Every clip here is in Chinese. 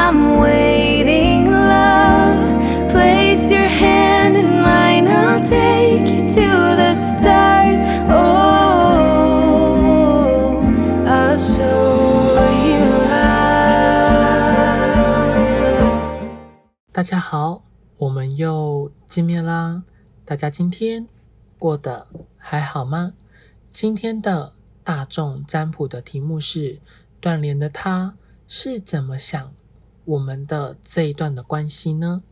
I'm waiting, love. Place your hand in mine, I'll take you to the stars. Oh, I'll show you love. 大家好，我们又见面啦。大家今天过得还好吗？今天的大众占卜的题目是断联的他是怎么想我们的这一段的关系呢？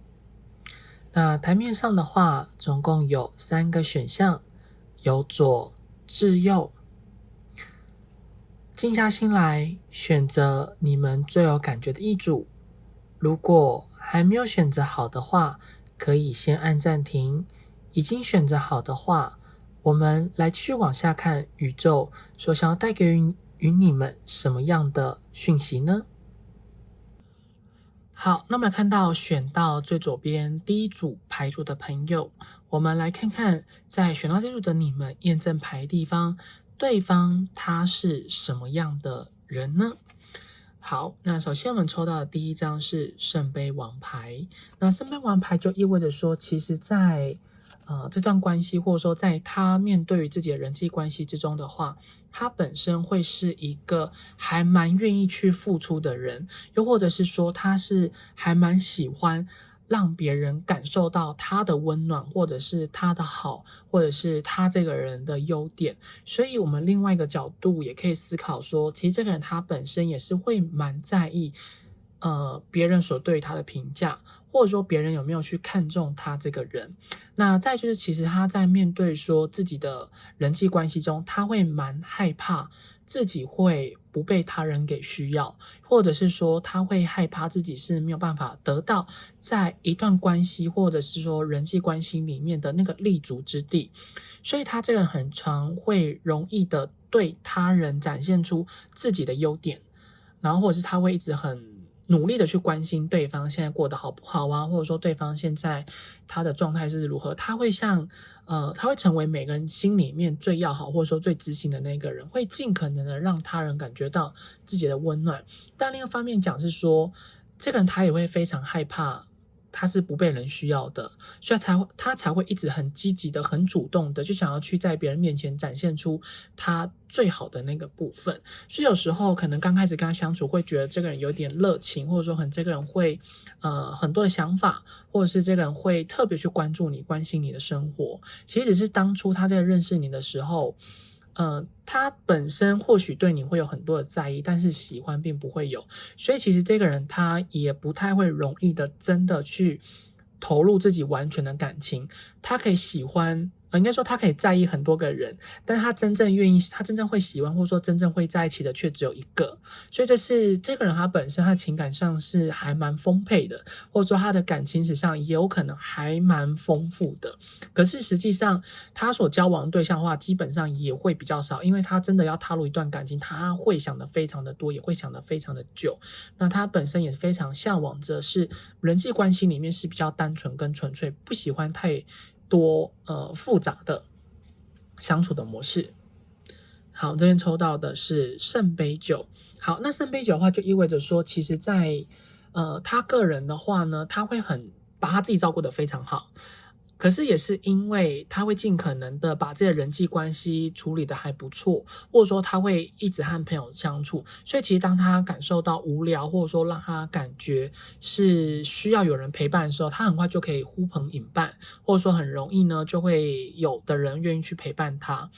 那台面上的话总共有3个选项，由左至右。静下心来选择你们最有感觉的一组，如果还没有选择好的话，可以先按暂停。已经选择好的话，我们来继续往下看宇宙所想要带给予你们什么样的讯息呢？好，那么看到选到最左边第一组牌组的朋友，我们来看看在选到这组的你们验证牌地方，对方他是什么样的人呢？好，那首先我们抽到的第一张是圣杯王牌。那圣杯王牌就意味着说，其实在这段关系，或者说在他面对于自己的人际关系之中的话，他本身会是一个还蛮愿意去付出的人，又或者是说他是还蛮喜欢让别人感受到他的温暖，或者是他的好，或者是他这个人的优点。所以我们另外一个角度也可以思考说，其实这个人他本身也是会蛮在意别人所对他的评价，或者说别人有没有去看重他这个人。那再就是其实他在面对说自己的人际关系中，他会蛮害怕自己会不被他人给需要，或者是说他会害怕自己是没有办法得到在一段关系或者是说人际关系里面的那个立足之地。所以他这个人很常会容易的对他人展现出自己的优点，然后或者是他会一直很努力的去关心对方现在过得好不好啊，或者说对方现在他的状态是如何，他会成为每个人心里面最要好或者说最知心的那个人，会尽可能的让他人感觉到自己的温暖。但另一方面讲是说，这个人他也会非常害怕他是不被人需要的，所以他才会一直很积极的、很主动的，就想要去在别人面前展现出他最好的那个部分。所以有时候可能刚开始跟他相处，会觉得这个人有点热情，或者说这个人会很多的想法，或者是这个人会特别去关注你、关心你的生活。其实只是当初他在认识你的时候，他本身或许对你会有很多的在意，但是喜欢并不会有。所以其实这个人他也不太会容易的真的去投入自己完全的感情。他可以喜欢应该说他可以在意很多个人，但是他真正会喜欢或者说真正会在一起的却只有一个。所以这个人他本身他情感上是还蛮丰沛的，或者说他的感情史上也有可能还蛮丰富的。可是实际上他所交往的对象的话基本上也会比较少，因为他真的要踏入一段感情，他会想的非常的多，也会想的非常的久。那他本身也非常向往着是人际关系里面是比较单纯跟纯粹，不喜欢太多复杂的相处的模式。好，这边抽到的是圣杯9。好，那圣杯9的话就意味着说，其实在他个人的话呢，他会把他自己照顾得非常好。可是也是因为他会尽可能的把这个人际关系处理得还不错，或者说他会一直和朋友相处，所以其实当他感受到无聊，或者说让他感觉是需要有人陪伴的时候，他很快就可以呼朋引伴，或者说很容易呢就会有的人愿意去陪伴他。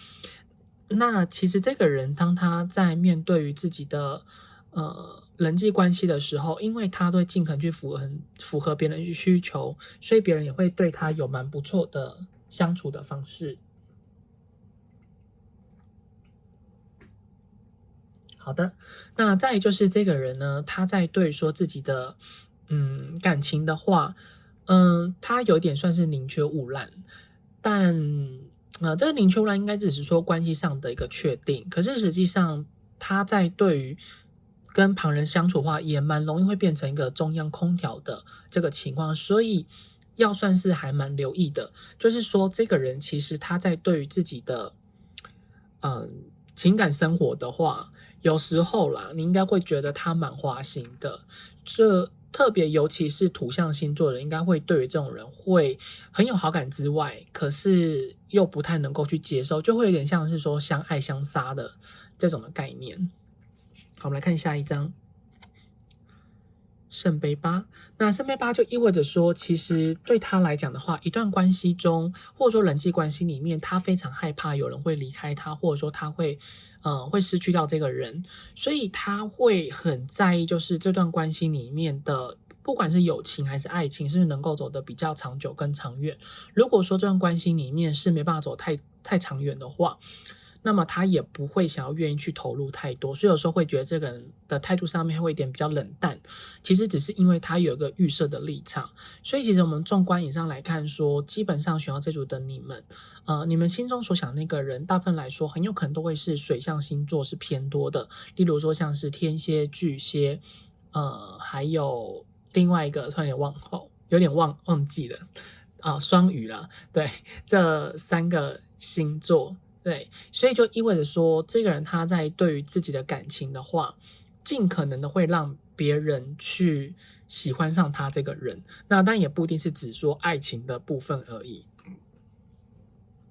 那其实这个人当他在面对于自己的人际关系的时候，因为他会尽可能去符合别人的需求，所以别人也会对他有蛮不错的相处的方式。好的，那再来就是这个人呢，他在对说自己的感情的话，他有点算是宁缺毋滥，但这个宁缺毋滥应该只是说关系上的一个确定，可是实际上他在对于跟旁人相处的话，也蛮容易会变成一个中央空调的这个情况，所以要算是还蛮留意的。就是说，这个人其实他在对于自己的情感生活的话，有时候啦，你应该会觉得他蛮花心的。特别尤其是土象星座的人，应该会对于这种人会很有好感之外，可是又不太能够去接受，就会有点像是说相爱相杀的这种的概念。好，我们来看下一张。圣杯八，那圣杯八就意味着说，其实对他来讲的话，一段关系中，或者说人际关系里面，他非常害怕有人会离开他，或者说他会失去掉这个人，所以他会很在意，就是这段关系里面的，不管是友情还是爱情，是不是能够走得比较长久跟长远。如果说这段关系里面是没办法走太长远的话，那么他也不会想要愿意去投入太多，所以有时候会觉得这个人的态度上面会有一点比较冷淡，其实只是因为他有一个预设的立场。所以其实我们纵观以上来看说，基本上选到这组的你们，你们心中所想的那个人，大部分来说很有可能都会是水象星座是偏多的，例如说像是天蝎、巨蟹，还有另外一个突然有点忘记了双鱼啦，对，这3个星座。对，所以就意味着说，这个人他在对于自己的感情的话，尽可能的会让别人去喜欢上他这个人。那但也不一定是指说爱情的部分而已。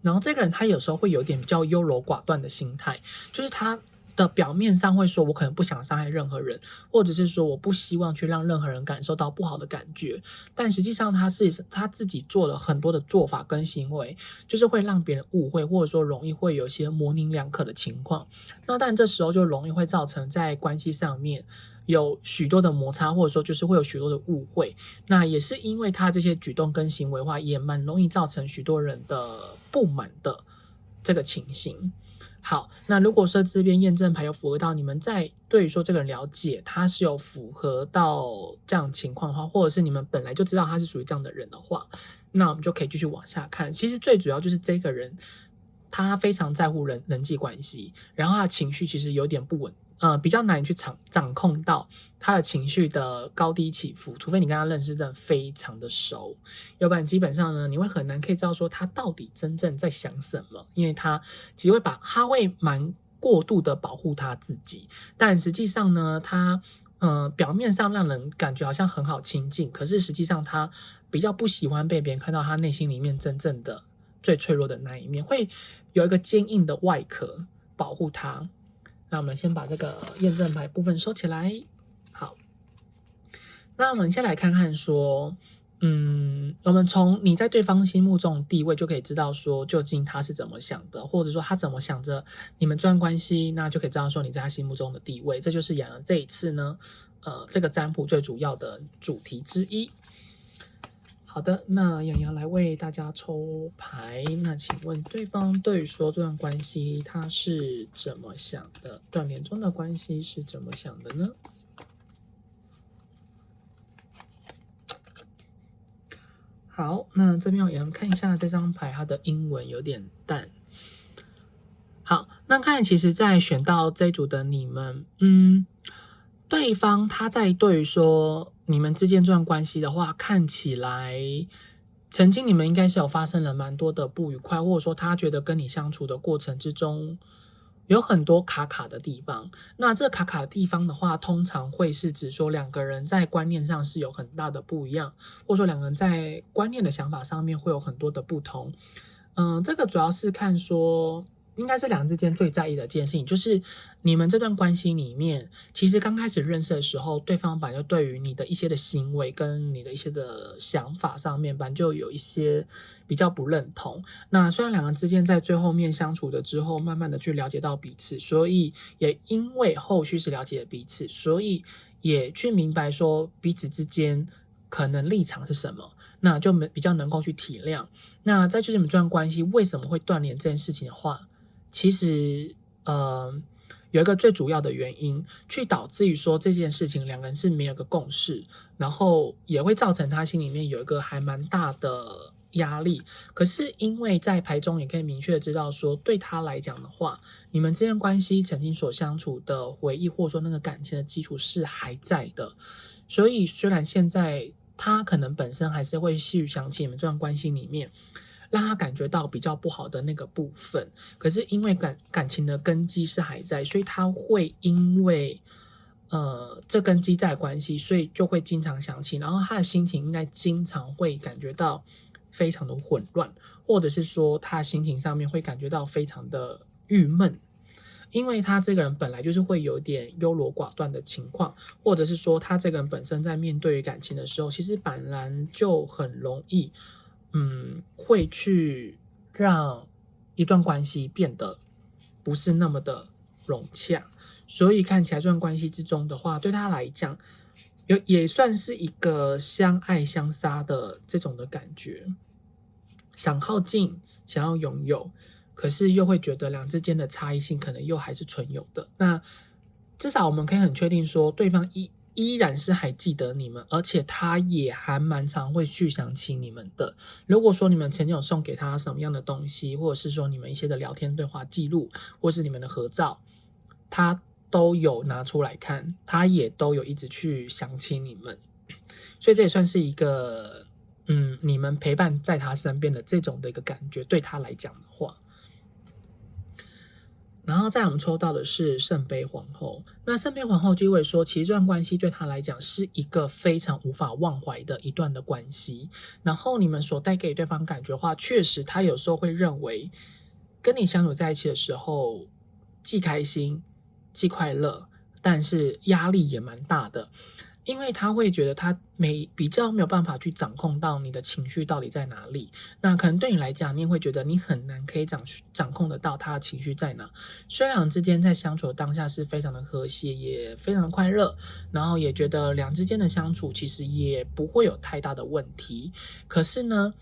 然后这个人他有时候会有点比较优柔寡断的心态，就是他的表面上会说我可能不想伤害任何人，或者是说我不希望去让任何人感受到不好的感觉，但实际上他自己做了很多的做法跟行为，就是会让别人误会，或者说容易会有一些模棱两可的情况。那但这时候就容易会造成在关系上面有许多的摩擦，或者说就是会有许多的误会。那也是因为他这些举动跟行为的话，也蛮容易造成许多人的不满的这个情形。好，那如果说这边验证牌有符合到你们在对于说这个人了解他是有符合到这样情况的话，或者是你们本来就知道他是属于这样的人的话，那我们就可以继续往下看。其实最主要就是这个人他非常在乎人际关系，然后他的情绪其实有点不稳，比较难去掌控到他的情绪的高低起伏，除非你跟他认识的非常的熟，要不然基本上呢，你会很难可以知道说他到底真正在想什么，因为他其实他会蛮过度的保护他自己，但实际上呢，他表面上让人感觉好像很好亲近，可是实际上他比较不喜欢被别人看到他内心里面真正的最脆弱的那一面，会有一个坚硬的外壳保护他。那我们先把这个验证牌部分收起来。好，那我们先来看看说，我们从你在对方心目中的地位就可以知道说，究竟他是怎么想的，或者说他怎么想着你们这段关系，那就可以知道说你在他心目中的地位。这就是洋洋这一次呢，这个占卜最主要的主题之一。好的，那洋洋来为大家抽牌。那请问对方对于说这段关系他是怎么想的？断联中的关系是怎么想的呢？好，那这边我们看一下这张牌，它的英文有点淡。好，那看其实在选到这一组的你们，对方他在对于说你们之间这段关系的话，看起来曾经你们应该是有发生了蛮多的不愉快，或者说他觉得跟你相处的过程之中有很多卡卡的地方。那这卡卡的地方的话，通常会是指说两个人在观念上是有很大的不一样，或者说两个人在观念的想法上面会有很多的不同。这个主要是看说，应该这两人之间最在意的一件事情，就是你们这段关系里面，其实刚开始认识的时候，对方本来就对于你的一些的行为跟你的一些的想法上面，本来就有一些比较不认同。那虽然两个人之间在最后面相处的之后，慢慢的去了解到彼此，所以也因为后续是了解了彼此，所以也去明白说彼此之间可能立场是什么。那就比较能够去体谅。那再就是你们这段关系为什么会断联这件事情的话，其实有一个最主要的原因，去导致于说这件事情两个人是没有个共识，然后也会造成他心里面有一个还蛮大的压力。可是因为在牌中也可以明确的知道说，对他来讲的话，你们之间关系曾经所相处的回忆，或者说那个感情的基础是还在的。所以虽然现在他可能本身还是会细想起你们这段关系里面让他感觉到比较不好的那个部分，可是因为感情的根基是还在，所以他会因为这根基在关系，所以就会经常想起，然后他的心情应该经常会感觉到非常的混乱，或者是说他心情上面会感觉到非常的郁闷，因为他这个人本来就是会有点优柔寡断的情况，或者是说他这个人本身在面对感情的时候，其实本来就很容易，会去让一段关系变得不是那么的融洽。所以看起来这段关系之中的话，对他来讲，也算是一个相爱相杀的这种的感觉，想靠近，想要拥有，可是又会觉得两之间的差异性可能又还是存有的。那至少我们可以很确定说，对方依然是还记得你们，而且他也还蛮常会去想起你们的。如果说你们曾经有送给他什么样的东西，或者是说你们一些的聊天对话记录，或是你们的合照，他都有拿出来看，他也都有一直去想起你们，所以这也算是一个你们陪伴在他身边的这种的一个感觉，对他来讲的话。然后再我们抽到的是圣杯皇后，那圣杯皇后就意味说，其实这段关系对他来讲是一个非常无法忘怀的一段的关系。然后你们所带给对方感觉的话，确实他有时候会认为跟你相处在一起的时候，既开心既快乐，但是压力也蛮大的。因为他会觉得他比较没有办法去掌控到你的情绪到底在哪里，那可能对你来讲，你也会觉得你很难可以掌控得到他的情绪在哪。虽然之间在相处的当下是非常的和谐，也非常的快乐，然后也觉得两之间的相处其实也不会有太大的问题，可是呢，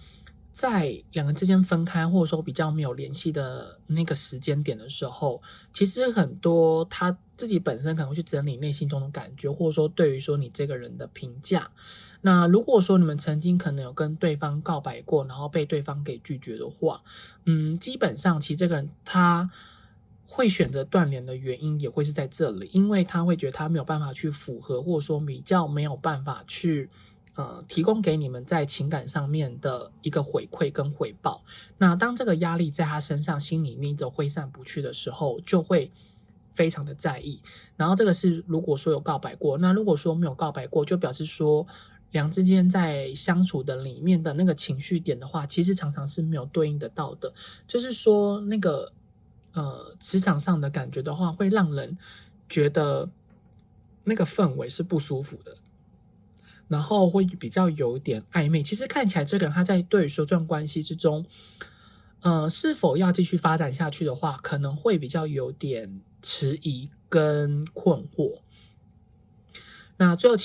在两个之间分开，或者说比较没有联系的那个时间点的时候，其实很多他自己本身可能会去整理内心中的感觉，或者说对于说你这个人的评价。那如果说你们曾经可能有跟对方告白过，然后被对方给拒绝的话，基本上其实这个人他会选择断联的原因也会是在这里，因为他会觉得他没有办法去符合，或者说比较没有办法去提供给你们在情感上面的一个回馈跟回报。那当这个压力在他身上心里面一直挥散不去的时候，就会非常的在意。然后这个是如果说有告白过，那如果说没有告白过，就表示说两之间在相处的里面的那个情绪点的话，其实常常是没有对应得到的。就是说那个职场上的感觉的话，会让人觉得那个氛围是不舒服的，然后会比较有点暧昧。其实看起来这个人他在对于说这段关系之中，是否要继续发展下去的话，可能会比较有点迟疑跟困惑。那最后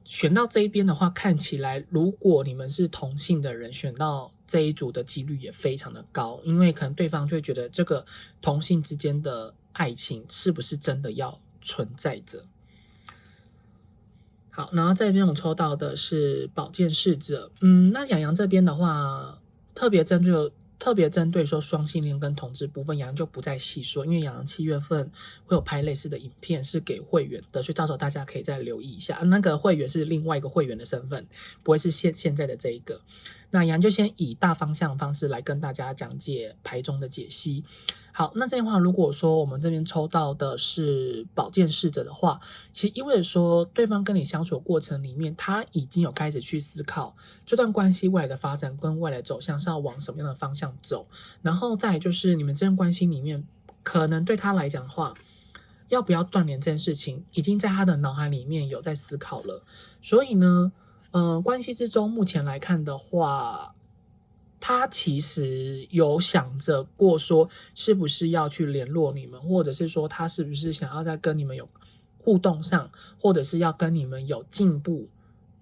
选到这一边的话，看起来如果你们是同性的人，选到这一组的几率也非常的高，因为可能对方就会觉得这个同性之间的爱情是不是真的要存在着。好，然后在这边我抽到的是宝剑侍者，那洋洋这边的话，特别针对说双性恋跟同志部分，洋洋就不再细说，因为洋洋7月份会有拍类似的影片是给会员的，所以到时候大家可以再留意一下，那个会员是另外一个会员的身份，不会是现在的这一个。那洋洋就先以大方向的方式来跟大家讲解牌中的解析。好，那这样的话，如果说我们这边抽到的是宝剑侍者的话，其实意味着说对方跟你相处的过程里面，他已经有开始去思考这段关系未来的发展跟未来走向是要往什么样的方向走，然后再来就是你们这段关系里面，可能对他来讲的话，要不要断联这件事情，已经在他的脑海里面有在思考了。所以呢，关系之中目前来看的话，他其实有想着过说是不是要去联络你们，或者是说他是不是想要在跟你们有互动上，或者是要跟你们有进步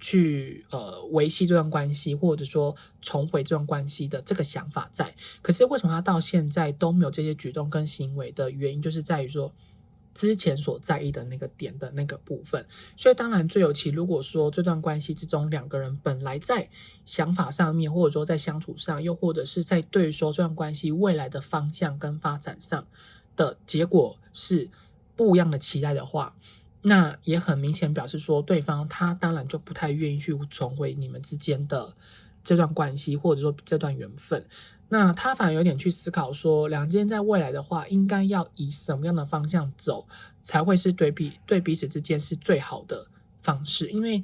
去维系这段关系，或者说重回这段关系的这个想法在。可是为什么他到现在都没有这些举动跟行为的原因，就是在于说之前所在意的那个点的那个部分。所以当然最有其，如果说这段关系之中两个人本来在想法上面，或者说在相处上，又或者是在对于说这段关系未来的方向跟发展上的结果是不一样的期待的话，那也很明显表示说对方他当然就不太愿意去重回你们之间的这段关系，或者说这段缘分。那他反而有点去思考说，两之间在未来的话，应该要以什么样的方向走，才会是对彼此之间是最好的方式。因为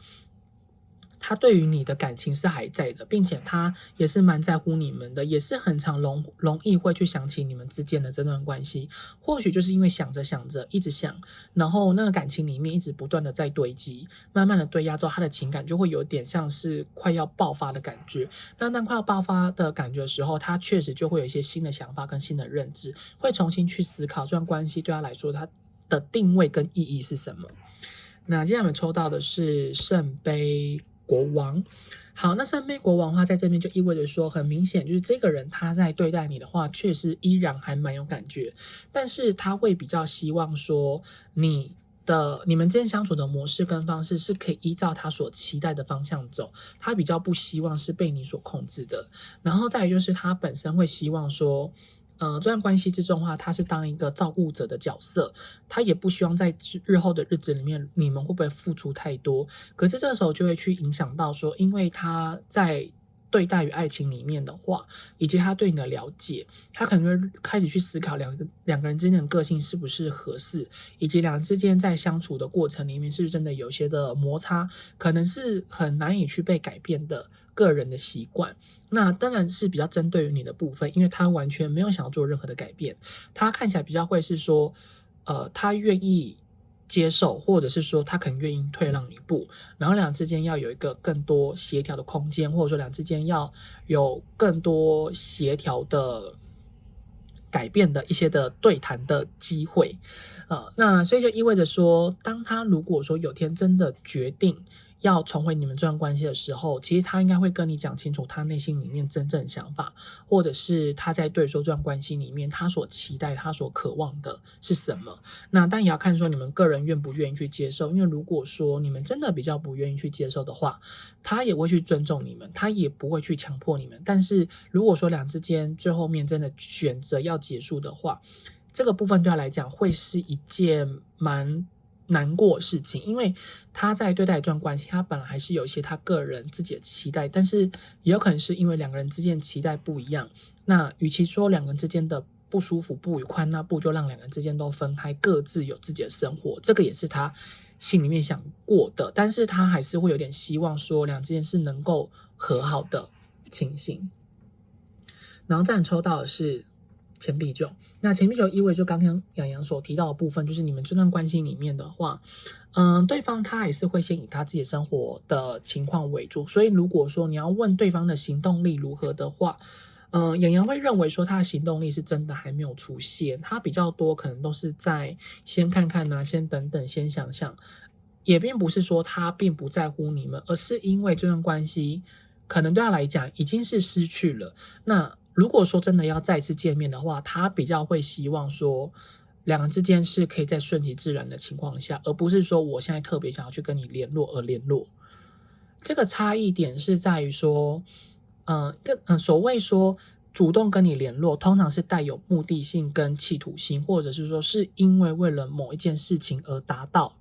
他对于你的感情是还在的，并且他也是蛮在乎你们的，也是很常容易会去想起你们之间的这段关系。或许就是因为想着想着，一直想，然后那个感情里面一直不断的在堆积，慢慢的堆压之后，他的情感就会有点像是快要爆发的感觉。那当快要爆发的感觉的时候，他确实就会有一些新的想法跟新的认知，会重新去思考这段关系对他来说，他的定位跟意义是什么。那接下来我们抽到的是圣杯国王。好，那圣杯国王的话，在这边就意味着说，很明显就是这个人他在对待你的话，确实依然还蛮有感觉，但是他会比较希望说你们之间相处的模式跟方式是可以依照他所期待的方向走，他比较不希望是被你所控制的。然后再来就是他本身会希望说，这段关系之中的话，他是当一个照顾者的角色，他也不希望在日后的日子里面，你们会不会付出太多？可是这个时候就会去影响到说，因为他在对待于爱情里面的话，以及他对你的了解，他可能会开始去思考两个人之间的个性是不是合适，以及两人之间在相处的过程里面是不是真的有些的摩擦，可能是很难以去被改变的个人的习惯。那当然是比较针对于你的部分，因为他完全没有想要做任何的改变，他看起来比较会是说，他愿意接受，或者是说他可能愿意退让一步，然后两人之间要有一个更多协调的空间，或者说两人之间要有更多协调的改变的一些的对谈的机会。那所以就意味着说，当他如果说有天真的决定要重回你们这段关系的时候，其实他应该会跟你讲清楚他内心里面真正的想法，或者是他在对说这段关系里面他所期待他所渴望的是什么。那但也要看说你们个人愿不愿意去接受，因为如果说你们真的比较不愿意去接受的话，他也会去尊重你们，他也不会去强迫你们。但是如果说两之间最后面真的选择要结束的话，这个部分对他来讲会是一件蛮难过的事情，因为他在对待一段关系，他本来还是有一些他个人自己的期待，但是也有可能是因为两个人之间的期待不一样，那与其说两个人之间的不舒服不愉快，那不如就让两个人之间都分开，各自有自己的生活，这个也是他心里面想过的，但是他还是会有点希望说两之间是能够和好的情形。然后再抽到的是钱币九，那钱币九意味就刚刚洋洋所提到的部分，就是你们这段关系里面的话，对方他还是会先以他自己生活的情况为主，所以如果说你要问对方的行动力如何的话，洋洋会认为说他的行动力是真的还没有出现，他比较多可能都是在先看看啊，先等等，先想想，也并不是说他并不在乎你们，而是因为这段关系可能对他来讲已经是失去了。那如果说真的要再次见面的话，他比较会希望说两人之间是可以在顺其自然的情况下，而不是说我现在特别想要去跟你联络而联络。这个差异点是在于说，所谓说主动跟你联络，通常是带有目的性跟企图心，或者是说是因为了某一件事情而达到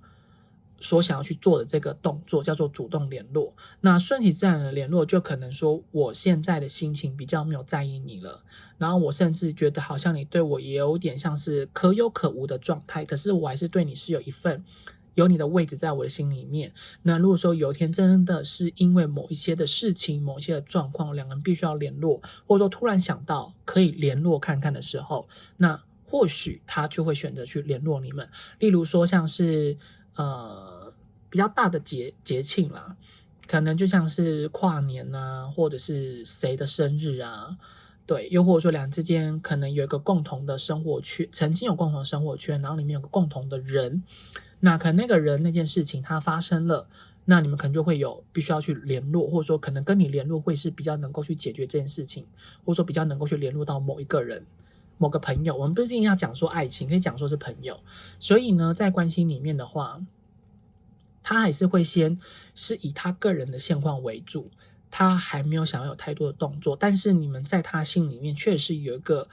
所想要去做的这个动作，叫做主动联络。那顺其自然的联络，就可能说我现在的心情比较没有在意你了，然后我甚至觉得好像你对我也有点像是可有可无的状态，可是我还是对你是有你的位置在我的心里面。那如果说有一天真的是因为某一些的事情，某一些的状况，两人必须要联络，或者说突然想到可以联络看看的时候，那或许他就会选择去联络你们。例如说像是比较大的节庆啦，可能就像是跨年啊，或者是谁的生日啊，对，又或者说两人之间可能有一个共同的生活圈，曾经有共同的生活圈，然后里面有个共同的人，那可能那个人那件事情它发生了，那你们可能就会有必须要去联络，或者说可能跟你联络会是比较能够去解决这件事情，或者说比较能够去联络到某一个人。某个朋友，我们不一定要讲说爱情，可以讲说是朋友。所以呢，在关系里面的话，他还是会先是以他个人的现况为主，他还没有想要有太多的动作，但是你们在他心里面确实有一个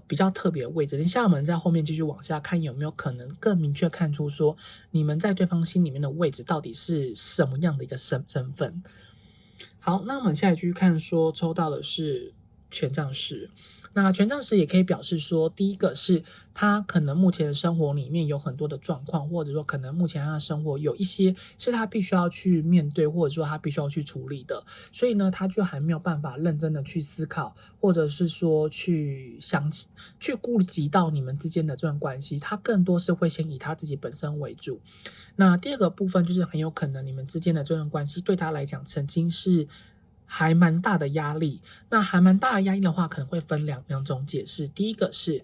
比较特别的位置。等一下我们在后面继续往下看，有没有可能更明确看出说你们在对方心里面的位置到底是什么样的一个身份。好，那我们现在继续看说抽到的是权杖十。那权杖十也可以表示说，第一个是他可能目前的生活里面有很多的状况，或者说可能目前他的生活有一些是他必须要去面对，或者说他必须要去处理的，所以呢，他就还没有办法认真的去思考，或者是说去顾及到你们之间的这段关系，他更多是会先以他自己本身为主。那第二个部分就是很有可能你们之间的这段关系对他来讲曾经是还蛮大的压力。那还蛮大的压力的话，可能会分两种解释。第一个是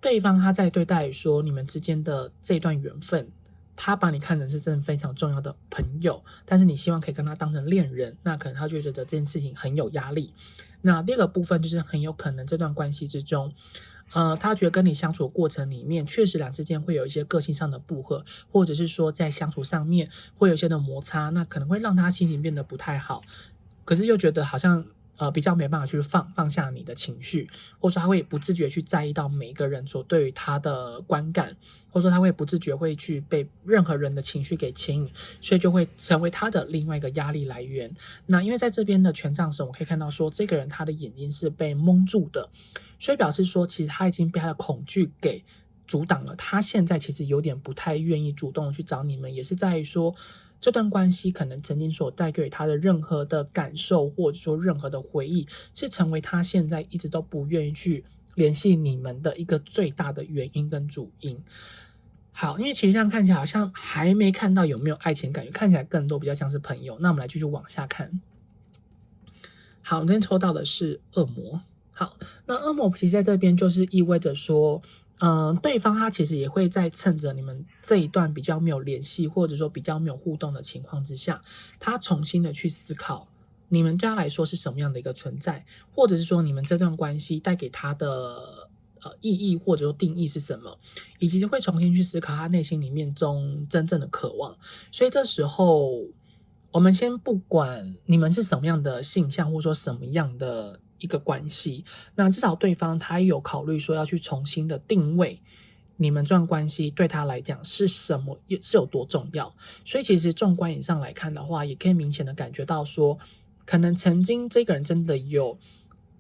对方他在对待说你们之间的这段缘分，他把你看成是真的非常重要的朋友，但是你希望可以跟他当成恋人，那可能他就觉得这件事情很有压力。那第二个部分就是很有可能这段关系之中，他觉得跟你相处的过程里面，确实两之间会有一些个性上的不合，或者是说在相处上面会有一些的摩擦，那可能会让他心情变得不太好。可是又觉得好像比较没办法去放下你的情绪，或者说他会不自觉去在意到每一个人所对于他的观感，或者说他会不自觉会去被任何人的情绪给牵引，所以就会成为他的另外一个压力来源。那因为在这边的权杖神，我可以看到说这个人他的眼睛是被蒙住的，所以表示说其实他已经被他的恐惧给阻挡了，他现在其实有点不太愿意主动的去找你们，也是在于说这段关系可能曾经所带给他的任何的感受，或者说任何的回忆，是成为他现在一直都不愿意去联系你们的一个最大的原因跟主因。好，因为其实这样看起来好像还没看到有没有爱情感觉，看起来更多比较像是朋友。那我们来继续往下看。好，我今天抽到的是恶魔。好，那恶魔其实在这边就是意味着说，对方他其实也会在趁着你们这一段比较没有联系，或者说比较没有互动的情况之下，他重新的去思考你们对他来说是什么样的一个存在，或者是说你们这段关系带给他的意义或者说定义是什么，以及会重新去思考他内心里面中真正的渴望。所以这时候，我们先不管你们是什么样的性向，或者说什么样的一个关系，那至少对方他有考虑说要去重新的定位你们这段关系对他来讲是什么，是有多重要。所以其实纵观以上来看的话，也可以明显的感觉到说，可能曾经这个人真的有，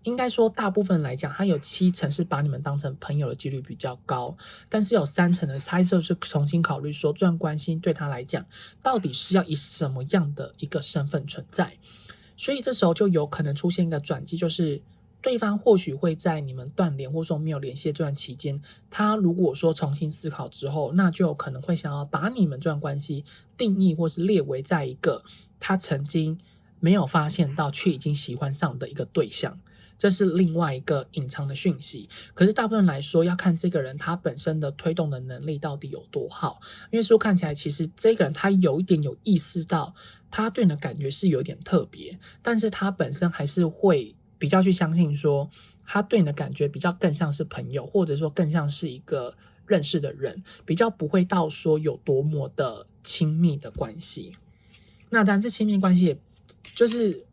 应该说大部分来讲，他有7成是把你们当成朋友的几率比较高，但是有3成的他就是重新考虑说，这段关系对他来讲，到底是要以什么样的一个身份存在。所以这时候就有可能出现一个转机，就是对方或许会在你们断联或说没有联系的这段期间，他如果说重新思考之后，那就有可能会想要把你们这段关系定义或是列为在一个他曾经没有发现到却已经喜欢上的一个对象。这是另外一个隐藏的讯息，可是大部分来说要看这个人他本身的推动的能力到底有多好。因为说看起来其实这个人他有一点有意识到他对你的感觉是有点特别，但是他本身还是会比较去相信说他对你的感觉比较更像是朋友，或者说更像是一个认识的人，比较不会到说有多么的亲密的关系。那当然这亲密关系也就是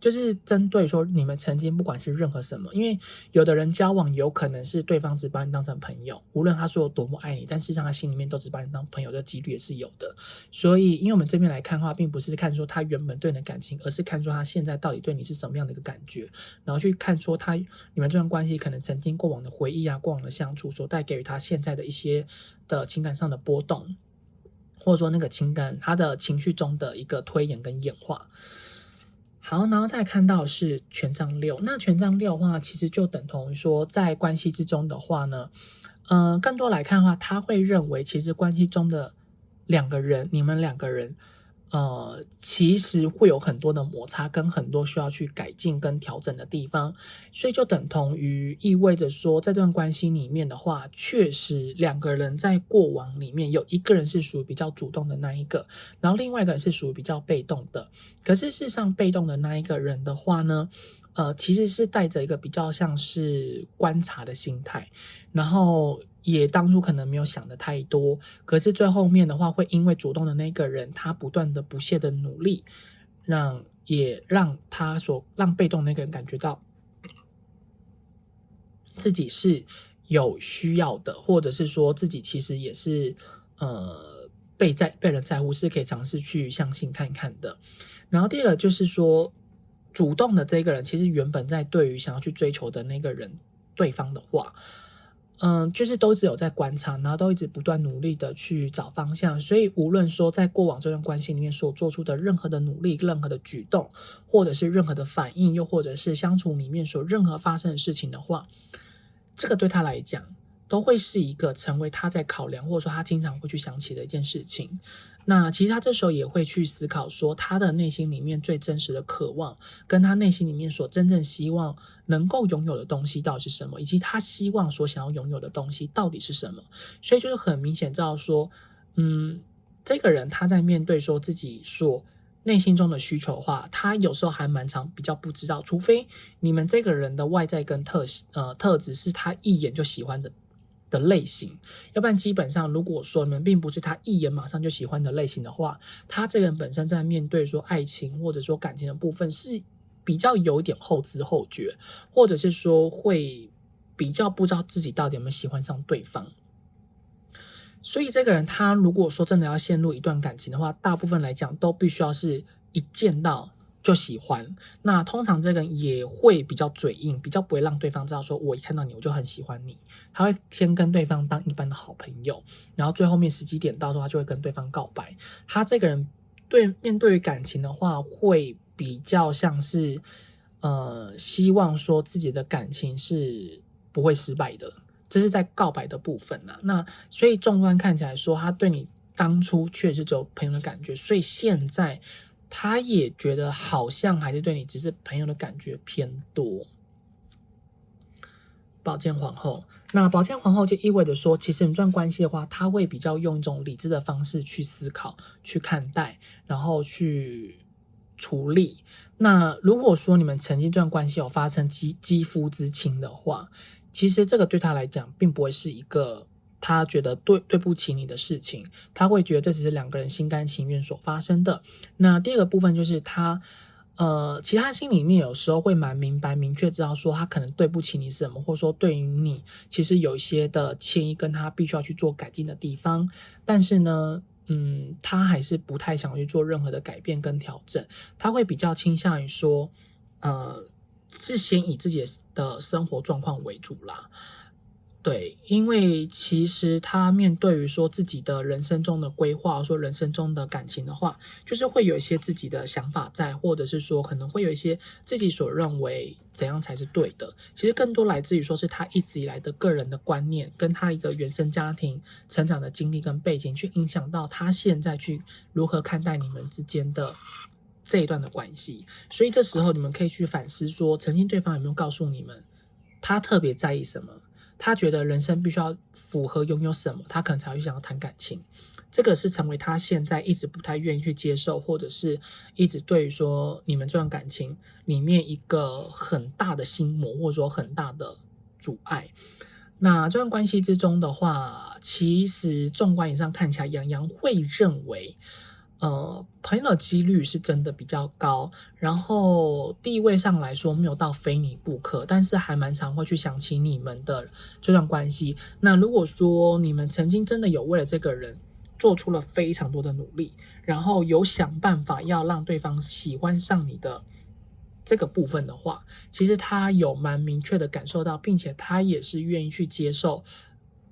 就是针对说你们曾经不管是任何什么，因为有的人交往有可能是对方只把你当成朋友，无论他说有多么爱你，但事实上他心里面都只把你当朋友的几率也是有的。所以因为我们这边来看的话，并不是看说他原本对你的感情，而是看说他现在到底对你是什么样的一个感觉，然后去看说你们这段关系可能曾经过往的回忆啊，过往的相处所带给予他现在的一些的情感上的波动，或者说那个情感他的情绪中的一个推演跟演化。好，然后再看到是权杖6，那权杖6的话，其实就等同于说，在关系之中的话呢，更多来看的话，他会认为其实关系中的你们两个人，其实会有很多的摩擦，跟很多需要去改进跟调整的地方，所以就等同于意味着说，在这段关系里面的话，确实两个人在过往里面有一个人是属于比较主动的那一个，然后另外一个人是属于比较被动的。可是事实上，被动的那一个人的话呢，其实是带着一个比较像是观察的心态，然后也当初可能没有想的太多，可是最后面的话，会因为主动的那个人他不断的不懈的努力，也让让被动那个人感觉到自己是有需要的，或者是说自己其实也是被人在乎，是可以尝试去相信看看的。然后第二个就是说，主动的这个人，其实原本在对于想要去追求的那个人对方的话，就是都只有在观察，然后都一直不断努力的去找方向。所以无论说在过往这段关系里面所做出的任何的努力、任何的举动，或者是任何的反应，又或者是相处里面所任何发生的事情的话，这个对他来讲都会是一个成为他在考量，或者说他经常会去想起的一件事情。那其实他这时候也会去思考说，他的内心里面最真实的渴望，跟他内心里面所真正希望能够拥有的东西到底是什么，以及他希望所想要拥有的东西到底是什么。所以就是很明显知道说，这个人他在面对说自己所内心中的需求的话，他有时候还蛮常比较不知道，除非你们这个人的外在跟特质是他一眼就喜欢的类型，要不然基本上如果说你们并不是他一眼马上就喜欢的类型的话，他这个人本身在面对说爱情或者说感情的部分是比较有一点后知后觉，或者是说会比较不知道自己到底有没有喜欢上对方。所以这个人他如果说真的要陷入一段感情的话，大部分来讲都必须要是一见到就喜欢。那通常这个人也会比较嘴硬，比较不会让对方知道说我一看到你我就很喜欢你，他会先跟对方当一般的好朋友，然后最后面时机点到的时候他就会跟对方告白。他这个人面对于感情的话会比较像是希望说自己的感情是不会失败的，这是在告白的部分啊。那所以纵观看起来说，他对你当初确实只有朋友的感觉，所以现在他也觉得好像还是对你只是朋友的感觉偏多。宝剑皇后，那宝剑皇后就意味着说，其实你这段关系的话，他会比较用一种理智的方式去思考、去看待，然后去处理。那如果说你们曾经这段关系有发生肌肤之亲的话，其实这个对他来讲并不会是一个他觉得对不起你的事情，他会觉得这只是两个人心甘情愿所发生的。那第二个部分就是他其实他心里面有时候会蛮明白明确知道说他可能对不起你什么，或者说对于你其实有一些的歉意跟他必须要去做改进的地方，但是呢他还是不太想去做任何的改变跟调整，他会比较倾向于说是先以自己的生活状况为主啦。对，因为其实他面对于说自己的人生中的规划，说人生中的感情的话，就是会有一些自己的想法在，或者是说可能会有一些自己所认为怎样才是对的。其实更多来自于说是他一直以来的个人的观念，跟他一个原生家庭成长的经历跟背景，去影响到他现在去如何看待你们之间的这一段的关系。所以这时候你们可以去反思说，曾经对方有没有告诉你们他特别在意什么，他觉得人生必须要符合拥有什么，他可能才会想要谈感情。这个是成为他现在一直不太愿意去接受，或者是一直对于说你们这段感情里面一个很大的心魔，或者说很大的阻碍。那这段关系之中的话，其实纵观以上看起来，杨洋会认为朋友的几率是真的比较高，然后地位上来说没有到非你不可，但是还蛮常会去想起你们的这段关系。那如果说你们曾经真的有为了这个人做出了非常多的努力，然后有想办法要让对方喜欢上你的这个部分的话，其实他有蛮明确的感受到，并且他也是愿意去接受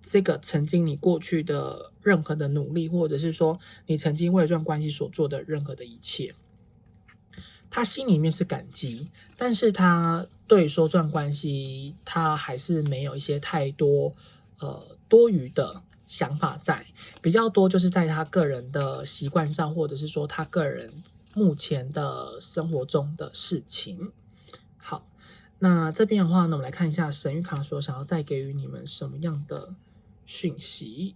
这个曾经你过去的任何的努力，或者是说你曾经为了这段关系所做的任何的一切，他心里面是感激，但是他对说这段关系他还是没有一些太多多余的想法在，比较多就是在他个人的习惯上，或者是说他个人目前的生活中的事情。好，那这边的话呢，我们来看一下神谕卡所想要带给予你们什么样的讯息。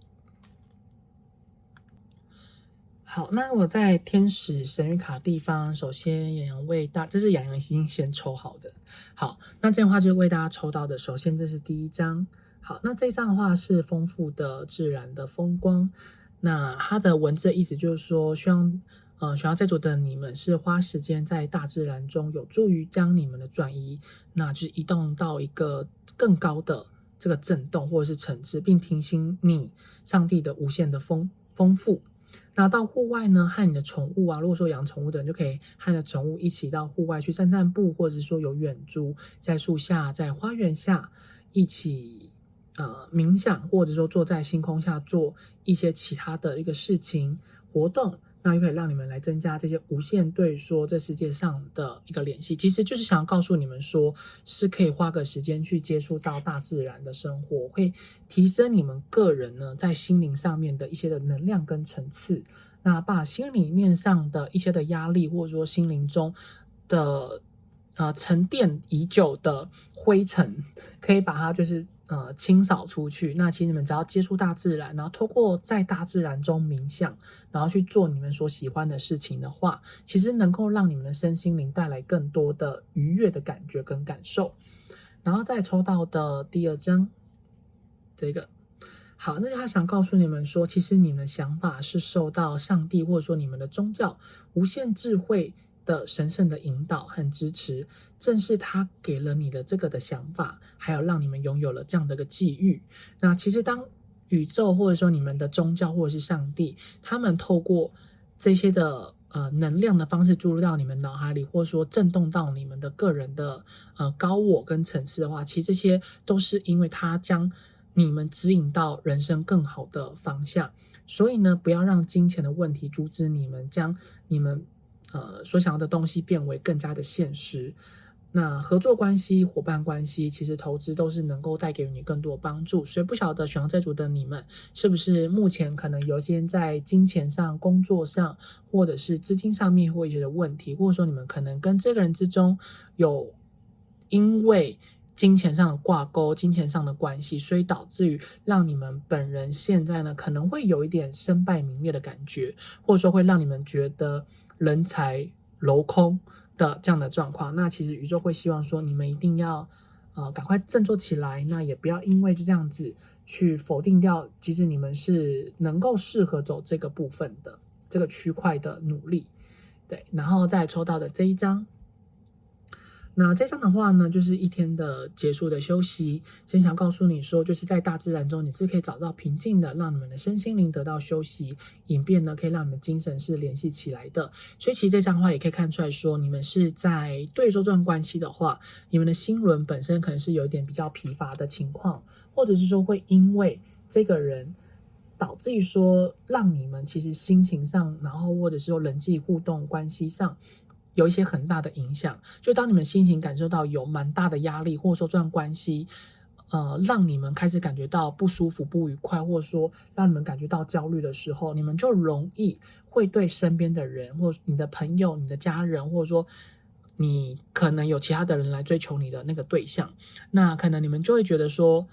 好，那我在天使神谕卡地方，首先洋洋为这是洋洋已经先抽好的。好，那这样的话就是为大家抽到的，首先这是第一张。好，那这一张的话是丰富的自然的风光，那它的文字的意思就是说，希望这组的你们是花时间在大自然中，有助于将你们的转移，那就是移动到一个更高的这个震动或者是层次，并提醒你上帝的无限的丰富。那到户外呢，和你的宠物啊，如果说养宠物的人就可以和你的宠物一起到户外去散散步，或者是说有远足，在树下、在花园下一起冥想，或者说坐在星空下做一些其他的一个事情活动。那就可以让你们来增加这些无限对说这世界上的一个联系，其实就是想要告诉你们说，是可以花个时间去接触到大自然的生活，会提升你们个人呢在心灵上面的一些的能量跟层次，那把心里面上的一些的压力，或者说心灵中的沉淀已久的灰尘，可以把它就是清扫出去。那其实你们只要接触大自然，然后透过在大自然中冥想，然后去做你们所喜欢的事情的话，其实能够让你们的身心灵带来更多的愉悦的感觉跟感受。然后再抽到的第2张，这个。好，那他想告诉你们说，其实你们的想法是受到上帝或者说你们的宗教无限智慧的神圣的引导和支持，正是他给了你的这个的想法，还有让你们拥有了这样的一个际遇。那其实当宇宙或者说你们的宗教或者是上帝，他们透过这些的能量的方式注入到你们脑海里，或者说震动到你们的个人的高我跟层次的话，其实这些都是因为他将你们指引到人生更好的方向。所以呢，不要让金钱的问题阻止你们将你们所想要的东西变为更加的现实。那合作关系、伙伴关系，其实投资都是能够带给你更多帮助。所以不晓得选到这组的你们，是不是目前可能有些在金钱上、工作上，或者是资金上面会有一些的问题，或者说你们可能跟这个人之中有因为金钱上的挂钩、金钱上的关系，所以导致于让你们本人现在呢，可能会有一点身败名裂的感觉，或者说会让你们觉得人财楼空的这样的状况。那其实宇宙会希望说，你们一定要赶快振作起来，那也不要因为就这样子去否定掉，其实你们是能够适合走这个部分的这个区块的努力。对，然后再抽到的这一张。那这张的话呢，就是一天的结束的休息。先想告诉你说，就是在大自然中，你是可以找到平静的，让你们的身心灵得到休息。影片呢，可以让你们精神是联系起来的。所以其实这张的话，也可以看出来说，你们是在对周这段关系的话，你们的心轮本身可能是有一点比较疲乏的情况，或者是说会因为这个人导致于说，让你们其实心情上，然后或者是说人际互动关系上，有一些很大的影响。就当你们心情感受到有蛮大的压力，或者说这段关系让你们开始感觉到不舒服、不愉快，或者说让你们感觉到焦虑的时候，你们就容易会对身边的人，或者你的朋友、你的家人，或者说你可能有其他的人来追求你的那个对象，那可能你们就会觉得说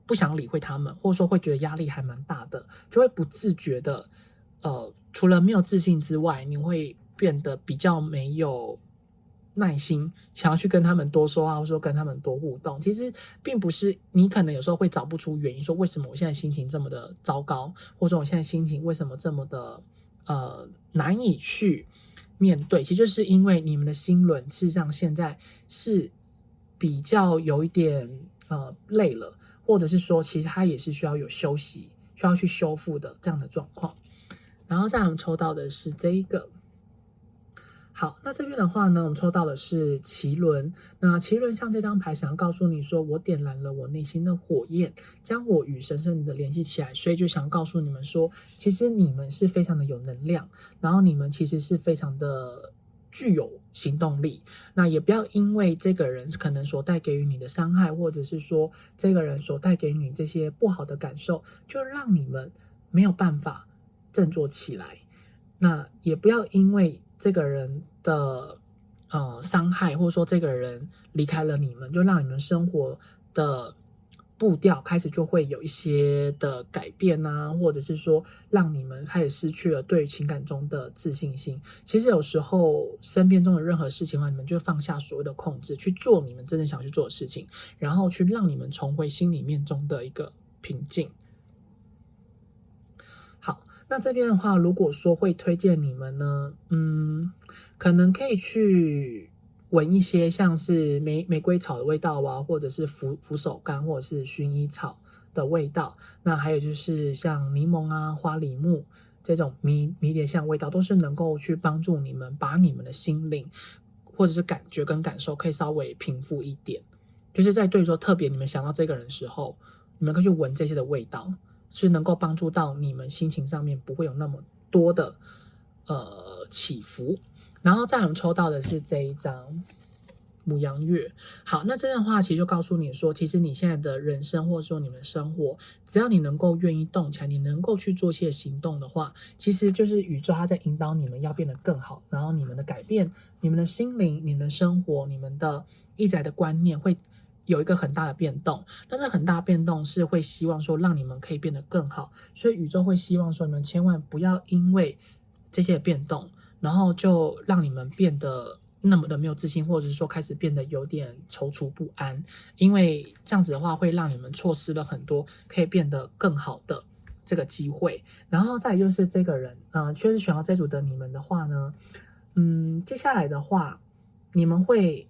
不想理会他们，或者说会觉得压力还蛮大的，就会不自觉的除了没有自信之外，你会变得比较没有耐心，想要去跟他们多说话，或者说跟他们多互动。其实并不是你可能有时候会找不出原因，说为什么我现在心情这么的糟糕，或者说我现在心情为什么这么的难以去面对。其实就是因为你们的心轮事实上现在是比较有一点累了，或者是说其实它也是需要有休息，需要去修复的这样的状况。然后再来我们抽到的是这一个。好，那这边的话呢，我们抽到的是脐轮。那脐轮像这张牌，想要告诉你说，我点燃了我内心的火焰，将我与神圣的联系起来。所以就想告诉你们说，其实你们是非常的有能量，然后你们其实是非常的具有行动力。那也不要因为这个人可能所带给予你的伤害，或者是说这个人所带给你这些不好的感受，就让你们没有办法振作起来。那也不要因为这个人的伤害，或者说这个人离开了你们，就让你们生活的步调开始就会有一些的改变啊，或者是说让你们开始失去了对情感中的自信心。其实有时候身边中的任何事情的话，你们就放下所谓的控制，去做你们真正想去做的事情，然后去让你们重回心里面中的一个平静。那这边的话，如果说会推荐你们呢，可能可以去闻一些像是玫瑰草的味道啊，或者是扶手柑，或者是薰衣草的味道。那还有就是像柠檬啊、花梨木这种迷迭香味道，都是能够去帮助你们把你们的心灵或者是感觉跟感受可以稍微平复一点。就是在对于说特别你们想到这个人的时候，你们可以去闻这些的味道，是能够帮助到你们心情上面不会有那么多的起伏。然后再我们抽到的是这一张牡羊月。好，那这样的话其实就告诉你说，其实你现在的人生或者说你们的生活，只要你能够愿意动起来，你能够去做些行动的话，其实就是宇宙它在引导你们要变得更好，然后你们的改变，你们的心灵，你们的生活，你们的一直来的观念会有一个很大的变动。但是很大的变动是会希望说让你们可以变得更好，所以宇宙会希望说你们千万不要因为这些变动，然后就让你们变得那么的没有自信，或者是说开始变得有点踌躇不安，因为这样子的话会让你们错失了很多可以变得更好的这个机会。然后再来就是这个人，确实选到这组的你们的话呢，接下来的话你们会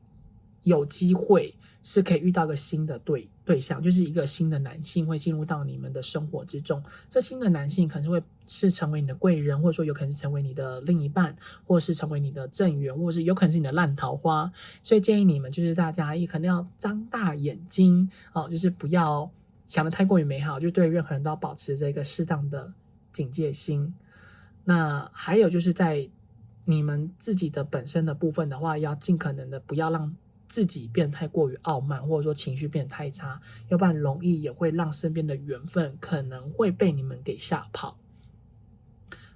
有机会是可以遇到个新的对象，就是一个新的男性会进入到你们的生活之中。这新的男性可能是成为你的贵人，或者说有可能是成为你的另一半，或者是成为你的正缘，或者是有可能是你的烂桃花。所以建议你们就是大家也可能要张大眼睛就是不要想得太过于美好，就对任何人都要保持这个适当的警戒心。那还有就是在你们自己的本身的部分的话，要尽可能的不要让自己变得太过于傲慢，或者说情绪变得太差，要不然容易也会让身边的缘分可能会被你们给吓跑。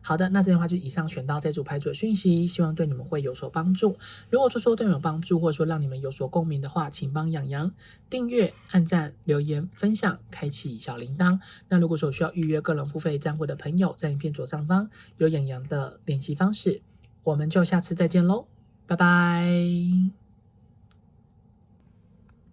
好的，那这样的话就以上选到这组牌组的讯息，希望对你们会有所帮助。如果说对你们有帮助，或者说让你们有所共鸣的话，请帮洋洋订阅、按赞、留言、分享、开启小铃铛。那如果说需要预约个人付费占卜的朋友，在影片左上方有洋洋的联系方式。我们就下次再见喽，拜拜。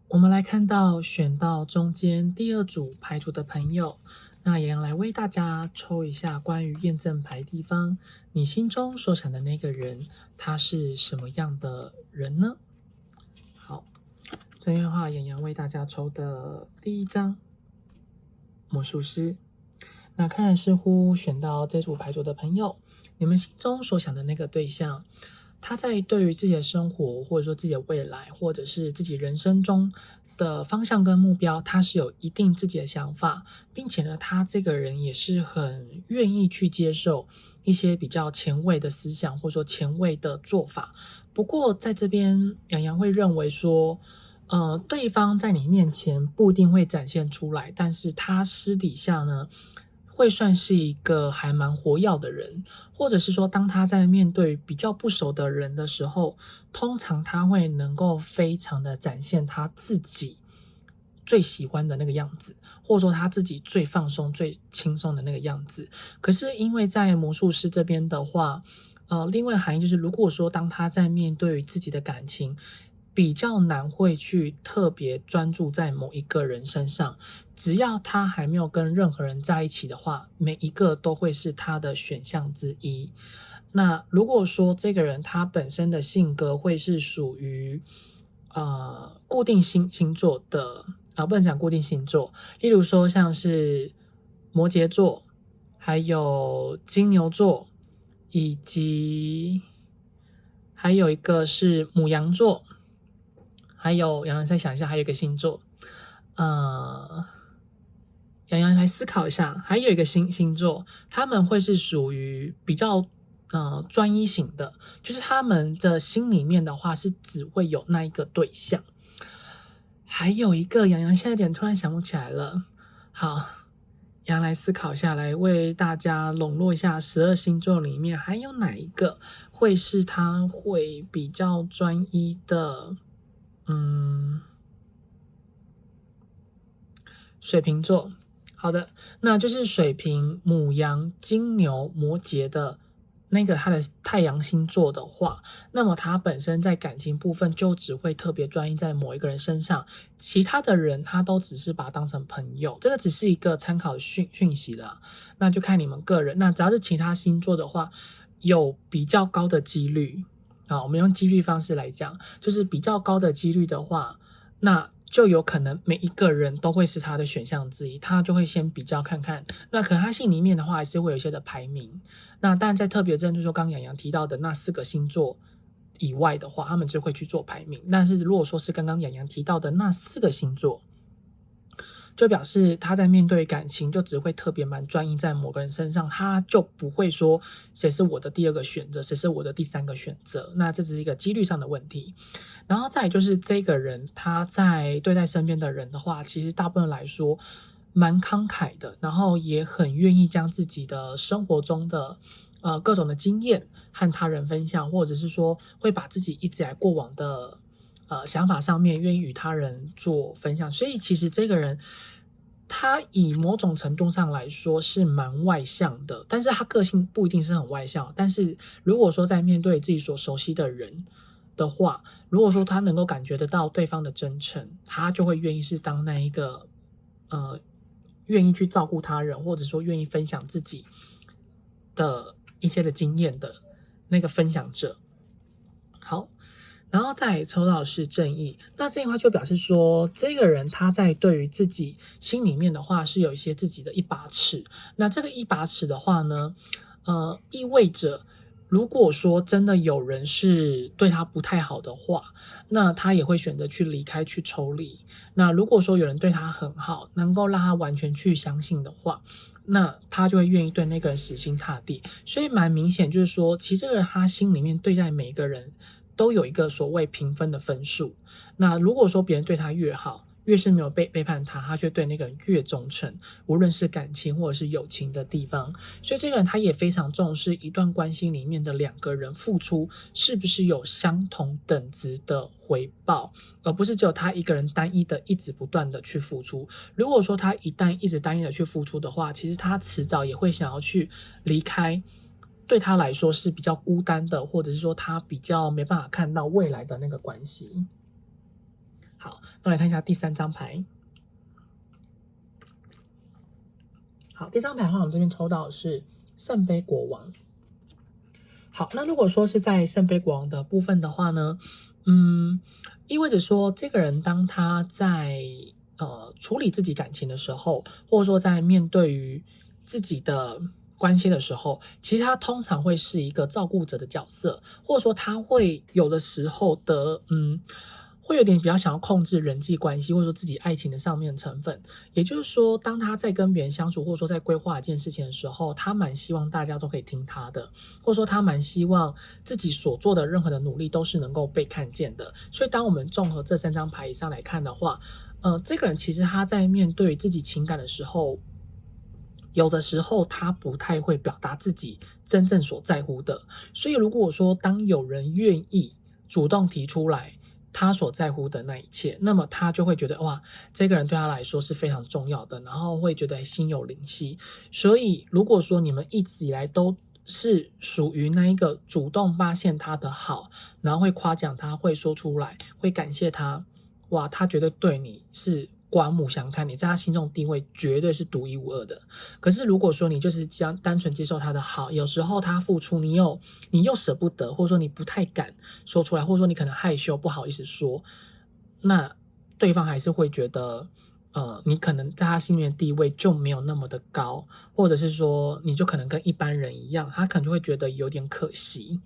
我们来看到选到中间第二组牌组的朋友，那也来为大家抽一下关于验证牌地方，你心中所想的那个人，他是什么样的人呢？好，这边的话，洋洋为大家抽的第一张魔术师。那看来似乎选到这组牌组的朋友，你们心中所想的那个对象，他在对于自己的生活，或者说自己的未来，或者是自己人生中的方向跟目标，他是有一定自己的想法，并且呢，他这个人也是很愿意去接受一些比较前卫的思想，或者说前卫的做法。不过在这边，洋洋会认为说，对方在你面前不一定会展现出来，但是他私底下呢，会算是一个还蛮活跃的人，或者是说当他在面对比较不熟的人的时候，通常他会能够非常的展现他自己最喜欢的那个样子，或者说他自己最放松最轻松的那个样子。可是因为在魔术师这边的话，另外含义就是，如果说当他在面对自己的感情比较难会去特别专注在某一个人身上，只要他还没有跟任何人在一起的话，每一个都会是他的选项之一。那如果说这个人他本身的性格会是属于固定星座的不能讲固定星座，例如说像是摩羯座，还有金牛座，以及还有一个是牡羊座，还有洋洋再想一下，还有一个星座，洋洋来思考一下，还有一个星座，他们会是属于比较专一型的，就是他们的心里面的话是只会有那一个对象。还有一个洋洋现在有点突然想不起来了。好，洋洋来思考一下，来为大家笼络一下12星座里面还有哪一个会是他会比较专一的。水瓶座。好的，那就是水瓶、牡羊、金牛、摩羯的那个他的太阳星座的话，那么他本身在感情部分就只会特别专一在某一个人身上，其他的人他都只是把他当成朋友，这个只是一个参考讯息啦，那就看你们个人。那只要是其他星座的话，有比较高的几率我们用几率方式来讲，就是比较高的几率的话，那就有可能每一个人都会是他的选项之一，他就会先比较看看。那可能他心里面的话还是会有一些的排名。那当然在特别针对说刚刚洋洋提到的那4个星座以外的话，他们就会去做排名。但是如果说是刚刚洋洋提到的那4个星座，就表示他在面对感情就只会特别蛮专一在某个人身上，他就不会说谁是我的第2个选择，谁是我的第3个选择，那这只是一个几率上的问题。然后再来就是这个人他在对待身边的人的话，其实大部分来说蛮慷慨的，然后也很愿意将自己的生活中的各种的经验和他人分享，或者是说会把自己一直来过往的想法上面愿意与他人做分享。所以其实这个人他以某种程度上来说是蛮外向的，但是他个性不一定是很外向。但是如果说在面对自己所熟悉的人的话，如果说他能够感觉得到对方的真诚，他就会愿意是当那一个愿意去照顾他人，或者说愿意分享自己的一些的经验的那个分享者。好，然后再来抽到的是正义，那这句话就表示说，这个人他在对于自己心里面的话是有一些自己的一把尺。那这个一把尺的话呢，意味着如果说真的有人是对他不太好的话，那他也会选择去离开，去抽离。那如果说有人对他很好，能够让他完全去相信的话，那他就会愿意对那个人死心塌地。所以蛮明显就是说，其实这个人他心里面对待每个人都有一个所谓评分的分数。那如果说别人对他越好，越是没有背叛他，他却对那个人越忠诚，无论是感情或者是友情的地方。所以这个人他也非常重视一段关系里面的2个人付出是不是有相同等值的回报，而不是只有他一个人单一的一直不断的去付出。如果说他一旦一直单一的去付出的话，其实他迟早也会想要去离开对他来说是比较孤单的，或者是说他比较没办法看到未来的那个关系。好，那来看一下第3张牌。好，第3张牌的话，我们这边抽到的是圣杯国王。好，那如果说是在圣杯国王的部分的话呢，意味着说这个人当他在处理自己感情的时候，或者说在面对于自己的关系的时候，其实他通常会是一个照顾者的角色，或者说他会有的时候的会有点比较想要控制人际关系，或者说自己爱情的上面的成分。也就是说，当他在跟别人相处，或者说在规划一件事情的时候，他蛮希望大家都可以听他的，或者说他蛮希望自己所做的任何的努力都是能够被看见的。所以当我们综合这3张牌以上来看的话，这个人其实他在面对自己情感的时候，有的时候他不太会表达自己真正所在乎的。所以如果说当有人愿意主动提出来他所在乎的那一切，那么他就会觉得哇，这个人对他来说是非常重要的，然后会觉得心有灵犀。所以如果说你们一直以来都是属于那一个主动发现他的好，然后会夸奖他，会说出来，会感谢他，哇，他绝对对你是刮目相看，你在他心中的地位绝对是独一无二的。可是如果说你就是将单纯接受他的好，有时候他付出你又舍不得，或者说你不太敢说出来，或者说你可能害羞不好意思说，那对方还是会觉得你可能在他心里面的地位就没有那么的高，或者是说你就可能跟一般人一样，他可能就会觉得有点可惜。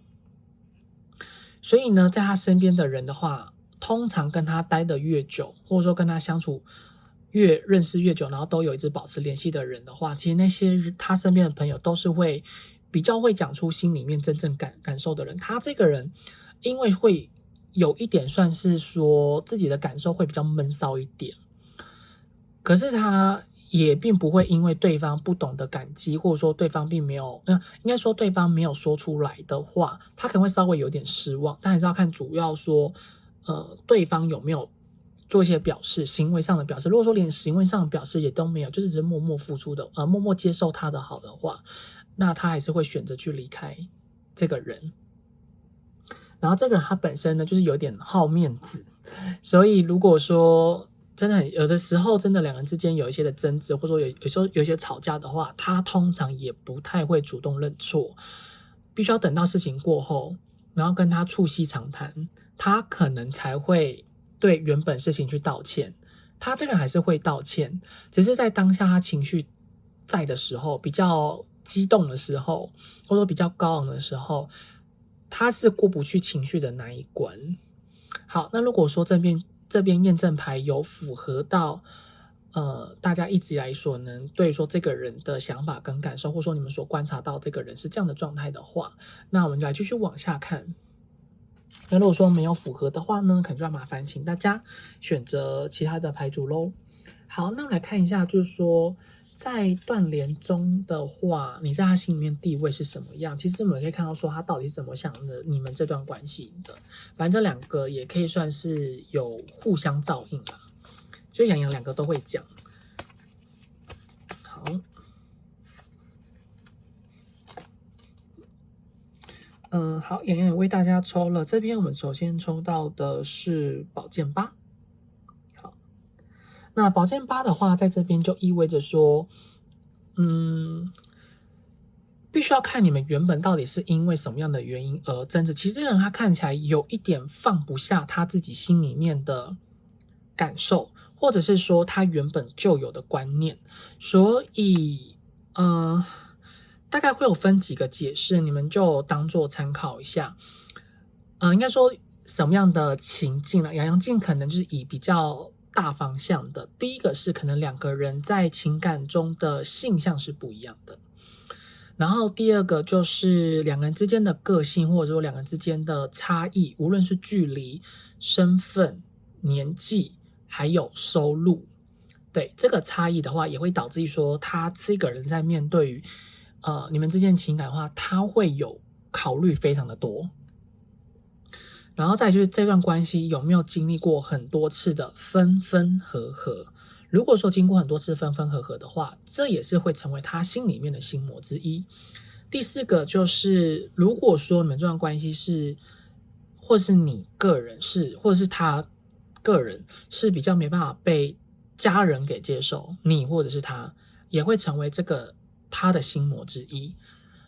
所以呢，在他身边的人的话，通常跟他待得越久，或者说跟他相处越认识越久，然后都有一直保持联系的人的话，其实那些他身边的朋友都是会比较会讲出心里面真正感受的人。他这个人因为会有一点算是说自己的感受会比较闷骚一点，可是他也并不会因为对方不懂得感激，或者说对方并没有应该说对方没有说出来的话，他可能会稍微有点失望，但还是要看主要说对方有没有做一些表示，行为上的表示。如果说连行为上的表示也都没有，就是只是默默付出的默默接受他的好的话，那他还是会选择去离开这个人。然后这个人他本身呢就是有点好面子，所以如果说真的有的时候真的2人之间有一些的争执，或者说有时候有一些吵架的话，他通常也不太会主动认错，必须要等到事情过后，然后跟他促膝长谈，他可能才会对原本事情去道歉，他这个人还是会道歉，只是在当下他情绪在的时候，比较激动的时候，或者说比较高昂的时候，他是过不去情绪的那一关。好，那如果说这边验证牌有符合到大家一直以来所能对说这个人的想法跟感受，或者说你们所观察到这个人是这样的状态的话，那我们就来继续往下看。那如果说没有符合的话呢，可能就要麻烦请大家选择其他的牌组咯。好，那我们来看一下，就是说在断联中的话，你在他心里面地位是什么样？其实我们可以看到说他到底是怎么想的你们这段关系的。反正这两个也可以算是有互相照应啦，所以洋洋两个都会讲。好，好，洋洋也为大家抽了。这边我们首先抽到的是宝剑8。好，那宝剑8的话，在这边就意味着说，必须要看你们原本到底是因为什么样的原因而争执。其实这个人他看起来有一点放不下他自己心里面的感受，或者是说他原本就有的观念，所以大概会有分几个解释，你们就当做参考一下。应该说什么样的情境呢？洋洋尽可能就是以比较大方向的。第一个是可能两个人在情感中的性向是不一样的。然后第二个就是两个人之间的个性，或者说两个人之间的差异，无论是距离、身份、年纪，还有收入，对这个差异的话，也会导致说他这个人在面对于你们之间情感的话，他会有考虑非常的多。然后再就是这段关系有没有经历过很多次的分分合合。如果说经过很多次分分合合的话，这也是会成为他心里面的心魔之一。第四个就是，如果说你们这段关系是，或是你个人是，或者是他个人是比较没办法被家人给接受，你或者是他也会成为这个他的心魔之一。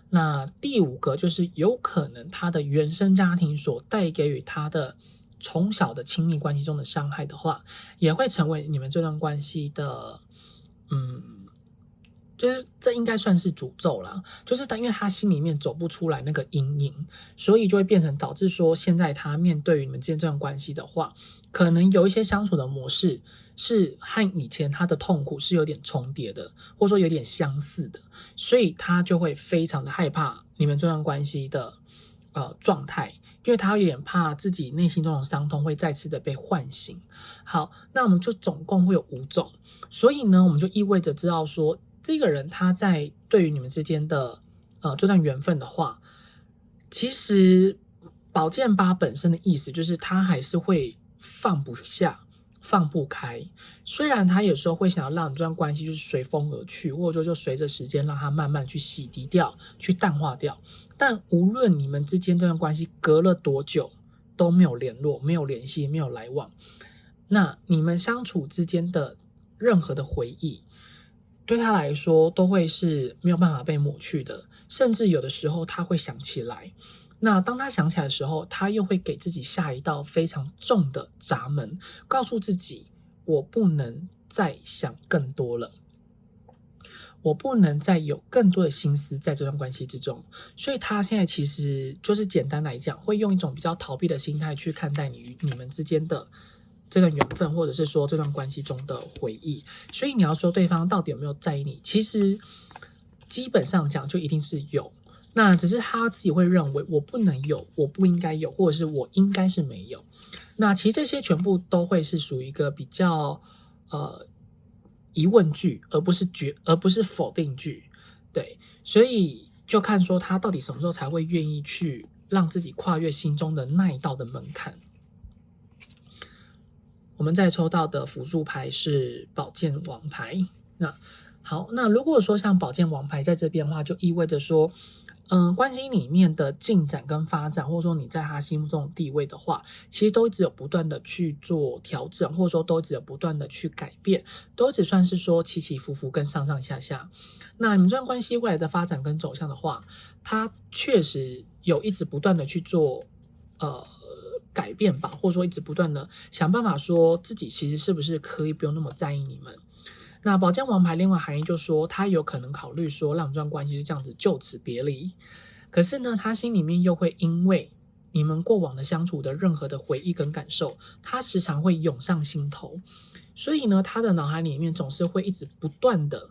那第五个就是有可能他的原生家庭所带给予他的从小的亲密关系中的伤害的话，也会成为你们这段关系的，就是这应该算是诅咒啦。就是因为他心里面走不出来那个阴影，所以就会变成导致说，现在他面对于你们之间这段关系的话，可能有一些相处的模式是和以前他的痛苦是有点重叠的，或者说有点相似的，所以他就会非常的害怕你们这段关系的状态。因为他有点怕自己内心中的伤痛会再次的被唤醒。好，那我们就总共会有5种，所以呢，我们就意味着知道说，这个人他在对于你们之间的这段缘分的话，其实宝剑8本身的意思就是他还是会放不下、放不开。虽然他有时候会想要让这段关系就是随风而去，或者说就随着时间让它慢慢去洗涤掉、去淡化掉。但无论你们之间这段关系隔了多久都没有联络、没有联系、没有来往，那你们相处之间的任何的回忆，对他来说都会是没有办法被抹去的，甚至有的时候他会想起来。那当他想起来的时候，他又会给自己下一道非常重的闸门，告诉自己我不能再想更多了，我不能再有更多的心思在这段关系之中。所以他现在其实就是简单来讲，会用一种比较逃避的心态去看待你们之间的这段缘分，或者是说这段关系中的回忆。所以你要说对方到底有没有在意你，其实基本上讲就一定是有，那只是他自己会认为我不能有，我不应该有，或者是我应该是没有。那其实这些全部都会是属于一个比较疑问句，而不是否定句。对，所以就看说他到底什么时候才会愿意去让自己跨越心中的那一道的门槛。我们再抽到的辅助牌是宝剑王牌。那好，那如果说像宝剑王牌在这边的话，就意味着说关系里面的进展跟发展，或者说你在他心目中的地位的话，其实都一直有不断的去做调整，或者说都一直有不断的去改变，都只算是说起起伏伏跟上上下下。那你们这段关系未来的发展跟走向的话，它确实有一直不断的去做改变吧，或者说一直不断的想办法说自己其实是不是可以不用那么在意你们。那宝剑王牌另外含义就说他有可能考虑说让这段关系就这样子就此别离，可是呢他心里面又会因为你们过往的相处的任何的回忆跟感受，他时常会涌上心头，所以呢他的脑海里面总是会一直不断的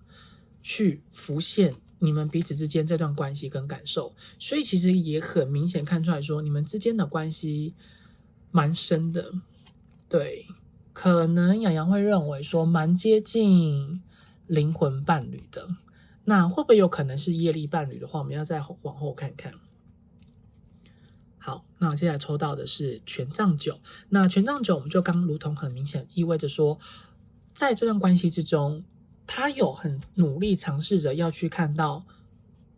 去浮现你们彼此之间这段关系跟感受，所以其实也很明显看出来说你们之间的关系蛮深的。对，可能洋洋会认为说蛮接近灵魂伴侣的，那会不会有可能是业力伴侣的话，我们要再往后看看。好，那我接下来抽到的是权杖九。那权杖九我们就刚如同很明显意味着说，在这段关系之中，他有很努力尝试着要去看到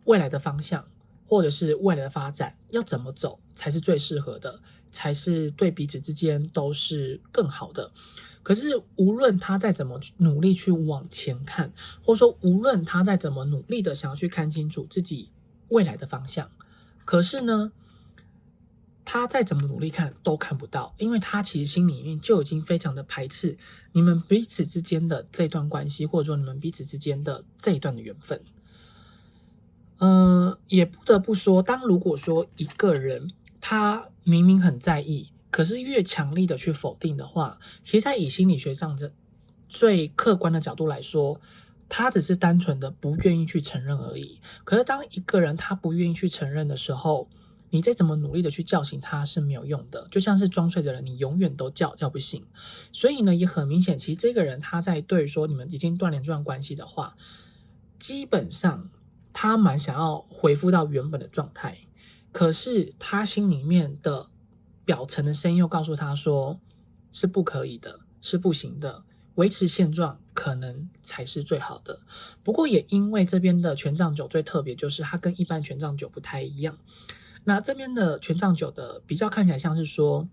未来的方向，或者是未来的发展要怎么走才是最适合的，才是对彼此之间都是更好的。可是无论他再怎么努力去往前看，或者说无论他再怎么努力的想要去看清楚自己未来的方向，可是呢他再怎么努力看都看不到，因为他其实心里面就已经非常的排斥你们彼此之间的这段关系，或者说你们彼此之间的这一段的缘分。也不得不说，如果说一个人他明明很在意，可是越强力的去否定的话，其实在以心理学上最客观的角度来说，他只是单纯的不愿意去承认而已。可是当一个人他不愿意去承认的时候，你再怎么努力的去叫醒他是没有用的，就像是装睡的人，你永远都叫不醒。所以呢，也很明显，其实这个人他在对于说你们已经断联这段关系的话，基本上他蛮想要恢复到原本的状态，可是他心里面的表层的声音又告诉他说是不可以的，是不行的，维持现状可能才是最好的。不过也因为这边的权杖九最特别，就是它跟一般权杖九不太一样。那这边的权杖九的比较看起来像是说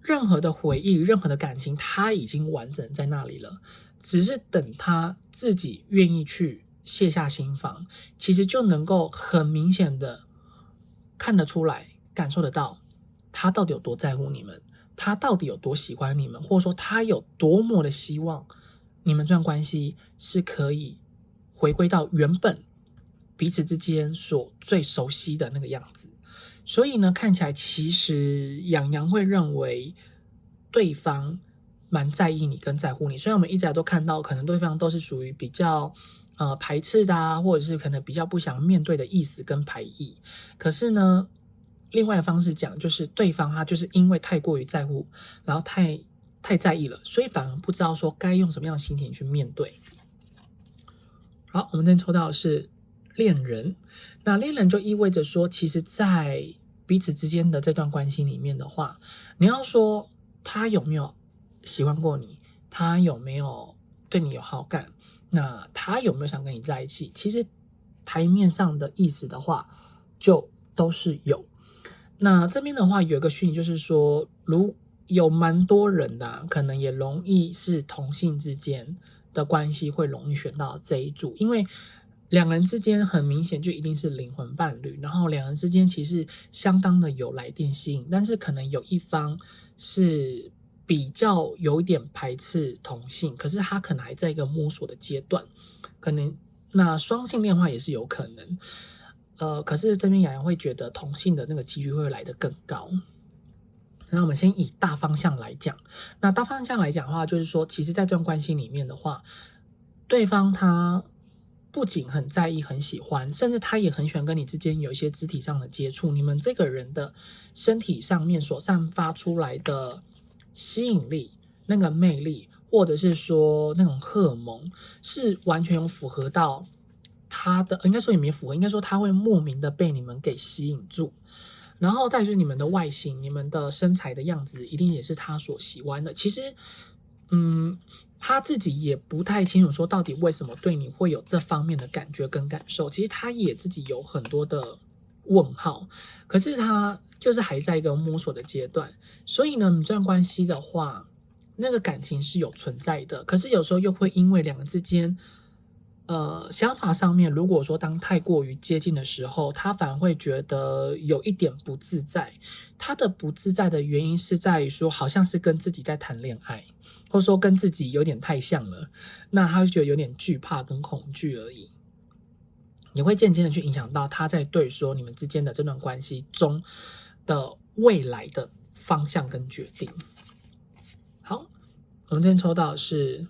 任何的回忆，任何的感情它已经完整在那里了，只是等他自己愿意去卸下心防，其实就能够很明显的看得出来，感受得到他到底有多在乎你们，他到底有多喜欢你们，或者说他有多么的希望你们这段关系是可以回归到原本彼此之间所最熟悉的那个样子。所以呢，看起来其实洋洋会认为对方蛮在意你跟在乎你，虽然我们一直来都看到可能对方都是属于比较排斥的啊，或者是可能比较不想面对的意思跟排异，可是呢另外的方式讲，就是对方他就是因为太过于在乎，然后太在意了，所以反而不知道说该用什么样的心情去面对。好，我们今天抽到的是恋人。那恋人就意味着说，其实在彼此之间的这段关系里面的话，你要说他有没有喜欢过你，他有没有对你有好感，那他有没有想跟你在一起，其实台面上的意思的话就都是有。那这边的话有一个讯息，就是说有蛮多人的可能也容易是同性之间的关系会容易选到这一组，因为两人之间很明显就一定是灵魂伴侣，然后两人之间其实相当的有来电吸引，但是可能有一方是比较有一点排斥同性，可是他可能还在一个摸索的阶段，可能那双性恋的话也是有可能。可是这边洋洋会觉得同性的那个几率会来得更高。那我们先以大方向来讲，那大方向来讲的话，就是说其实在这段关系里面的话，对方他不仅很在意很喜欢，甚至他也很喜欢跟你之间有一些肢体上的接触，你们这个人的身体上面所散发出来的吸引力，那个魅力，或者是说那种荷尔蒙，是完全有符合到他的，应该说也没符合，应该说他会莫名的被你们给吸引住。然后再就是你们的外形，你们的身材的样子一定也是他所喜欢的。其实他自己也不太清楚说到底为什么对你会有这方面的感觉跟感受，其实他也自己有很多的问号，可是他就是还在一个摸索的阶段。所以呢，你这段关系的话，那个感情是有存在的，可是有时候又会因为两个之间想法上面，如果说当太过于接近的时候，他反而会觉得有一点不自在。他的不自在的原因是在于说，好像是跟自己在谈恋爱，或者说跟自己有点太像了，那他就觉得有点惧怕跟恐惧而已。也会渐渐的去影响到他在对说你们之间的这段关系中的未来的方向跟决定。好，我们今天抽到的是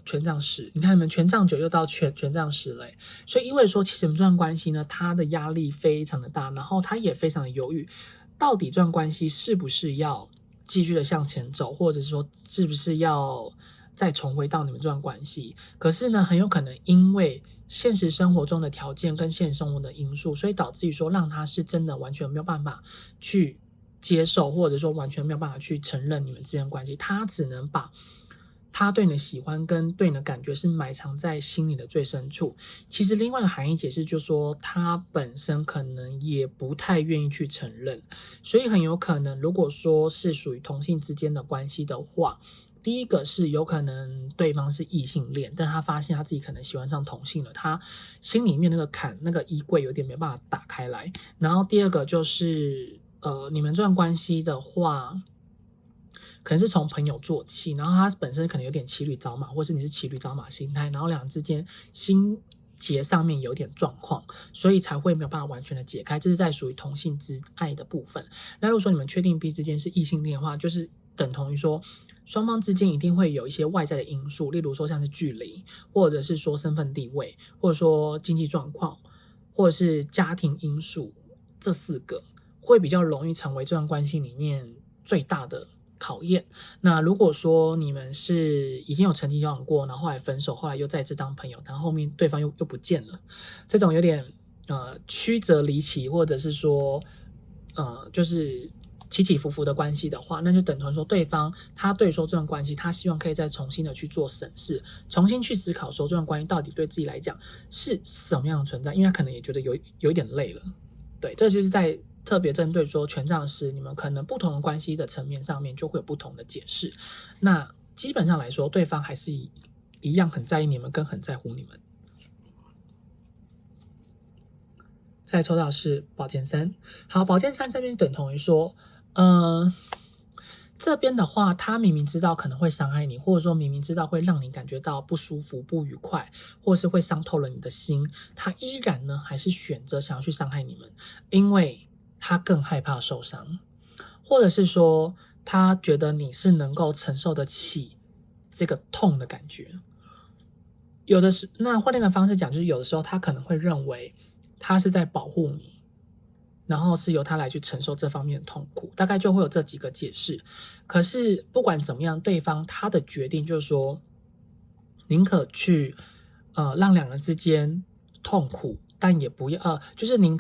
权杖10，你看你们权杖9又到权杖10了，所以意味着说，其实你们这段关系呢，他的压力非常的大，然后他也非常的犹豫，到底这段关系是不是要继续的向前走，或者是说是不是要再重回到你们这段关系。可是呢，很有可能因为现实生活中的条件跟现实生活的因素，所以导致于说让他是真的完全没有办法去接受，或者说完全没有办法去承认你们之间的关系，他只能把他对你的喜欢跟对你的感觉是埋藏在心里的最深处。其实另外一个含义解释就是说，他本身可能也不太愿意去承认，所以很有可能如果说是属于同性之间的关系的话，第一个是有可能对方是异性恋，但他发现他自己可能喜欢上同性了，他心里面那个坎那个衣柜有点没办法打开来。然后第二个就是你们这段关系的话，可能是从朋友做起，然后他本身可能有点骑驴找马，或是你是骑驴找马心态，然后两人之间心结上面有点状况，所以才会没有办法完全的解开，这是在属于同性之爱的部分。那如果说你们确定彼此之间是异性恋的话，就是等同于说双方之间一定会有一些外在的因素，例如说像是距离，或者是说身份地位，或者说经济状况，或者是家庭因素，这4个会比较容易成为这段关系里面最大的考验。那如果说你们是已经有曾经交往过，然后后来分手，后来又再次当朋友，然后后面对方又不见了，这种有点曲折离奇，或者是说就是起起伏伏的关系的话，那就等同说对方他对说这段关系，他希望可以再重新的去做审视，重新去思考说这段关系到底对自己来讲是什么样的存在，因为他可能也觉得有一点累了。对，这就是在特别针对说权杖10，你们可能不同的关系的层面上面就会有不同的解释。那基本上来说，对方还是一样很在意你们，跟很在乎你们。再来抽到是宝剑3，好，宝剑3这边等同于说，这边的话，他明明知道可能会伤害你，或者说明明知道会让你感觉到不舒服、不愉快，或是会伤透了你的心，他依然呢还是选择想要去伤害你们，因为他更害怕受伤，或者是说他觉得你是能够承受得起这个痛的感觉。有的是，那换另一个方式讲，就是有的时候他可能会认为他是在保护你，然后是由他来去承受这方面的痛苦，大概就会有这几个解释。可是不管怎么样，对方他的决定就是说，宁可去让两人之间痛苦，但也不要就是宁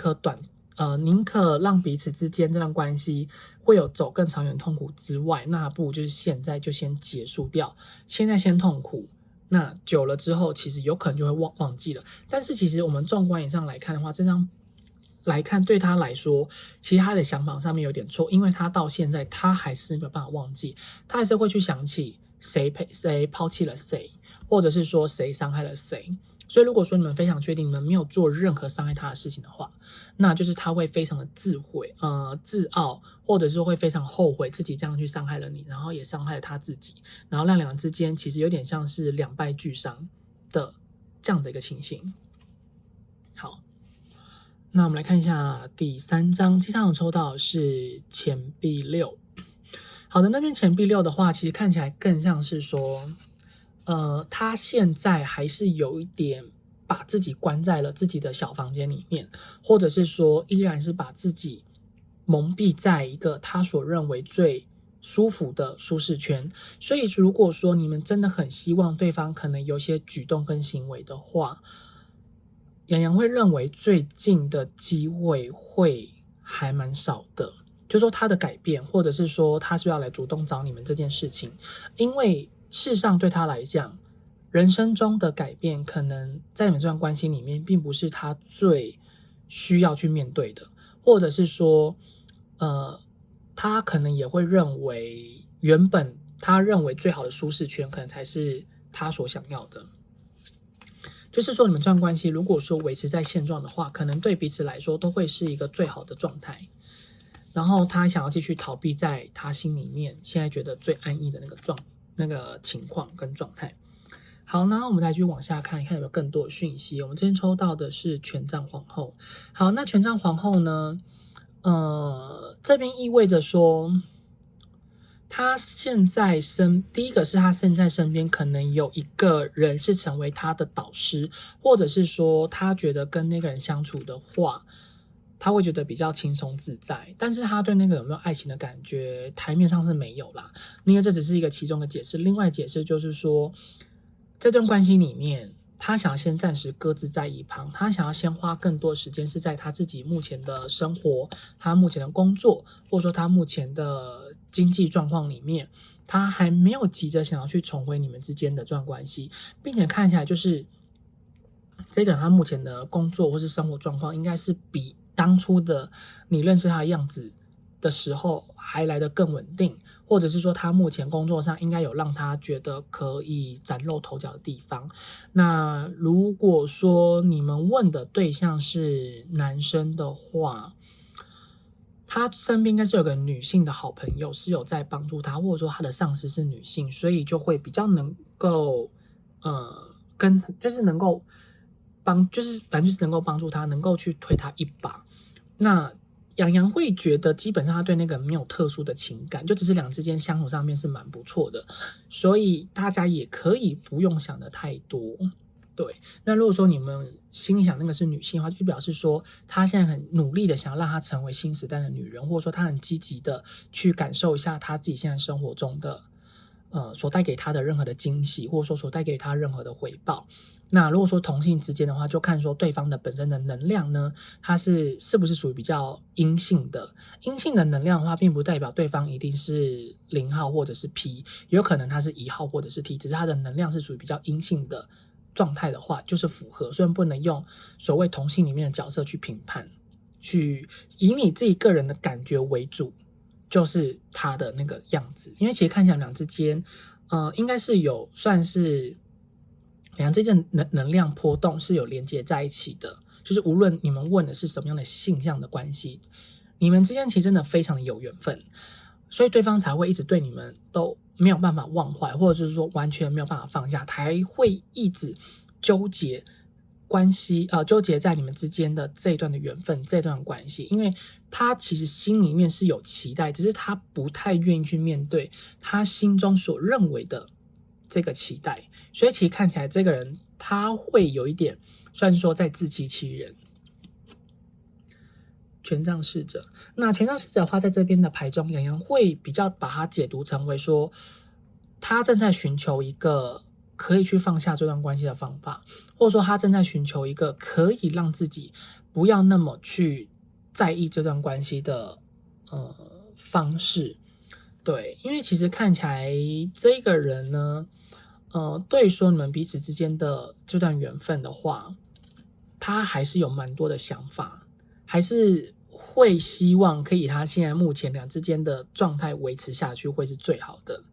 可让彼此之间这段关系会有走更长远痛苦之外，那不如就是现在就先结束掉，现在先痛苦。那久了之后，其实有可能就会忘记了。但是其实我们纵观以上来看的话，这张来看对他来说，其实他的想法上面有点错，因为他到现在他还是没有办法忘记，他还是会去想起谁抛弃了谁，或者是说谁伤害了谁。所以如果说你们非常确定你们没有做任何伤害他的事情的话，那就是他会非常的自傲，或者是会非常后悔自己这样去伤害了你，然后也伤害了他自己，然后让两人之间其实有点像是两败俱伤的这样的一个情形。好，那我们来看一下第3张，第3张我抽到的是钱币6。好的，那边钱币6的话，其实看起来更像是说他现在还是有一点把自己关在了自己的小房间里面，或者是说依然是把自己蒙蔽在一个他所认为最舒服的舒适圈。所以如果说你们真的很希望对方可能有些举动跟行为的话，洋洋会认为最近的机会会还蛮少的，就说他的改变，或者是说他是不是要来主动找你们这件事情。因为事实上对他来讲，人生中的改变可能在你们这段关系里面并不是他最需要去面对的，或者是说他可能也会认为原本他认为最好的舒适圈可能才是他所想要的。就是说你们这段关系如果说维持在现状的话，可能对彼此来说都会是一个最好的状态。然后他想要继续逃避在他心里面现在觉得最安逸的那个情况跟状态。好，那我们再继续往下看一看有没有更多的讯息。我们今天抽到的是权杖皇后。好，那权杖皇后呢？这边意味着说，他现在第一个是他现在身边可能有一个人是成为他的导师，或者是说他觉得跟那个人相处的话，他会觉得比较轻松自在，但是他对那个有没有爱情的感觉，台面上是没有啦。因为这只是一个其中的解释，另外解释就是说，这段关系里面，他想要先暂时搁置在一旁，他想要先花更多时间是在他自己目前的生活，他目前的工作，或者说他目前的经济状况里面，他还没有急着想要去重回你们之间的这段关系，并且看起来就是这个人他目前的工作或是生活状况，应该是比当初的你认识他的样子的时候还来得更稳定，或者是说他目前工作上应该有让他觉得可以崭露头角的地方。那如果说你们问的对象是男生的话，他身边应该是有个女性的好朋友是有在帮助他，或者说他的上司是女性，所以就会比较能够就是能够就是反正就是能够帮助他，能够去推他一把。那洋洋会觉得基本上他对那个人没有特殊的情感，就只是两之间相处上面是蛮不错的，所以大家也可以不用想的太多。对，那如果说你们心里想那个是女性的话，就表示说她现在很努力的想要让她成为新时代的女人，或者说她很积极的去感受一下她自己现在生活中的所带给她的任何的惊喜，或者说所带给她任何的回报。那如果说同性之间的话，就看说对方的本身的能量呢，它是不是属于比较阴性的。阴性的能量的话，并不代表对方一定是0号或者是 P， 有可能他是1号或者是 T， 只是他的能量是属于比较阴性的状态的话，就是符合。虽然不能用所谓同性里面的角色去评判，去以你自己个人的感觉为主，就是他的那个样子。因为其实看起来两之间，应该是有算是两之间能量波动是有连接在一起的。就是无论你们问的是什么样的性向的关系，你们之间其实真的非常的有缘分，所以对方才会一直对你们都没有办法忘怀，或者是说完全没有办法放下，才会一直纠结关系，纠结在你们之间的这一段的缘分，这段关系。因为他其实心里面是有期待，只是他不太愿意去面对他心中所认为的这个期待，所以其实看起来这个人他会有一点算是说在自欺欺人。权杖侍者，那权杖侍者的话，在这边的牌中，洋洋会比较把它解读成为说，他正在寻求一个可以去放下这段关系的方法，或者说他正在寻求一个可以让自己不要那么去在意这段关系的方式。对，因为其实看起来这个人呢，对说你们彼此之间的这段缘分的话，他还是有蛮多的想法，还是会希望可以他现在目前俩之间的状态维持下去会是最好的。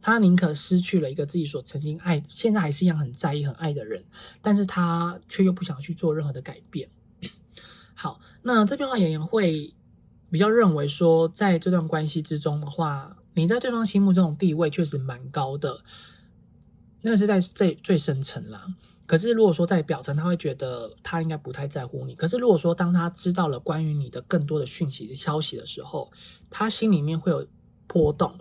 他宁可失去了一个自己所曾经爱，现在还是一样很在意很爱的人，但是他却又不想去做任何的改变。好，那这边的话演员会比较认为说，在这段关系之中的话，你在对方心目中的地位确实蛮高的，那是在最深层啦。可是如果说在表层，他会觉得他应该不太在乎你。可是如果说当他知道了关于你的更多的讯息的消息的时候，他心里面会有波动。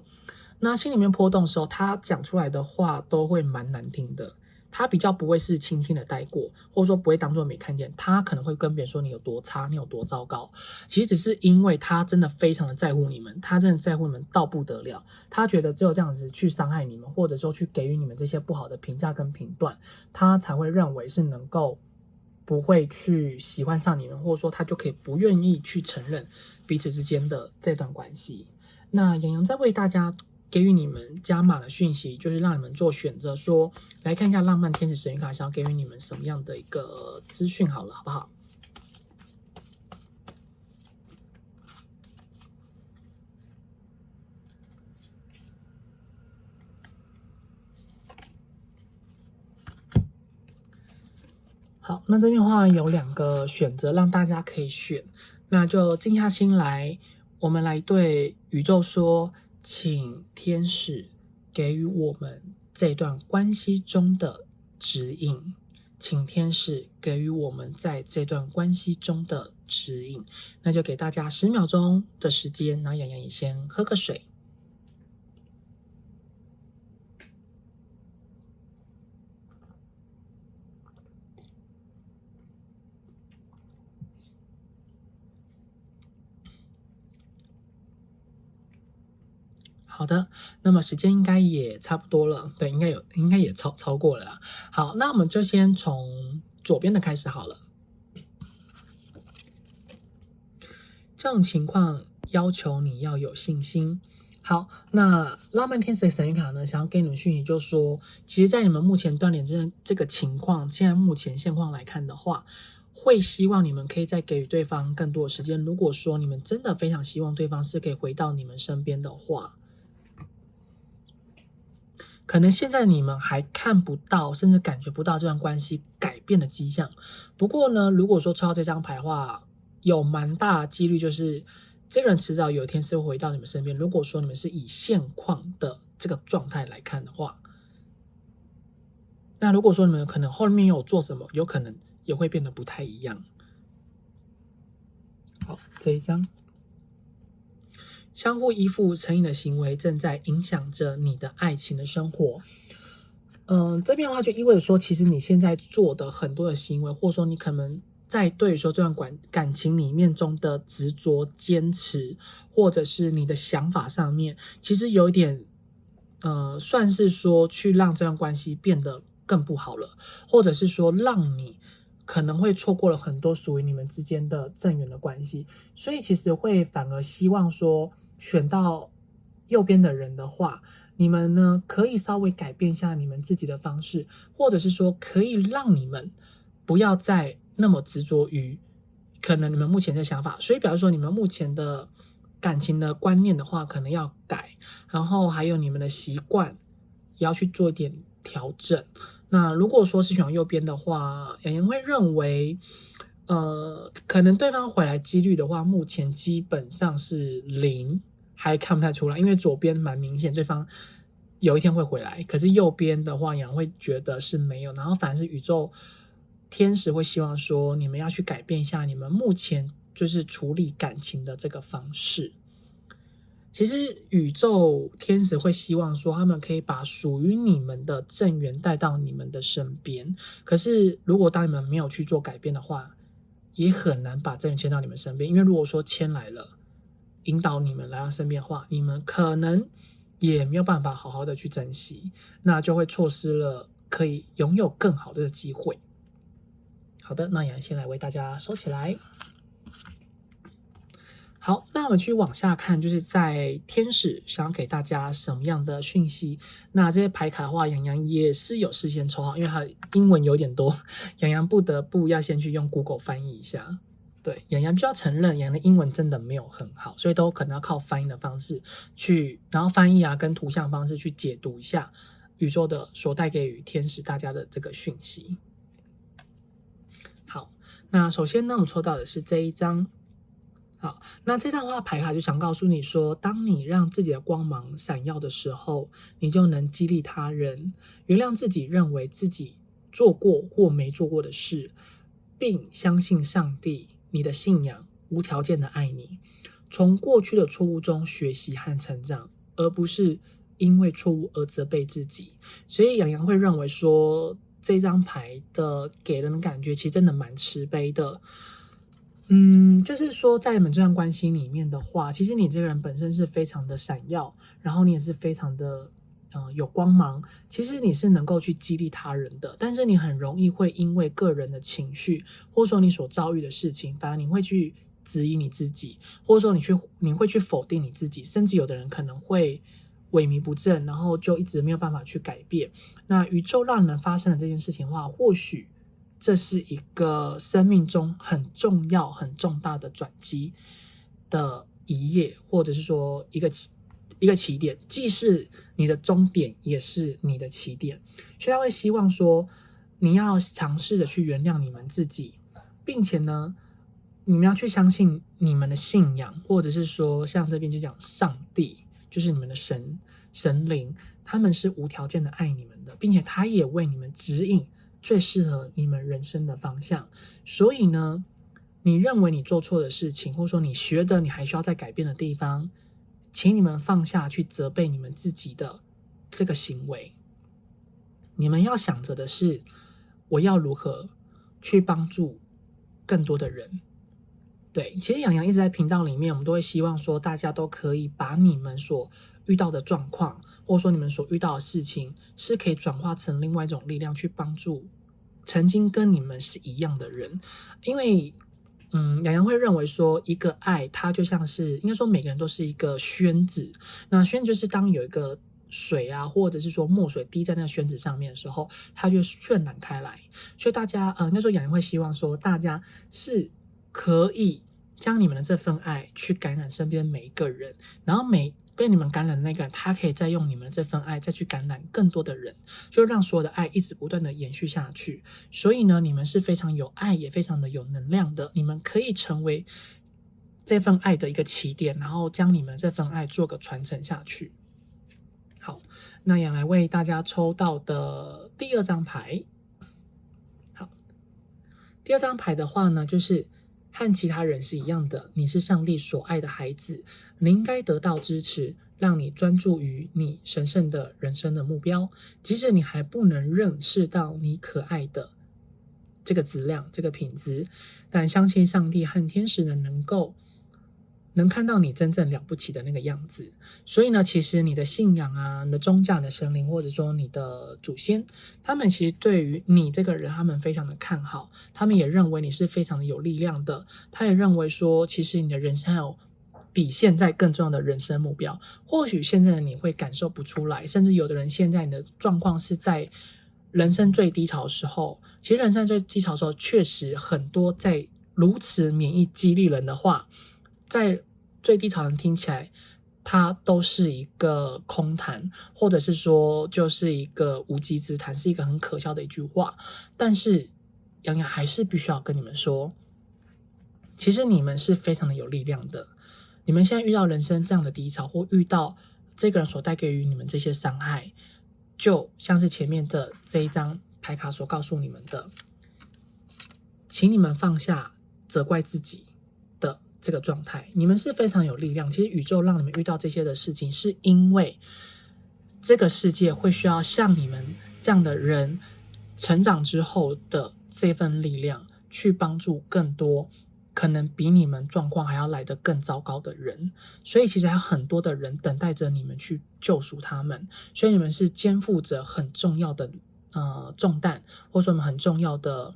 那心里面波动的时候，他讲出来的话都会蛮难听的。他比较不会是轻轻的带过，或者说不会当作没看见，他可能会跟别人说你有多差，你有多糟糕。其实只是因为他真的非常的在乎你们，他真的在乎你们到不得了，他觉得只有这样子去伤害你们，或者说去给予你们这些不好的评价跟评断，他才会认为是能够不会去喜欢上你们，或者说他就可以不愿意去承认彼此之间的这段关系。那洋洋在为大家给予你们加码的讯息，就是让你们做选择，说来看一下浪漫天使神谕卡想要给予你们什么样的一个资讯好了，好不好？好，那这边的话有2个选择让大家可以选，那就静下心来，我们来对宇宙说，请天使给予我们这段关系中的指引，请天使给予我们在这段关系中的指引。那就给大家10秒钟的时间，然后洋洋也先喝个水。好的，那么时间应该也差不多了，对，应该也超过了啦。好，那我们就先从左边的开始好了。这种情况要求你要有信心。好，那浪漫天使的神谕卡呢，想要给你们讯息，就是说，其实，在你们目前断联这个情况，现在目前现况来看的话，会希望你们可以再给予对方更多的时间。如果说你们真的非常希望对方是可以回到你们身边的话，可能现在你们还看不到，甚至感觉不到这段关系改变的迹象。不过呢，如果说抽到这张牌的话，有蛮大的几率就是这个人迟早有一天是会回到你们身边。如果说你们是以现况的这个状态来看的话，那如果说你们可能后面有做什么，有可能也会变得不太一样。好，这一张。相互依附成瘾的行为正在影响着你的爱情的生活。这边的话就意味着说，其实你现在做的很多的行为，或者说你可能在对于说这段感情里面中的执着、坚持，或者是你的想法上面，其实有一点，算是说去让这段关系变得更不好了，或者是说让你可能会错过了很多属于你们之间的正缘的关系，所以其实会反而希望说，选到右边的人的话，你们呢可以稍微改变一下你们自己的方式，或者是说可以让你们不要再那么执着于可能你们目前的想法。所以比方说你们目前的感情的观念的话，可能要改，然后还有你们的习惯也要去做一点调整。那如果说是选右边的话，洋洋会认为可能对方回来几率的话，目前基本上是0，还看不太出来，因为左边蛮明显对方有一天会回来，可是右边的话，洋会觉得是没有，然后反而是宇宙天使会希望说，你们要去改变一下你们目前就是处理感情的这个方式。其实宇宙天使会希望说，他们可以把属于你们的正缘带到你们的身边。可是如果当你们没有去做改变的话，也很难把正缘牵到你们身边。因为如果说牵来了，引导你们来到身边的话，你们可能也没有办法好好的去珍惜，那就会错失了可以拥有更好的机会。好的，那也先来为大家收起来。好，那我们去往下看，就是在天使想要给大家什么样的讯息？那这些牌卡的话，洋洋也是有事先抽好，因为它英文有点多，洋洋不得不要先去用 Google 翻译一下。对，洋洋必须要承认，洋洋的英文真的没有很好，所以都可能要靠翻译的方式去，然后翻译啊跟图像方式去解读一下宇宙的所带给予天使大家的这个讯息。好，那首先呢，我们抽到的是这一张。好，那这张的话牌卡就想告诉你说，当你让自己的光芒闪耀的时候，你就能激励他人，原谅自己认为自己做过或没做过的事，并相信上帝，你的信仰无条件的爱你，从过去的错误中学习和成长，而不是因为错误而责备自己。所以洋洋会认为说，这张牌的给人的感觉其实真的蛮慈悲的。就是说，在你们这段关系里面的话，其实你这个人本身是非常的闪耀，然后你也是非常的有光芒。其实你是能够去激励他人的，但是你很容易会因为个人的情绪，或者说你所遭遇的事情，反而你会去质疑你自己，或者说你会去否定你自己，甚至有的人可能会萎靡不振，然后就一直没有办法去改变。那宇宙让你们发生了这件事情的话，或许这是一个生命中很重要、很重大的转机的一页，或者是说一个起点，既是你的终点，也是你的起点。所以他会希望说，你要尝试着去原谅你们自己，并且呢，你们要去相信你们的信仰，或者是说像这边就讲上帝，就是你们的神灵，他们是无条件的爱你们的，并且他也为你们指引最适合你们人生的方向。所以呢，你认为你做错的事情，或者说你觉得你还需要再改变的地方，请你们放下去责备你们自己的这个行为。你们要想着的是，我要如何去帮助更多的人。对，其实洋洋一直在频道里面，我们都会希望说，大家都可以把你们所遇到的状况，或者说你们所遇到的事情，是可以转化成另外一种力量，去帮助曾经跟你们是一样的人。因为洋洋会认为说，一个爱它就像是，应该说每个人都是一个宣纸，那宣纸就是当有一个水啊，或者是说墨水滴在那个宣纸上面的时候，它就渲染开来。所以大家应该说洋洋会希望说，大家是可以将你们的这份爱去感染身边每一个人，然后每被你们感染的那个人，他可以再用你们的这份爱再去感染更多的人，就让所有的爱一直不断的延续下去。所以呢，你们是非常有爱，也非常的有能量的，你们可以成为这份爱的一个起点，然后将你们这份爱做个传承下去。好，那也来为大家抽到的第二张牌。好，第二张牌的话呢，就是和其他人是一样的，你是上帝所爱的孩子，你应该得到支持，让你专注于你神圣的人生的目标，即使你还不能认识到你可爱的这个质量、这个品质，但相信上帝和天使能看到你真正了不起的那个样子。所以呢，其实你的信仰啊，你的宗教、你的神灵，或者说你的祖先，他们其实对于你这个人，他们非常的看好，他们也认为你是非常的有力量的。他也认为说，其实你的人生还有比现在更重要的人生目标。或许现在的你会感受不出来，甚至有的人现在你的状况是在人生最低潮的时候。其实人生最低潮的时候，确实很多在如此免疫激励人的话，在最低潮人听起来，它都是一个空谈，或者是说就是一个无稽之谈，是一个很可笑的一句话。但是洋洋还是必须要跟你们说，其实你们是非常的有力量的。你们现在遇到人生这样的低潮，或遇到这个人所带给予你们这些伤害，就像是前面的这一张牌卡所告诉你们的，请你们放下责怪自己的这个状态。你们是非常有力量。其实宇宙让你们遇到这些的事情，是因为这个世界会需要像你们这样的人成长之后的这份力量，去帮助更多可能比你们状况还要来得更糟糕的人。所以其实还有很多的人等待着你们去救赎他们。所以你们是肩负着很重要的重担，或者说我们很重要的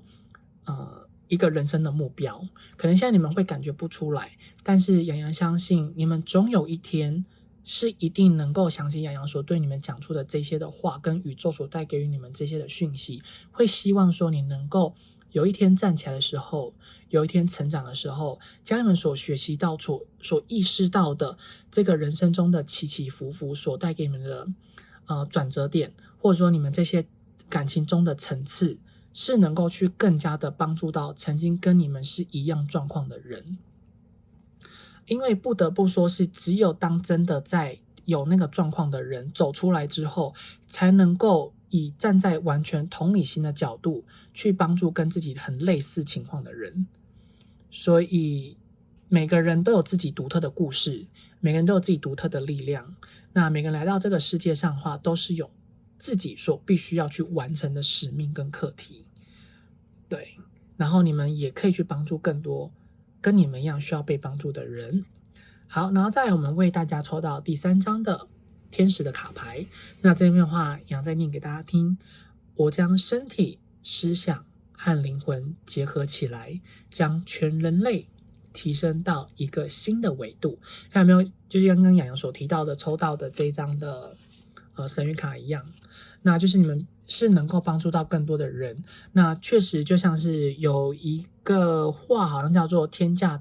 一个人生的目标。可能现在你们会感觉不出来，但是洋洋相信你们总有一天是一定能够想起洋洋所对你们讲出的这些的话，跟宇宙所带给予你们这些的讯息，会希望说你能够有一天站起来的时候，有一天成长的时候，将你们所学习到所意识到的这个人生中的起起伏伏所带给你们的转折点，或者说你们这些感情中的层次，是能够去更加的帮助到曾经跟你们是一样状况的人。因为不得不说，是只有当真的在有那个状况的人走出来之后，才能够以站在完全同理心的角度去帮助跟自己很类似情况的人。所以每个人都有自己独特的故事，每个人都有自己独特的力量。那每个人来到这个世界上的话，都是有自己所必须要去完成的使命跟课题。对，然后你们也可以去帮助更多跟你们一样需要被帮助的人。好，然后再来我们为大家抽到第3张的天使的卡牌。那这边的话，杨再念给大家听。我将身体、思想和灵魂结合起来，将全人类提升到一个新的维度。看有没有，就是刚刚洋洋所提到的抽到的这一张的神谕卡一样，那就是你们是能够帮助到更多的人。那确实就像是有一个话好像叫做天降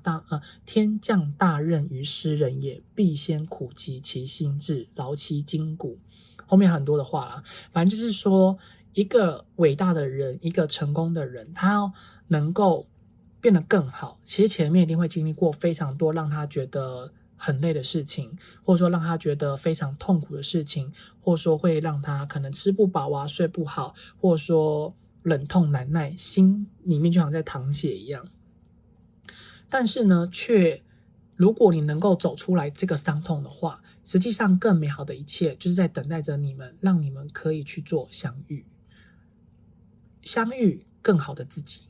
大任于斯人也，必先苦其心志，劳其筋骨。后面很多的话啦，反正就是说一个伟大的人，一个成功的人，他要能够变得更好，其实前面一定会经历过非常多让他觉得很累的事情，或者说让他觉得非常痛苦的事情，或者说会让他可能吃不饱啊、睡不好，或者说忍痛难耐，心里面就像在淌血一样。但是呢，如果你能够走出来这个伤痛的话，实际上更美好的一切就是在等待着你们，让你们可以去做相遇更好的自己。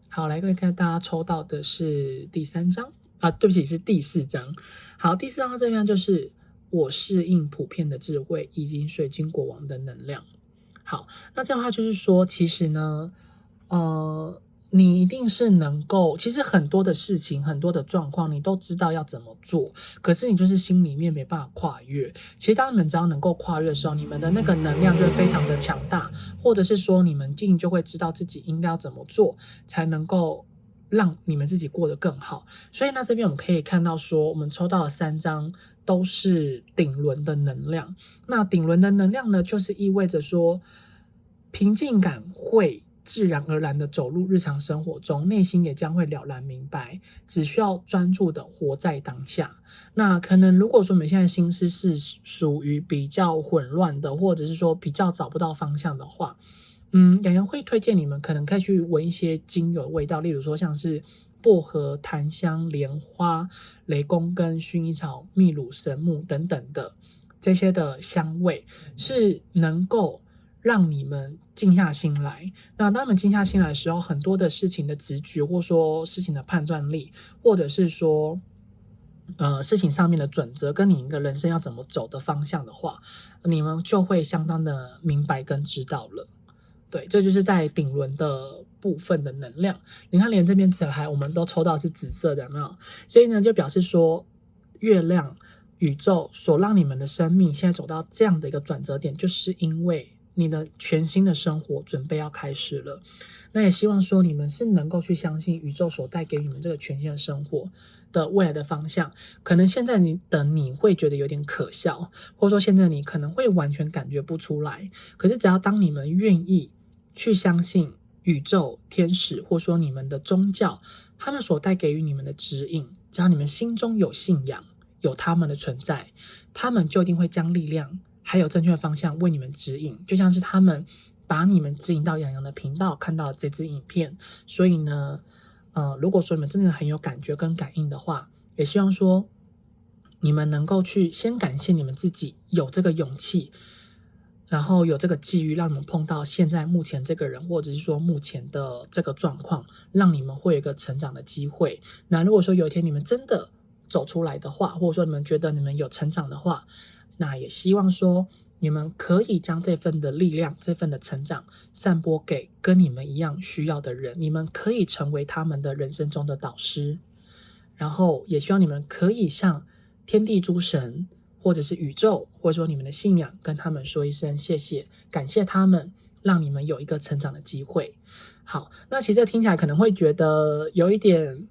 好，来看大家抽到的是第3张啊，对不起，是第4张。好，第4张这边就是我适应普遍的智慧以及水晶国王的能量。好，那这样的话就是说，其实呢，你一定是能够，其实很多的事情、很多的状况，你都知道要怎么做，可是你就是心里面没办法跨越。其实当你们只要能够跨越的时候，你们的那个能量就会非常的强大，或者是说你们就会知道自己应该要怎么做，才能够让你们自己过得更好。所以那这边我们可以看到说，我们抽到了3张都是顶轮的能量。那顶轮的能量呢，就是意味着说，平静感会自然而然的走入日常生活中，内心也将会了然明白，只需要专注的活在当下。那可能如果说我们现在心思是属于比较混乱的，或者是说比较找不到方向的话，洋洋会推荐你们可能可以去闻一些精油的味道，例如说像是薄荷、檀香、莲花、雷公根、薰衣草、秘鲁神木等等的这些的香味，是能够让你们静下心来。那当你们静下心来的时候，很多的事情的直觉，或说事情的判断力，或者是说事情上面的准则，跟你一个人生要怎么走的方向的话，你们就会相当的明白跟知道了。对，这就是在顶轮的部分的能量。你看，连这边紫海我们都抽到是紫色的，有没有？所以呢，就表示说，月亮、宇宙所让你们的生命现在走到这样的一个转折点，就是因为你的全新的生活准备要开始了。那也希望说你们是能够去相信宇宙所带给你们这个全新的生活的未来的方向。可能现在你会觉得有点可笑，或者说现在你可能会完全感觉不出来。可是只要当你们愿意去相信宇宙、天使，或说你们的宗教，他们所带给予你们的指引，只要你们心中有信仰，有他们的存在，他们就一定会将力量还有正确的方向为你们指引，就像是他们把你们指引到洋洋的频道看到这支影片。所以呢，如果说你们真的很有感觉跟感应的话，也希望说你们能够去先感谢你们自己有这个勇气，然后有这个机遇让你们碰到现在目前这个人，或者是说目前的这个状况，让你们会有一个成长的机会。那如果说有一天你们真的走出来的话，或者说你们觉得你们有成长的话，那也希望说你们可以将这份的力量、这份的成长散播给跟你们一样需要的人，你们可以成为他们的人生中的导师。然后也希望你们可以向天地诸神，或者是宇宙，或者说你们的信仰，跟他们说一声谢谢，感谢他们让你们有一个成长的机会。好，那其实这听起来可能会觉得有一点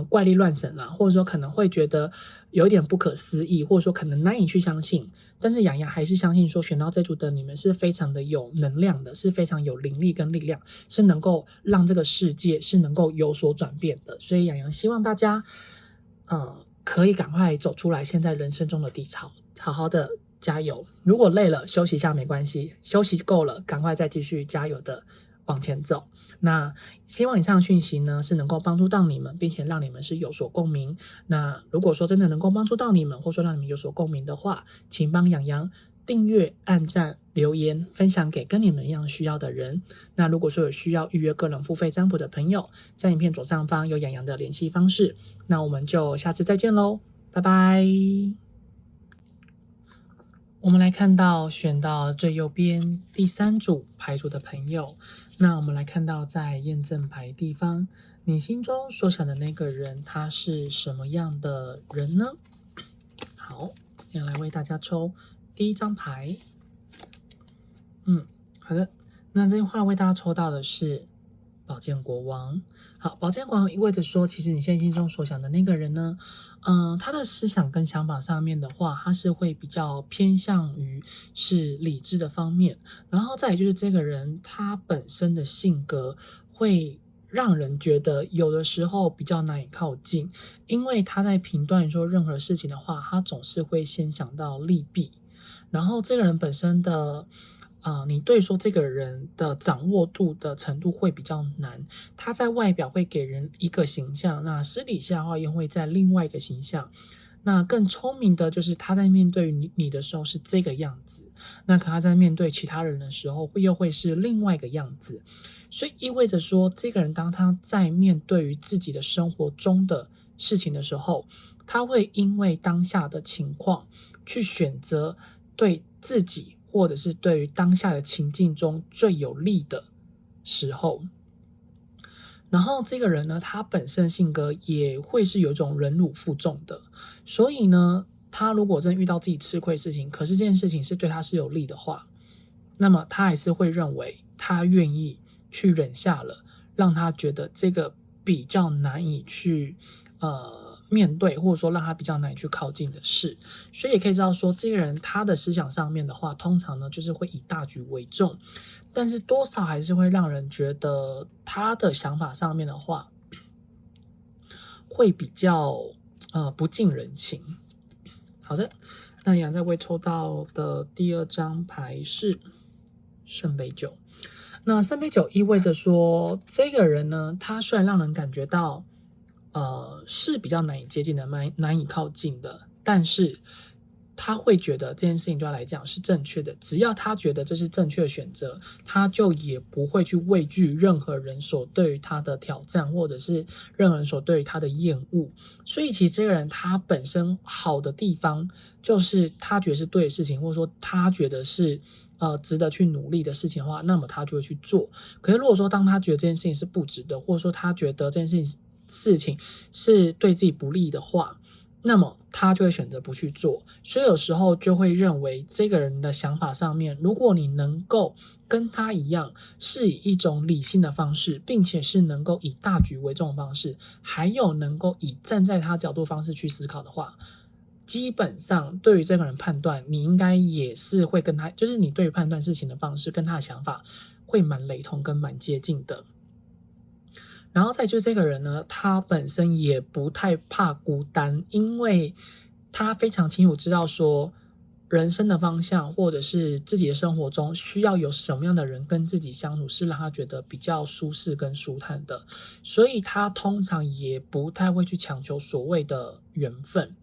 怪力乱神啦，或者说可能会觉得有一点不可思议，或者说可能难以去相信。但是洋洋还是相信说，选到这组的你们是非常的有能量的，是非常有灵力跟力量，是能够让这个世界是能够有所转变的。所以洋洋希望大家可以赶快走出来现在人生中的低潮，好好的加油。如果累了休息一下没关系，休息够了赶快再继续加油的往前走。那希望以上的讯息呢是能够帮助到你们，并且让你们是有所共鸣。那如果说真的能够帮助到你们，或者说让你们有所共鸣的话，请帮洋洋订阅、按赞、留言、分享给跟你们一样需要的人。那如果说有需要预约个人付费占卜的朋友，在影片左上方有洋洋的联系方式。那我们就下次再见喽，拜拜。我们来看到选到最右边第3组牌组的朋友，那我们来看到在验证牌地方，你心中所想的那个人，他是什么样的人呢？好，要来为大家抽第1张牌。好的，那这句话为大家抽到的是宝剑国王。好，宝剑国王意味着说，其实你现在心中所想的那个人呢，他的思想跟想法上面的话，他是会比较偏向于是理智的方面，然后再来就是这个人他本身的性格会让人觉得有的时候比较难以靠近，因为他在评断说任何事情的话，他总是会先想到利弊，然后这个人本身的。你对说这个人的掌握度的程度会比较难，他在外表会给人一个形象，那私底下的话又会在另外一个形象。那更聪明的就是他在面对你的时候是这个样子，那可他在面对其他人的时候又会是另外一个样子，所以意味着说，这个人当他在面对于自己的生活中的事情的时候，他会因为当下的情况去选择对自己或者是对于当下的情境中最有利的时候。然后这个人呢，他本身性格也会是有一种忍辱负重的，所以呢，他如果真遇到自己吃亏的事情，可是这件事情是对他是有利的话，那么他还是会认为他愿意去忍下了，让他觉得这个比较难以去面对，或者说让他比较难以去靠近的事。所以也可以知道说，这个人他的思想上面的话，通常呢就是会以大局为重，但是多少还是会让人觉得他的想法上面的话，会比较不近人情。好的，那杨在为抽到的第2张牌是圣杯9。那圣杯9意味着说，这个人呢，他虽然让人感觉到是比较难以接近的，难以靠近的，但是他会觉得这件事情对他来讲是正确的，只要他觉得这是正确的选择，他就也不会去畏惧任何人所对于他的挑战，或者是任何人所对于他的厌恶。所以其实这个人他本身好的地方，就是他觉得是对的事情，或者说他觉得是值得去努力的事情的话，那么他就会去做。可是如果说当他觉得这件事情是不值得，或者说他觉得这件事情是对自己不利的话，那么他就会选择不去做。所以有时候就会认为这个人的想法上面，如果你能够跟他一样，是以一种理性的方式，并且是能够以大局为重的方式，还有能够以站在他角度方式去思考的话，基本上对于这个人判断，你应该也是会跟他，就是你对于判断事情的方式跟他的想法会蛮雷同跟蛮接近的。然后再就是这个人呢，他本身也不太怕孤单，因为他非常清楚知道说，人生的方向或者是自己的生活中需要有什么样的人跟自己相处，是让他觉得比较舒适跟舒坦的，所以他通常也不太会去强求所谓的缘分。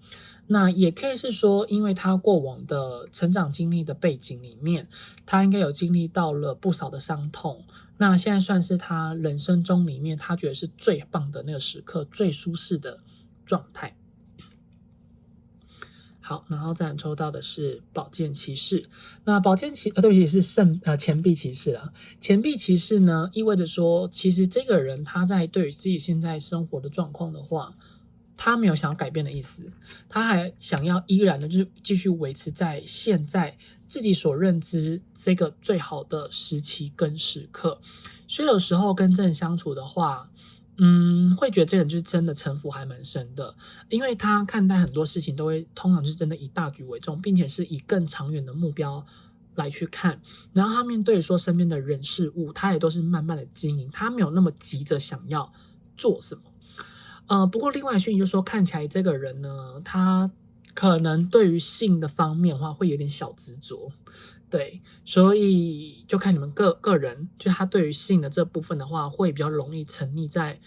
那也可以是说，因为他过往的成长经历的背景里面，他应该有经历到了不少的伤痛，那现在算是他人生中里面他觉得是最棒的那个时刻，最舒适的状态。好，然后再抽到的是宝剑骑士。那宝剑骑对不起，是钱币骑士啊。钱币骑士呢，意味着说，其实这个人他在对于自己现在生活的状况的话，他没有想要改变的意思，他还想要依然的就是继续维持在现在自己所认知这个最好的时期跟时刻。所以有时候跟这人相处的话，会觉得这个人就是真的城府还蛮深的，因为他看待很多事情都会通常就是真的以大局为重，并且是以更长远的目标来去看。然后他面对说身边的人事物，他也都是慢慢的经营，他没有那么急着想要做什么。不过另外讯息就是说，看起来这个人呢，他可能对于性的方面的话，会有点小执着，对，所以就看你们个人，就他对于性的这部分的话，会比较容易沉溺在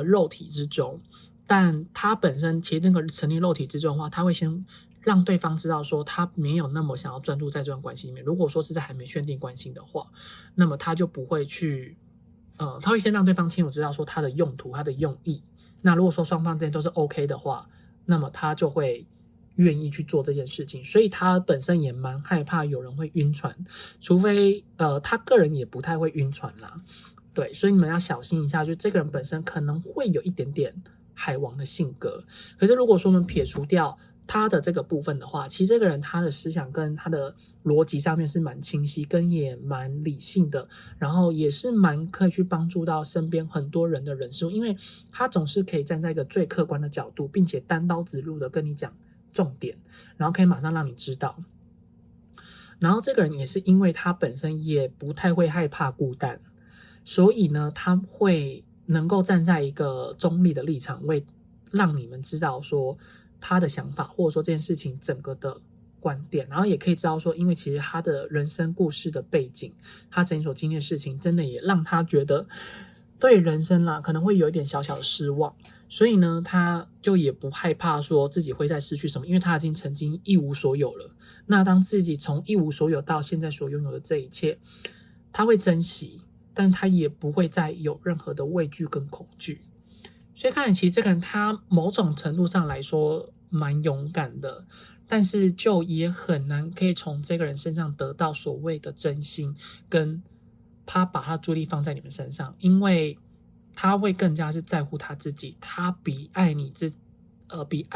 肉体之中，但他本身其实那个沉溺肉体之中的话，他会先让对方知道说他没有那么想要专注在这段关系里面。如果说是在还没确定关系的话，那么他就不会去他会先让对方清楚知道说他的用途，他的用意。那如果说双方之间都是 OK 的话，那么他就会愿意去做这件事情。所以他本身也蛮害怕有人会晕船，除非他个人也不太会晕船啦。对，所以你们要小心一下，就这个人本身可能会有一点点海王的性格。可是如果说我们撇除掉他的这个部分的话，其实这个人他的思想跟他的逻辑上面是蛮清晰，跟也蛮理性的，然后也是蛮可以去帮助到身边很多人的人事物，因为他总是可以站在一个最客观的角度，并且单刀直入的跟你讲重点，然后可以马上让你知道。然后这个人也是因为他本身也不太会害怕孤单，所以呢，他会能够站在一个中立的立场，为让你们知道说他的想法，或者说这件事情整个的观点，然后也可以知道说，因为其实他的人生故事的背景，他曾经所经历的事情，真的也让他觉得对人生啦可能会有一点小小的失望，所以呢，他就也不害怕说自己会再失去什么，因为他已经曾经一无所有了。那当自己从一无所有到现在所拥有的这一切，他会珍惜，但他也不会再有任何的畏惧跟恐惧。所以看来其实这个人他某种程度上来说蛮勇敢的，但是就也很难可以从这个人身上得到所谓的真心，跟他把他注意力放在你们身上，因为他会更加是在乎他自己，他比爱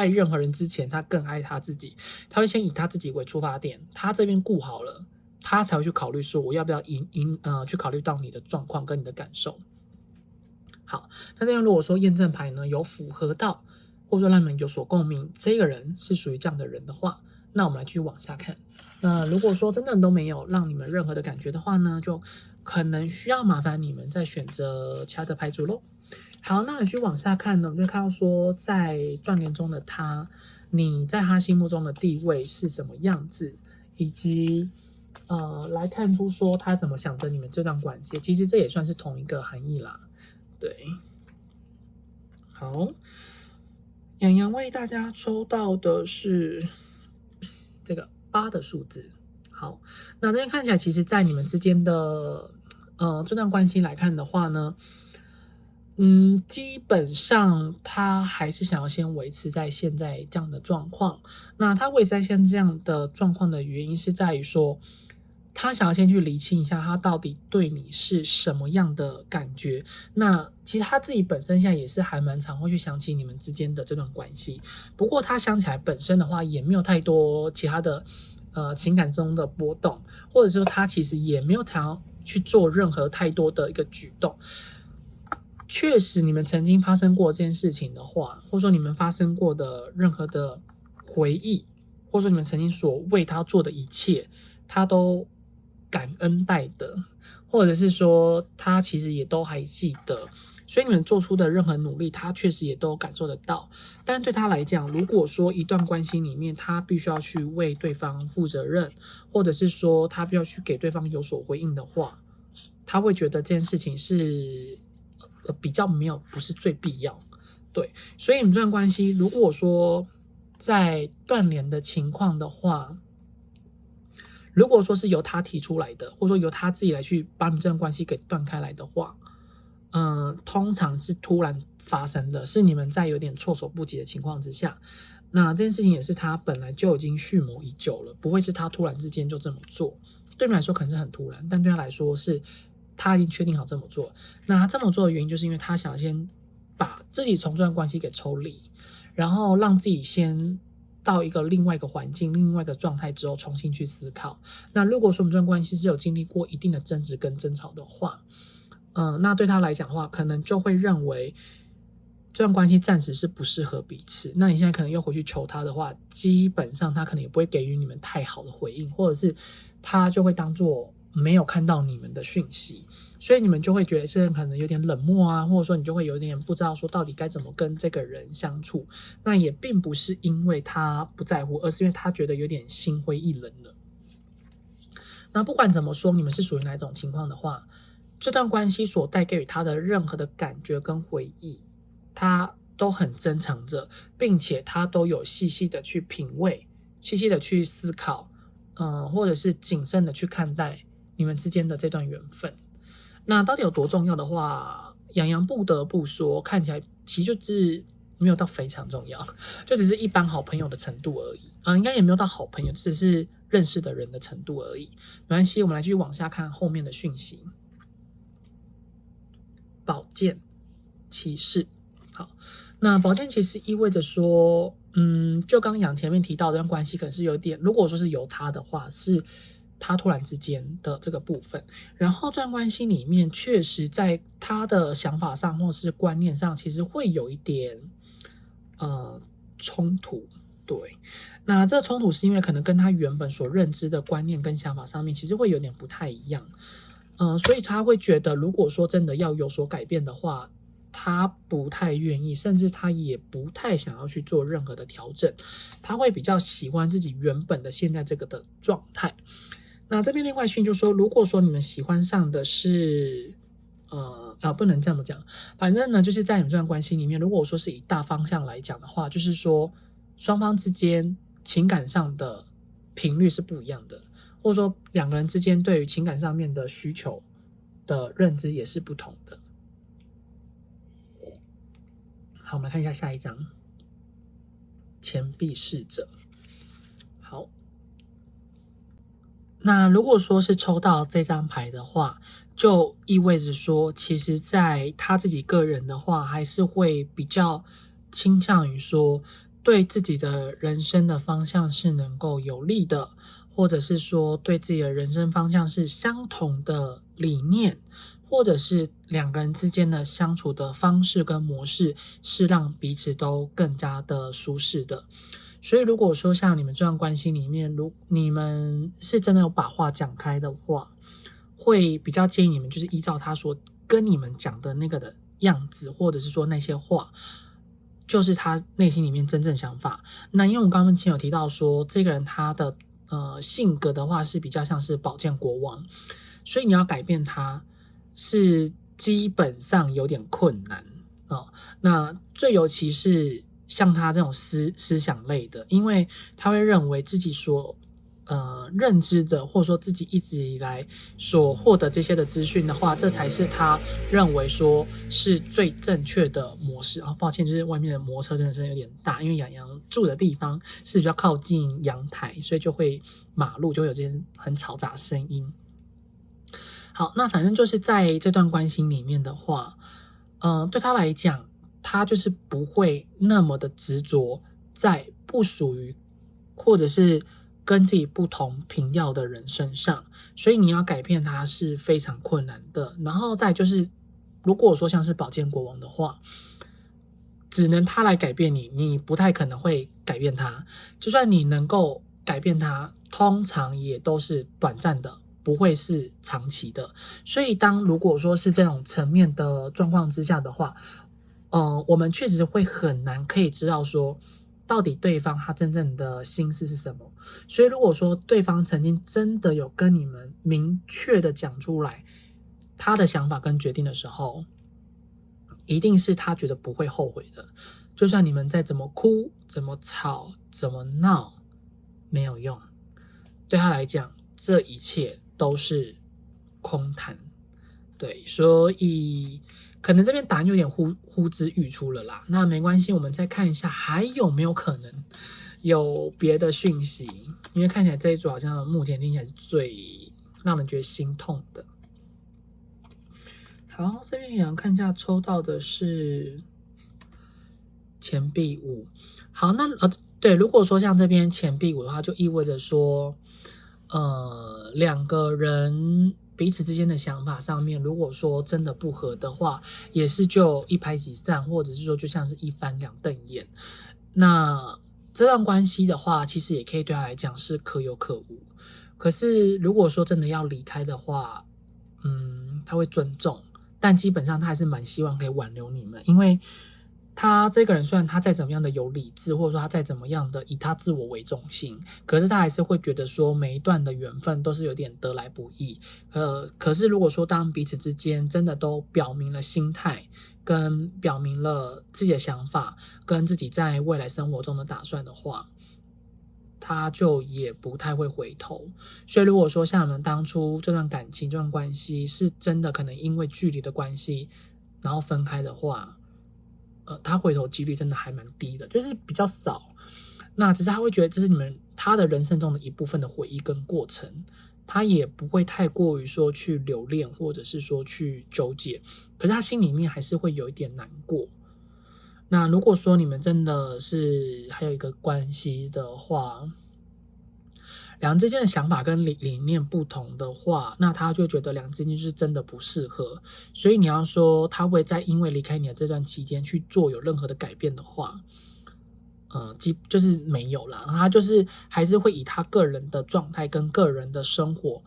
任何人之前，他更爱他自己。他会先以他自己为出发点，他这边顾好了，他才会去考虑说我要不要去考虑到你的状况跟你的感受。好，那这边如果说验证牌呢有符合到，或者说让你们有所共鸣，这个人是属于这样的人的话，那我们来继续往下看。那如果说真的都没有让你们任何的感觉的话呢，就可能需要麻烦你们再选择其他的牌组咯。好，那你去往下看呢，我们就看到说，在断联中的他，你在他心目中的地位是什么样子，以及来看出说他怎么想着你们这段关系。其实这也算是同一个含义啦。对，好，洋洋为大家抽到的是这个8的数字。好，那这边看起来，其实在你们之间的这段关系来看的话呢，基本上他还是想要先维持在现在这样的状况。那他维持在现在这样的状况的原因是在于说，他想要先去厘清一下他到底对你是什么样的感觉。那其实他自己本身现在也是还蛮常会去想起你们之间的这段关系。不过他想起来本身的话，也没有太多其他的情感中的波动，或者说他其实也没有想要去做任何太多的一个举动。确实你们曾经发生过这件事情的话，或者说你们发生过的任何的回忆，或者说你们曾经所为他做的一切，他都感恩戴德，或者是说他其实也都还记得，所以你们做出的任何努力，他确实也都感受得到。但对他来讲，如果说一段关系里面他必须要去为对方负责任，或者是说他必须要去给对方有所回应的话，他会觉得这件事情是比较不是最必要。对，所以你们这段关系如果说在断联的情况的话，如果说是由他提出来的，或者说由他自己来去把你们这段关系给断开来的话，通常是突然发生的，是你们在有点措手不及的情况之下。那这件事情也是他本来就已经蓄谋已久了，不会是他突然之间就这么做。对你们来说可能是很突然，但对他来说是他已经确定好这么做。那他这么做的原因就是因为他想先把自己从这段关系给抽离，然后让自己先到另外一个环境、另外一个状态之后重新去思考。那如果说我们这段关系是有经历过一定的争执跟争吵的话，那对他来讲的话，可能就会认为这段关系暂时是不适合彼此。那你现在可能又回去求他的话，基本上他可能也不会给予你们太好的回应，或者是他就会当作没有看到你们的讯息，所以你们就会觉得这人可能有点冷漠啊，或者说你就会有点不知道说到底该怎么跟这个人相处。那也并不是因为他不在乎，而是因为他觉得有点心灰意冷了。那不管怎么说，你们是属于哪一种情况的话，这段关系所带给予他的任何的感觉跟回忆，他都很珍藏着，并且他都有细细的去品味，细细的去思考，或者是谨慎的去看待你们之间的这段缘分。那到底有多重要的话，洋洋不得不说，看起来其实就是没有到非常重要，就只是一般好朋友的程度而已。应该也没有到好朋友，只是认识的人的程度而已。没关系，我们来继续往下看后面的讯息。宝剑骑士，好，那宝剑骑士意味着说，就刚讲前面提到的这段关系可能是有点，如果说是由他的话，是他突然之间的这个部分。然后这段关系里面，确实在他的想法上或是观念上，其实会有一点冲突。对，那这个冲突是因为可能跟他原本所认知的观念跟想法上面，其实会有点不太一样。所以他会觉得，如果说真的要有所改变的话，他不太愿意，甚至他也不太想要去做任何的调整，他会比较喜欢自己原本的现在这个的状态。那这边另外讯就说，如果说你们喜欢上的是不能这么讲，反正呢，就是在你们这段关系里面，如果说是以大方向来讲的话，就是说双方之间情感上的频率是不一样的，或者说两个人之间对于情感上面的需求的认知也是不同的。好，我们看一下下一张，钱币侍者。好，那如果说是抽到这张牌的话，就意味着说，其实在他自己个人的话，还是会比较倾向于说，对自己的人生的方向是能够有利的，或者是说对自己的人生方向是相同的理念，或者是两个人之间的相处的方式跟模式是让彼此都更加的舒适的。所以如果说像你们这段关系里面，如你们是真的有把话讲开的话，会比较建议你们就是依照他所跟你们讲的那个的样子，或者是说那些话，就是他内心里面真正想法。那因为我们刚刚前有提到说，这个人他的性格的话是比较像是宝剑国王，所以你要改变他是基本上有点困难那最尤其是像他这种思想类的，因为他会认为自己所认知的，或者说自己一直以来所获得这些的资讯的话，这才是他认为说是最正确的模式。抱歉，就是外面的摩托车真的是有点大，因为洋洋住的地方是比较靠近阳台，所以就会马路就会有这些很嘈杂的声音。好，那反正就是在这段关系里面的话，对他来讲，他就是不会那么的执着在不属于或者是跟自己不同频调的人身上，所以你要改变他是非常困难的。然后再就是，如果说像是宝剑国王的话，只能他来改变你，你不太可能会改变他。就算你能够改变他，通常也都是短暂的，不会是长期的。所以如果说是这种层面的状况之下的话，我们确实会很难可以知道说，到底对方他真正的心思是什么。所以如果说对方曾经真的有跟你们明确的讲出来他的想法跟决定的时候，一定是他觉得不会后悔的。就算你们再怎么哭、怎么吵、怎么闹，没有用。对他来讲，这一切都是空谈。对，所以可能这边答案有点呼之欲出了啦。那没关系，我们再看一下还有没有可能有别的讯息，因为看起来这一组好像目前听起来是最让人觉得心痛的。好，这边也要看一下抽到的是钱币五。好，那对，如果说像这边钱币五的话，就意味着说两个人彼此之间的想法上面，如果说真的不合的话，也是就一拍即散，或者是说就像是一翻两瞪眼。那这段关系的话，其实也可以对他来讲是可有可无。可是如果说真的要离开的话，他会尊重，但基本上他还是蛮希望可以挽留你们，因为他这个人虽然他再怎么样的有理智，或者说他再怎么样的以他自我为中心，可是他还是会觉得说每一段的缘分都是有点得来不易。可是如果说当彼此之间真的都表明了心态，跟表明了自己的想法，跟自己在未来生活中的打算的话，他就也不太会回头。所以如果说像我们当初这段感情、这段关系是真的可能因为距离的关系然后分开的话，他回头几率真的还蛮低的，就是比较少。那只是他会觉得这是他的人生中的一部分的回忆跟过程，他也不会太过于说去留恋，或者是说去纠结。可是他心里面还是会有一点难过。那如果说你们真的是还有一个关系的话，两人之间的想法跟理念不同的话，那他就觉得两人之间就是真的不适合。所以你要说他会在因为离开你的这段期间去做有任何的改变的话，就是没有啦。他就是还是会以他个人的状态跟个人的生活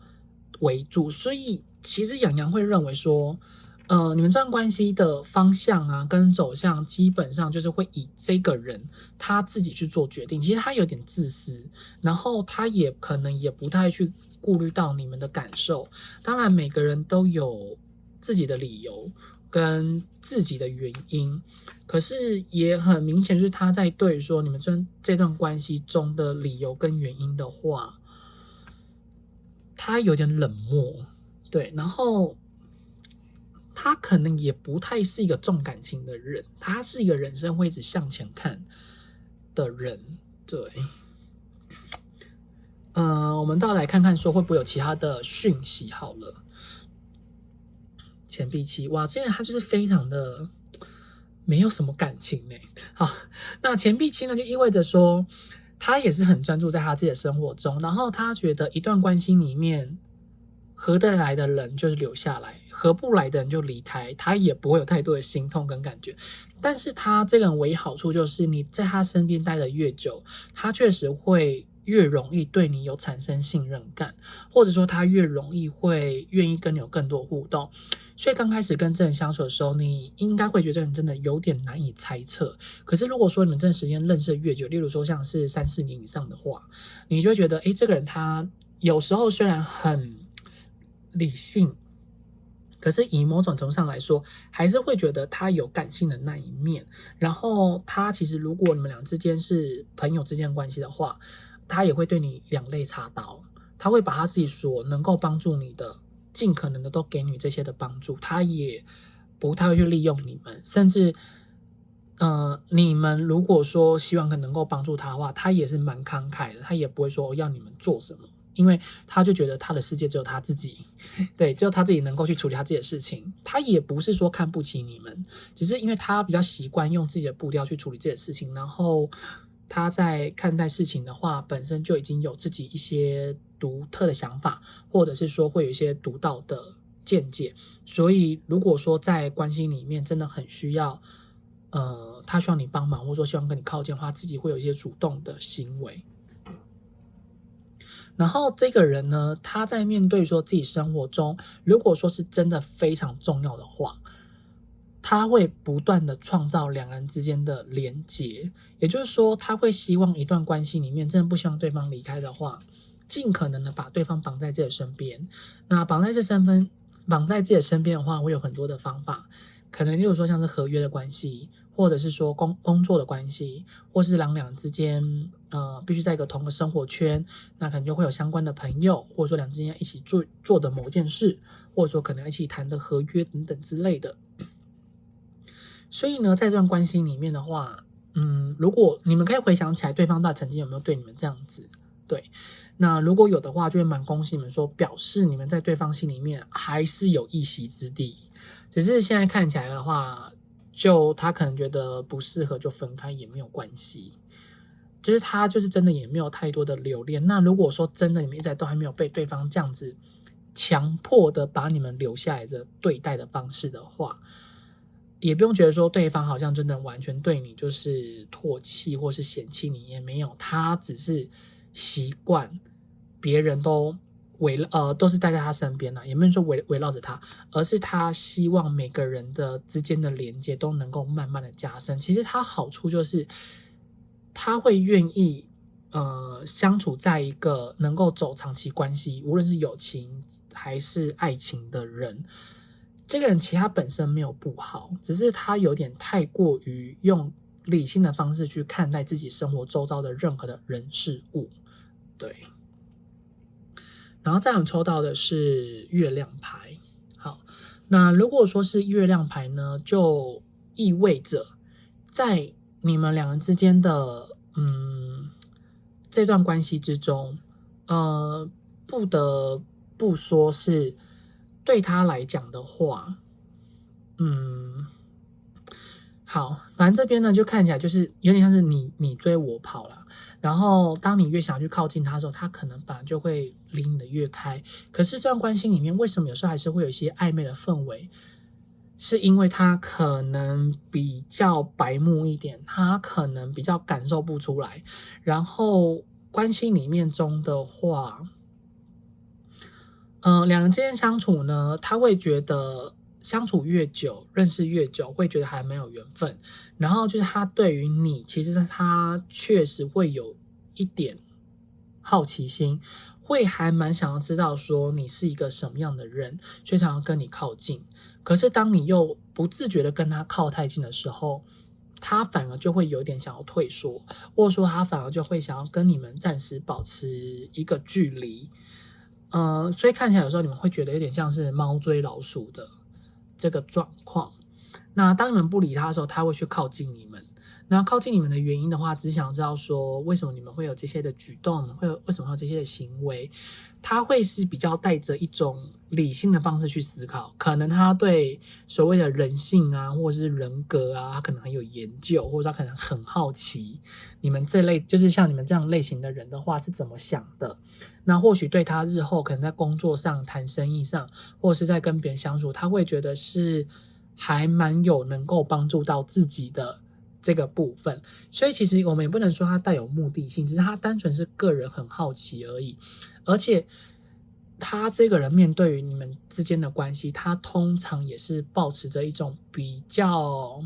为主。所以其实洋洋会认为说，你们这段关系的方向啊，跟走向基本上就是会以这个人他自己去做决定。其实他有点自私，然后他也可能也不太去顾虑到你们的感受。当然，每个人都有自己的理由跟自己的原因，可是也很明显，就是他在对说你们这段关系中的理由跟原因的话，他有点冷漠，对，然后。他可能也不太是一个重感情的人，他是一个人生会一直向前看的人，对。我们倒来看看说会不会有其他的讯息好了。钱币七，哇，这个人他就是非常的没有什么感情呢。好，那钱币七呢，就意味着说他也是很专注在他自己的生活中，然后他觉得一段关系里面合得来的人就是留下来，合不来的人就离开，他也不会有太多的心痛跟感觉。但是他这个人唯一好处就是你在他身边待得越久，他确实会越容易对你有产生信任感，或者说他越容易会愿意跟你有更多互动。所以刚开始跟这人相处的时候，你应该会觉得这人真的有点难以猜测。可是如果说你们这段时间认识的越久，例如说像是3-4年以上的话，你就会觉得，这个人他有时候虽然很理性，可是以某种程度上来说，还是会觉得他有感性的那一面。然后他其实如果你们俩之间是朋友之间的关系的话，他也会对你两肋插刀，他会把他自己所能够帮助你的，尽可能的都给你这些的帮助，他也不太会去利用你们，甚至你们如果说希望能够帮助他的话，他也是蛮慷慨的，他也不会说要你们做什么，因为他就觉得他的世界只有他自己，对，只有他自己能够去处理他自己的事情。他也不是说看不起你们，只是因为他比较习惯用自己的步调去处理这些事情，然后他在看待事情的话，本身就已经有自己一些独特的想法，或者是说会有一些独到的见解。所以如果说在关系里面真的很需要他需要你帮忙，或者说希望跟你靠近的话，自己会有一些主动的行为。然后这个人呢，他在面对说自己生活中，如果说是真的非常重要的话，他会不断的创造两人之间的连结。也就是说，他会希望一段关系里面，真的不希望对方离开的话，尽可能的把对方绑在自己的身边。那绑在自己的身边的话，会有很多的方法，可能例如说像是合约的关系，或者是说工作的关系，或是两人之间必须在一个同个生活圈，那可能就会有相关的朋友，或者说两人之间一起做的某件事，或者说可能一起谈的合约等等之类的。所以呢，在这段关系里面的话，如果你们可以回想起来，对方曾经有没有对你们这样子？对，那如果有的话，就会蛮恭喜你们说，表示你们在对方心里面还是有一席之地。只是现在看起来的话，就他可能觉得不适合就分开也没有关系，就是他就是真的也没有太多的留恋。那如果说真的你们一直都还没有被对方这样子强迫的把你们留下来的对待的方式的话，也不用觉得说对方好像真的完全对你就是唾弃或是嫌弃你，也没有，他只是习惯别人都都是待在他身边啦，也没有说围绕着他，而是他希望每个人的之间的连接都能够慢慢的加深。其实他好处就是他会愿意相处在一个能够走长期关系，无论是友情还是爱情的人。这个人其实他本身没有不好，只是他有点太过于用理性的方式去看待自己生活周遭的任何的人事物。对，然后再我们抽到的是月亮牌。好，那如果说是月亮牌呢，就意味着在你们两人之间的这段关系之中，不得不说是对他来讲的话，好，反正这边呢就看起来就是有点像是你追我跑啦。然后当你越想去靠近他的时候，他可能反而就会离你的越开。可是这段关系里面，为什么有时候还是会有一些暧昧的氛围？是因为他可能比较白目一点，他可能比较感受不出来。然后关系里面中的话，两人之间相处呢，他会觉得相处越久，认识越久，会觉得还蛮有缘分。然后就是他对于你，其实他确实会有一点好奇心，会还蛮想要知道说你是一个什么样的人，所以想要跟你靠近。可是当你又不自觉的跟他靠太近的时候，他反而就会有点想要退缩，或者说他反而就会想要跟你们暂时保持一个距离。所以看起来有时候你们会觉得有点像是猫追老鼠的这个状况。那当你们不理他的时候，他会去靠近你们。那靠近你们的原因的话，只想知道说为什么你们会有这些的举动，为什么会有这些的行为。他会是比较带着一种理性的方式去思考，可能他对所谓的人性啊，或者是人格啊，他可能很有研究，或者他可能很好奇你们这类就是像你们这样类型的人的话是怎么想的。那或许对他日后可能在工作上、谈生意上，或者是在跟别人相处，他会觉得是还蛮有能够帮助到自己的这个部分。所以其实我们也不能说他带有目的性，只是他单纯是个人很好奇而已。而且他这个人面对于你们之间的关系，他通常也是抱持着一种比较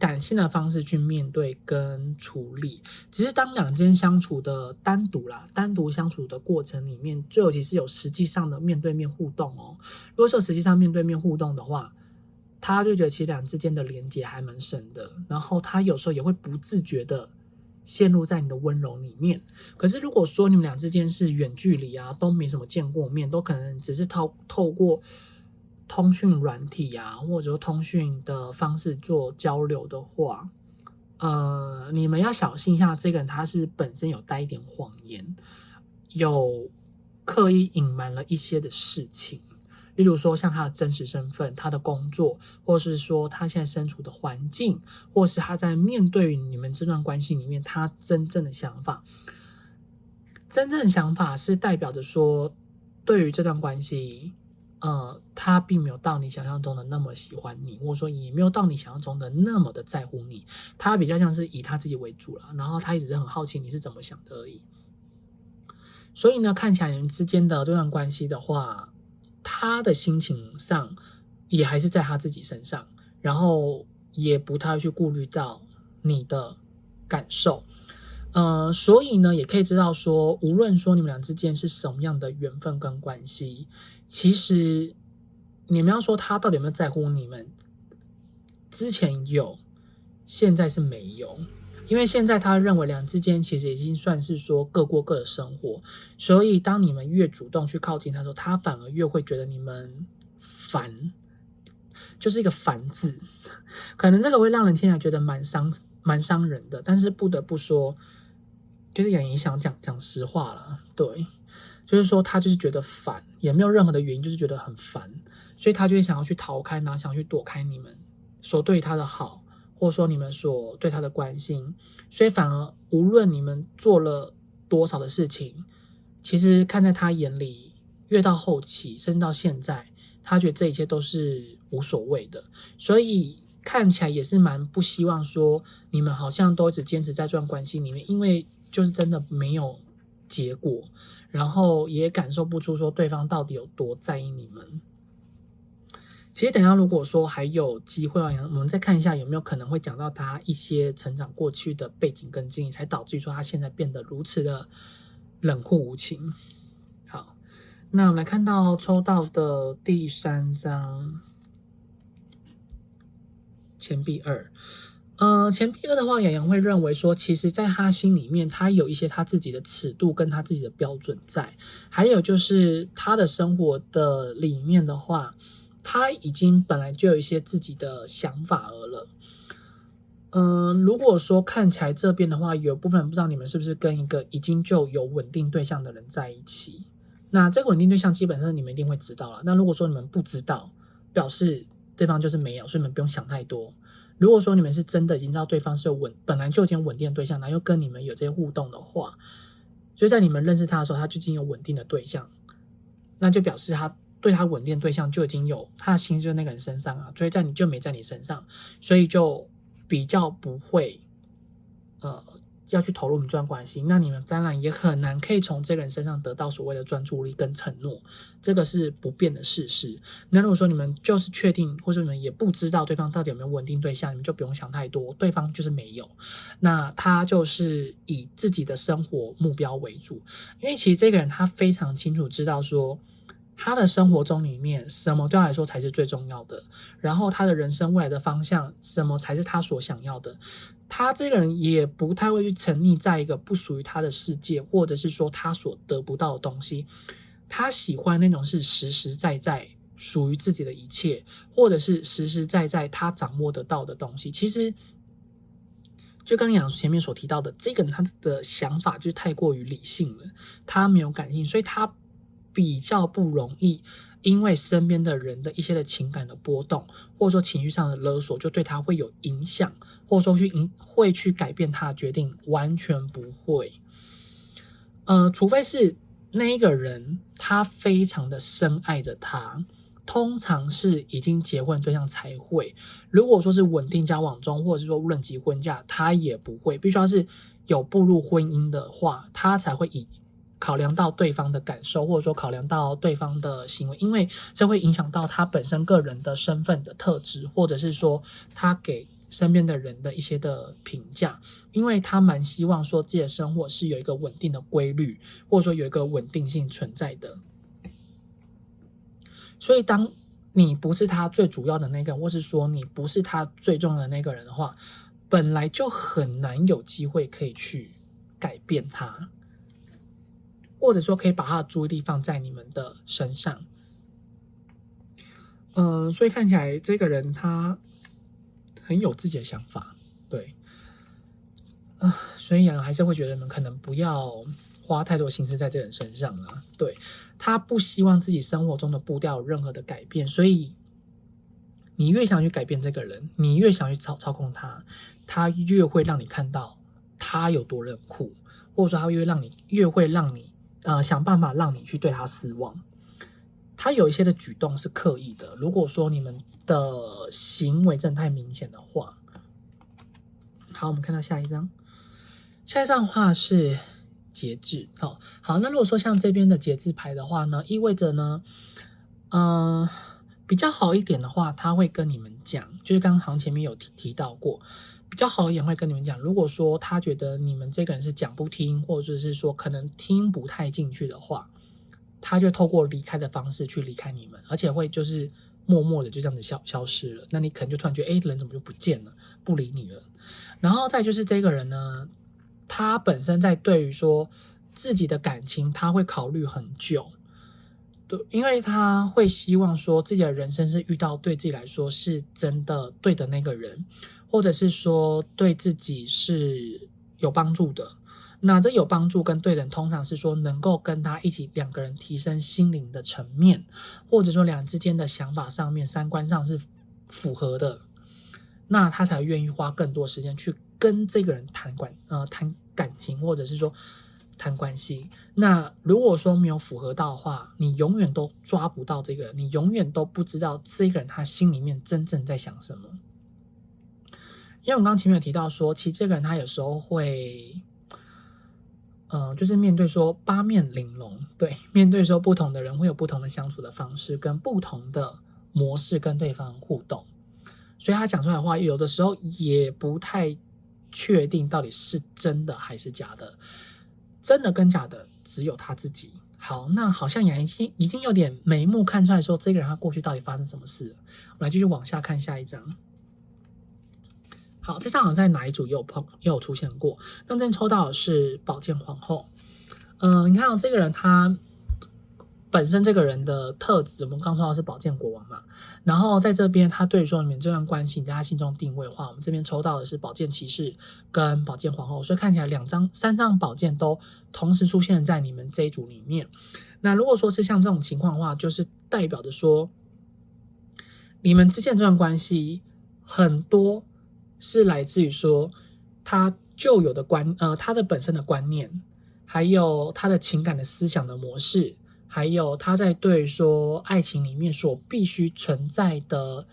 感性的方式去面对跟处理。只是当两间相处的单独相处的过程里面，最后其实有实际上的面对面互动哦。如果说实际上面对面互动的话，他就觉得其实两之间的连接还蛮深的，然后他有时候也会不自觉的陷入在你的温柔里面。可是如果说你们俩之间是远距离啊，都没什么见过面，都可能只是透过通讯软体啊，或者说通讯的方式做交流的话，你们要小心一下，这个人他是本身有带一点谎言，有刻意隐瞒了一些的事情。例如说像他的真实身份、他的工作，或是说他现在身处的环境，或是他在面对你们这段关系里面他真正的想法。真正的想法是代表着说，对于这段关系，他并没有到你想象中的那么喜欢你，或者说也没有到你想象中的那么的在乎你。他比较像是以他自己为主了，然后他一直是很好奇你是怎么想的而已。所以呢，看起来你们之间的这段关系的话，他的心情上也还是在他自己身上，然后也不太去顾虑到你的感受。所以呢，也可以知道说，无论说你们俩之间是什么样的缘分跟关系，其实你们要说他到底有没有在乎你们，之前有，现在是没有。因为现在他认为两人之间其实已经算是说各过各的生活，所以当你们越主动去靠近他的时候，他反而越会觉得你们烦，就是一个烦字。可能这个会让人听起来觉得蛮伤人的，但是不得不说，就是也想讲实话了，对，就是说他就是觉得烦，也没有任何的原因，就是觉得很烦，所以他就会想要去逃开，然后想要去躲开你们所对他的好。或者说你们所对他的关心，所以反而无论你们做了多少的事情，其实看在他眼里，越到后期，甚至到现在，他觉得这一切都是无所谓的，所以看起来也是蛮不希望说你们好像都一直坚持在这段关系里面，因为就是真的没有结果，然后也感受不出说对方到底有多在意你们。其实等一下如果说还有机会，我们再看一下有没有可能会讲到他一些成长过去的背景跟经历，才导致于说他现在变得如此的冷酷无情。好，那我们来看到抽到的第3张钱币2。钱币2的话，洋洋会认为说，其实在他心里面，他有一些他自己的尺度跟他自己的标准在，还有就是他的生活的里面的话，他已经本来就有一些自己的想法了。如果说看起来这边的话，有部分人不知道你们是不是跟一个已经就有稳定对象的人在一起。那这个稳定对象基本上你们一定会知道了。那如果说你们不知道，表示对方就是没有，所以你们不用想太多。如果说你们是真的已经知道对方是本来就已经有稳定的对象，然后又跟你们有这些互动的话，所以在你们认识他的时候，他就已经有稳定的对象，那就表示他对他稳定的对象就已经有他的心就在那个人身上啊，所以你就没在你身上，所以就比较不会要去投入你们这段关系，那你们当然也很难可以从这个人身上得到所谓的专注力跟承诺，这个是不变的事实。那如果说你们就是确定，或者你们也不知道对方到底有没有稳定对象，你们就不用想太多，对方就是没有，那他就是以自己的生活目标为主，因为其实这个人他非常清楚知道说，他的生活中里面什么对他来说才是最重要的，然后他的人生未来的方向什么才是他所想要的。他这个人也不太会去沉溺在一个不属于他的世界，或者是说他所得不到的东西。他喜欢那种是实实在在属于自己的一切，或者是实实在在他掌握得到的东西。其实就刚刚前面所提到的，这个人他的想法就是太过于理性了，他没有感性，所以他比较不容易因为身边的人的一些的情感的波动，或者说情绪上的勒索，就对他会有影响，或者说会去改变他的决定，完全不会。除非是那一个人他非常的深爱着他，通常是已经结婚对象才会。如果说是稳定交往中，或者是说论及婚嫁，他也不会。必须要是有步入婚姻的话，他才会考量到对方的感受，或者说考量到对方的行为，因为这会影响到他本身个人的身份的特质，或者是说他给身边的人的一些的评价，因为他蛮希望说自己的生活是有一个稳定的规律，或者说有一个稳定性存在的。所以当你不是他最主要的那个人，或是说你不是他最重要的那个人的话，本来就很难有机会可以去改变他，或者说可以把他的注意力放在你们的身上。所以看起来这个人他很有自己的想法，对，所以还是会觉得你们可能不要花太多心思在这个人身上啦。对，他不希望自己生活中的步调有任何的改变，所以你越想去改变这个人，你越想去操控他，他越会让你看到他有多冷酷，或者说他越会让你想办法让你去对他失望。他有一些的举动是刻意的，如果说你们的行为真的太明显的话。好，我们看到下一张。下一张的话是节制。好，那如果说像这边的节制牌的话呢，意味着呢，比较好一点的话，他会跟你们讲，就是刚刚前面有提到过，比较好一点会跟你们讲，如果说他觉得你们这个人是讲不听，或者是说可能听不太进去的话，他就透过离开的方式去离开你们，而且会就是默默的就这样子消失了。那你可能就突然觉得，人怎么就不见了，不理你了。然后再就是这个人呢，他本身在对于说自己的感情，他会考虑很久。对，因为他会希望说自己的人生是遇到对自己来说是真的对的那个人，或者是说对自己是有帮助的。那这有帮助跟对人通常是说能够跟他一起两个人提升心灵的层面，或者说两人之间的想法上面三观上是符合的，那他才愿意花更多时间去跟这个人谈感情，或者是说谈关系。那如果说没有符合到的话，你永远都抓不到这个人，你永远都不知道这个人他心里面真正在想什么。因为我刚刚前面有提到说，其实这个人他有时候会就是面对说八面玲珑，对，面对说不同的人会有不同的相处的方式，跟不同的模式跟对方互动，所以他讲出来的话有的时候也不太确定到底是真的还是假的，真的跟假的只有他自己。好，那好像也已经有点眉目看出来说这个人他过去到底发生什么事了。我们来继续往下看下一张。好，这张好像在哪一组也有出现过。那这边抽到的是宝剑皇后。你看这个人他本身这个人的特质，我们刚说到是宝剑国王嘛。然后在这边他对于说你们这段关系你在他心中定位的话，我们这边抽到的是宝剑骑士跟宝剑皇后，所以看起来三张宝剑都同时出现在你们这一组里面。那如果说是像这种情况的话，就是代表着说你们之间的这段关系很多是来自于说他旧有的他的本身的观念，还有他的情感的思想的模式，还有他在对说爱情里面所必须存在的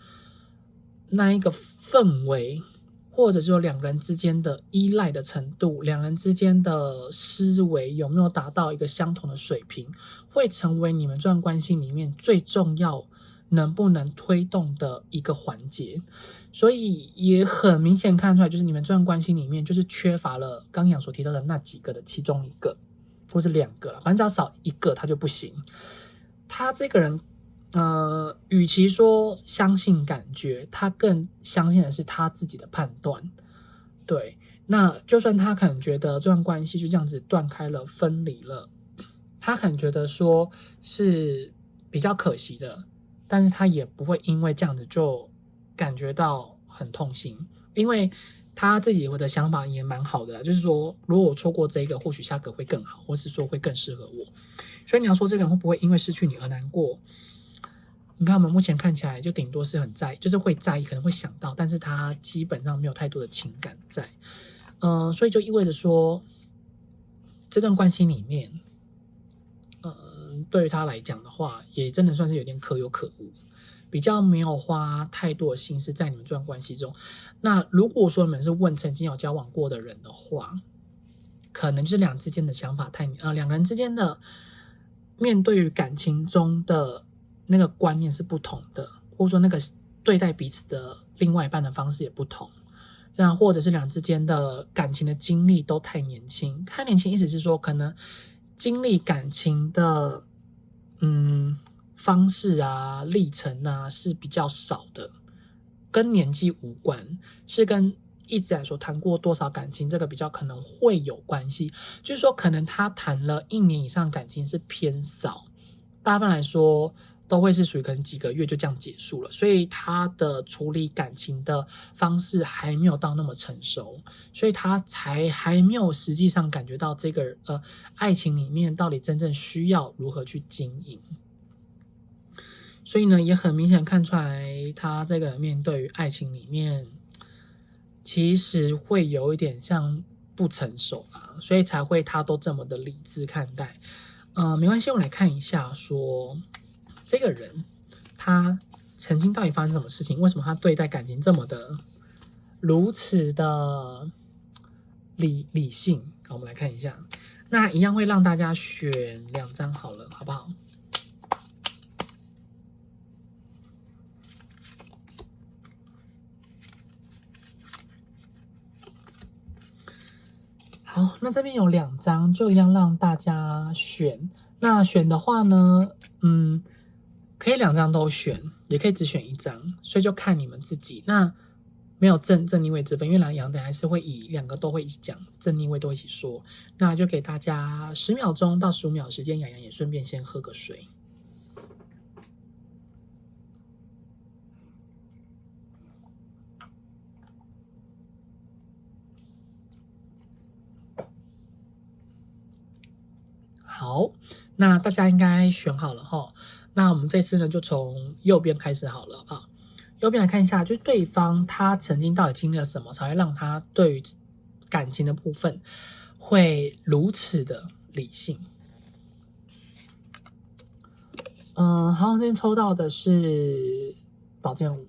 那一个氛围，或者说两个人之间的依赖的程度，两人之间的思维有没有达到一个相同的水平，会成为你们这段关系里面最重要能不能推动的一个环节。所以也很明显看出来，就是你们这段关系里面就是缺乏了刚阳所提到的那几个的其中一个，或是2个了，反正只要少一个他就不行。他这个人与其说相信感觉，他更相信的是他自己的判断。对，那就算他可能觉得这段关系就这样子断开了，分离了，他可能觉得说是比较可惜的，但是他也不会因为这样子就感觉到很痛心，因为他自己的想法也蛮好的啦，就是说如果我错过这个，或许下个会更好，或是说会更适合我。所以你要说这个人会不会因为失去你而难过？你看我们目前看起来就顶多是很在意，就是会在意，可能会想到，但是他基本上没有太多的情感在。所以就意味着说这段关系里面对于他来讲的话，也真的算是有点可有可无，比较没有花太多的心思在你们这段关系中。那如果说你们是问曾经有交往过的人的话，可能就是两人之间的想法两个人之间的面对于感情中的那个观念是不同的，或者说那个对待彼此的另外一半的方式也不同。那或者是两人之间的感情的经历都太年轻，太年轻意思是说可能经历感情的方式啊历程啊是比较少的，跟年纪无关，是跟一直来说谈过多少感情这个比较可能会有关系。就是说可能他谈了1年以上感情是偏少，大部分来说都会是属于可能几个月就这样结束了，所以他的处理感情的方式还没有到那么成熟，所以他才还没有实际上感觉到这个爱情里面到底真正需要如何去经营。所以呢，也很明显看出来他这个人面对于爱情里面其实会有一点像不成熟啦，所以才会他都这么的理智看待。没关系，我来看一下说这个人他曾经到底发生什么事情，为什么他对待感情这么的如此的理性。好，我们来看一下，那一样会让大家选2张好了，好不好？好，那这边有2张，就一样让大家选。那选的话呢，可以2张都选，也可以只选1张，所以就看你们自己。那没有正逆位之分，因为杨的还是会以2个都会一起讲，正逆位都一起说。那就给大家10秒钟到15秒的时间，洋洋也顺便先喝个水。好，那大家应该选好了齁。那我们这次呢，就从右边开始好了啊。右边来看一下，就是对方他曾经到底经历了什么，才会让他对于感情的部分会如此的理性。好，这边抽到的是宝剑五。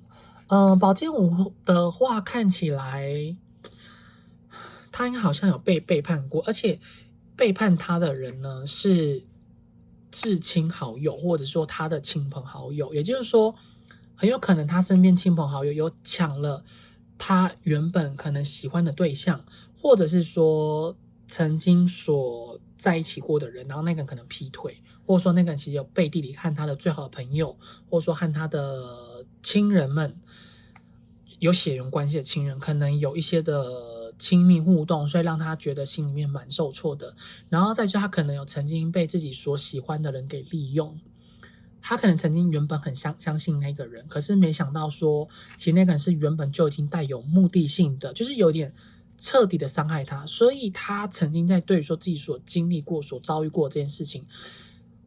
宝剑五的话，看起来他应该好像有被背叛过，而且背叛他的人呢是至亲好友，或者说他的亲朋好友，也就是说，很有可能他身边亲朋好友有抢了他原本可能喜欢的对象，或者是说曾经所在一起过的人，然后那个人可能劈腿，或者说那个人其实有背地里和他的最好的朋友，或者说和他的亲人们有血缘关系的亲人，可能有一些的亲密互动，所以让他觉得心里面蛮受挫的。然后再就他可能有曾经被自己所喜欢的人给利用，他可能曾经原本很相信那个人，可是没想到说其实那个人是原本就已经带有目的性的，就是有点彻底的伤害他，所以他曾经在对于说自己所经历过所遭遇过这件事情，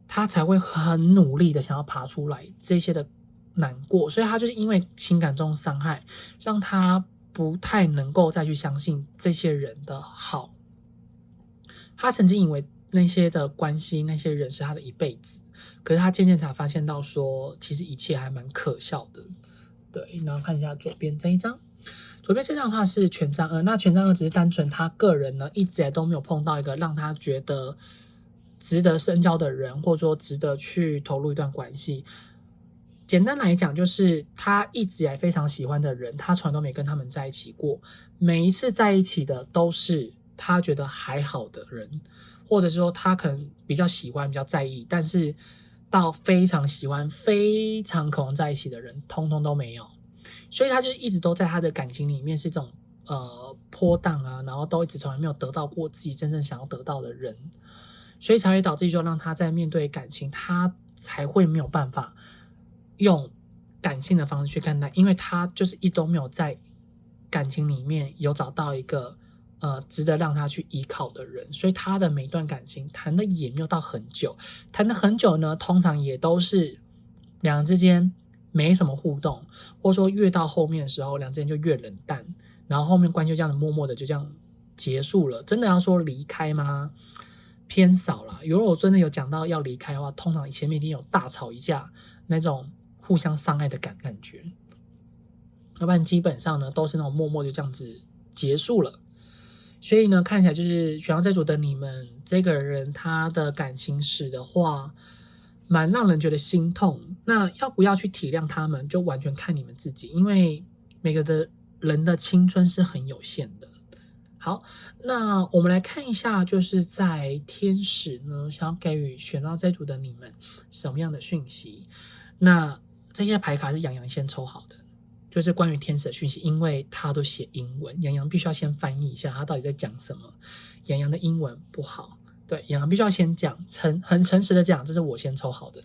他才会很努力的想要爬出来，这些的难过，所以他就是因为情感中伤害，让他不太能够再去相信这些人的好。他曾经以为那些的关系、那些人是他的一辈子，可是他渐渐才发现到说，其实一切还蛮可笑的。对，然后看一下左边这一张，左边这张的话是权杖二，那权杖二只是单纯他个人呢一直都没有碰到一个让他觉得值得深交的人，或者说值得去投入一段关系。简单来讲，就是他一直以来非常喜欢的人，他从来都没跟他们在一起过。每一次在一起的都是他觉得还好的人，或者是说他可能比较喜欢、比较在意，但是到非常喜欢、非常渴望在一起的人，通通都没有。所以他就一直都在他的感情里面是这种波荡啊，然后都一直从来没有得到过自己真正想要得到的人，所以才会导致说让他在面对感情，他才会没有办法用感性的方式去看待，因为他就是一直都没有在感情里面有找到一个值得让他去依靠的人，所以他的每一段感情谈的也没有到很久，谈的很久呢，通常也都是两人之间没什么互动，或者说越到后面的时候，两人之间就越冷淡，然后后面关系就这样默默的就这样结束了。真的要说离开吗？偏少啦。如果真的有讲到要离开的话，通常前面一定有大吵一架那种互相伤害的感觉，要不然基本上呢都是那种默默就这样子结束了。所以呢，看起来就是选到这组的你们这个人他的感情史的话，蛮让人觉得心痛。那要不要去体谅他们，就完全看你们自己，因为每个的人的青春是很有限的。好，那我们来看一下，就是在天使呢想要给予选到这组的你们什么样的讯息。那这些牌卡是洋洋先抽好的，就是关于天使的讯息，因为他都写英文，洋洋必须要先翻译一下他到底在讲什么。洋洋的英文不好，对，洋洋必须要先讲，很诚实的讲，这是我先抽好的，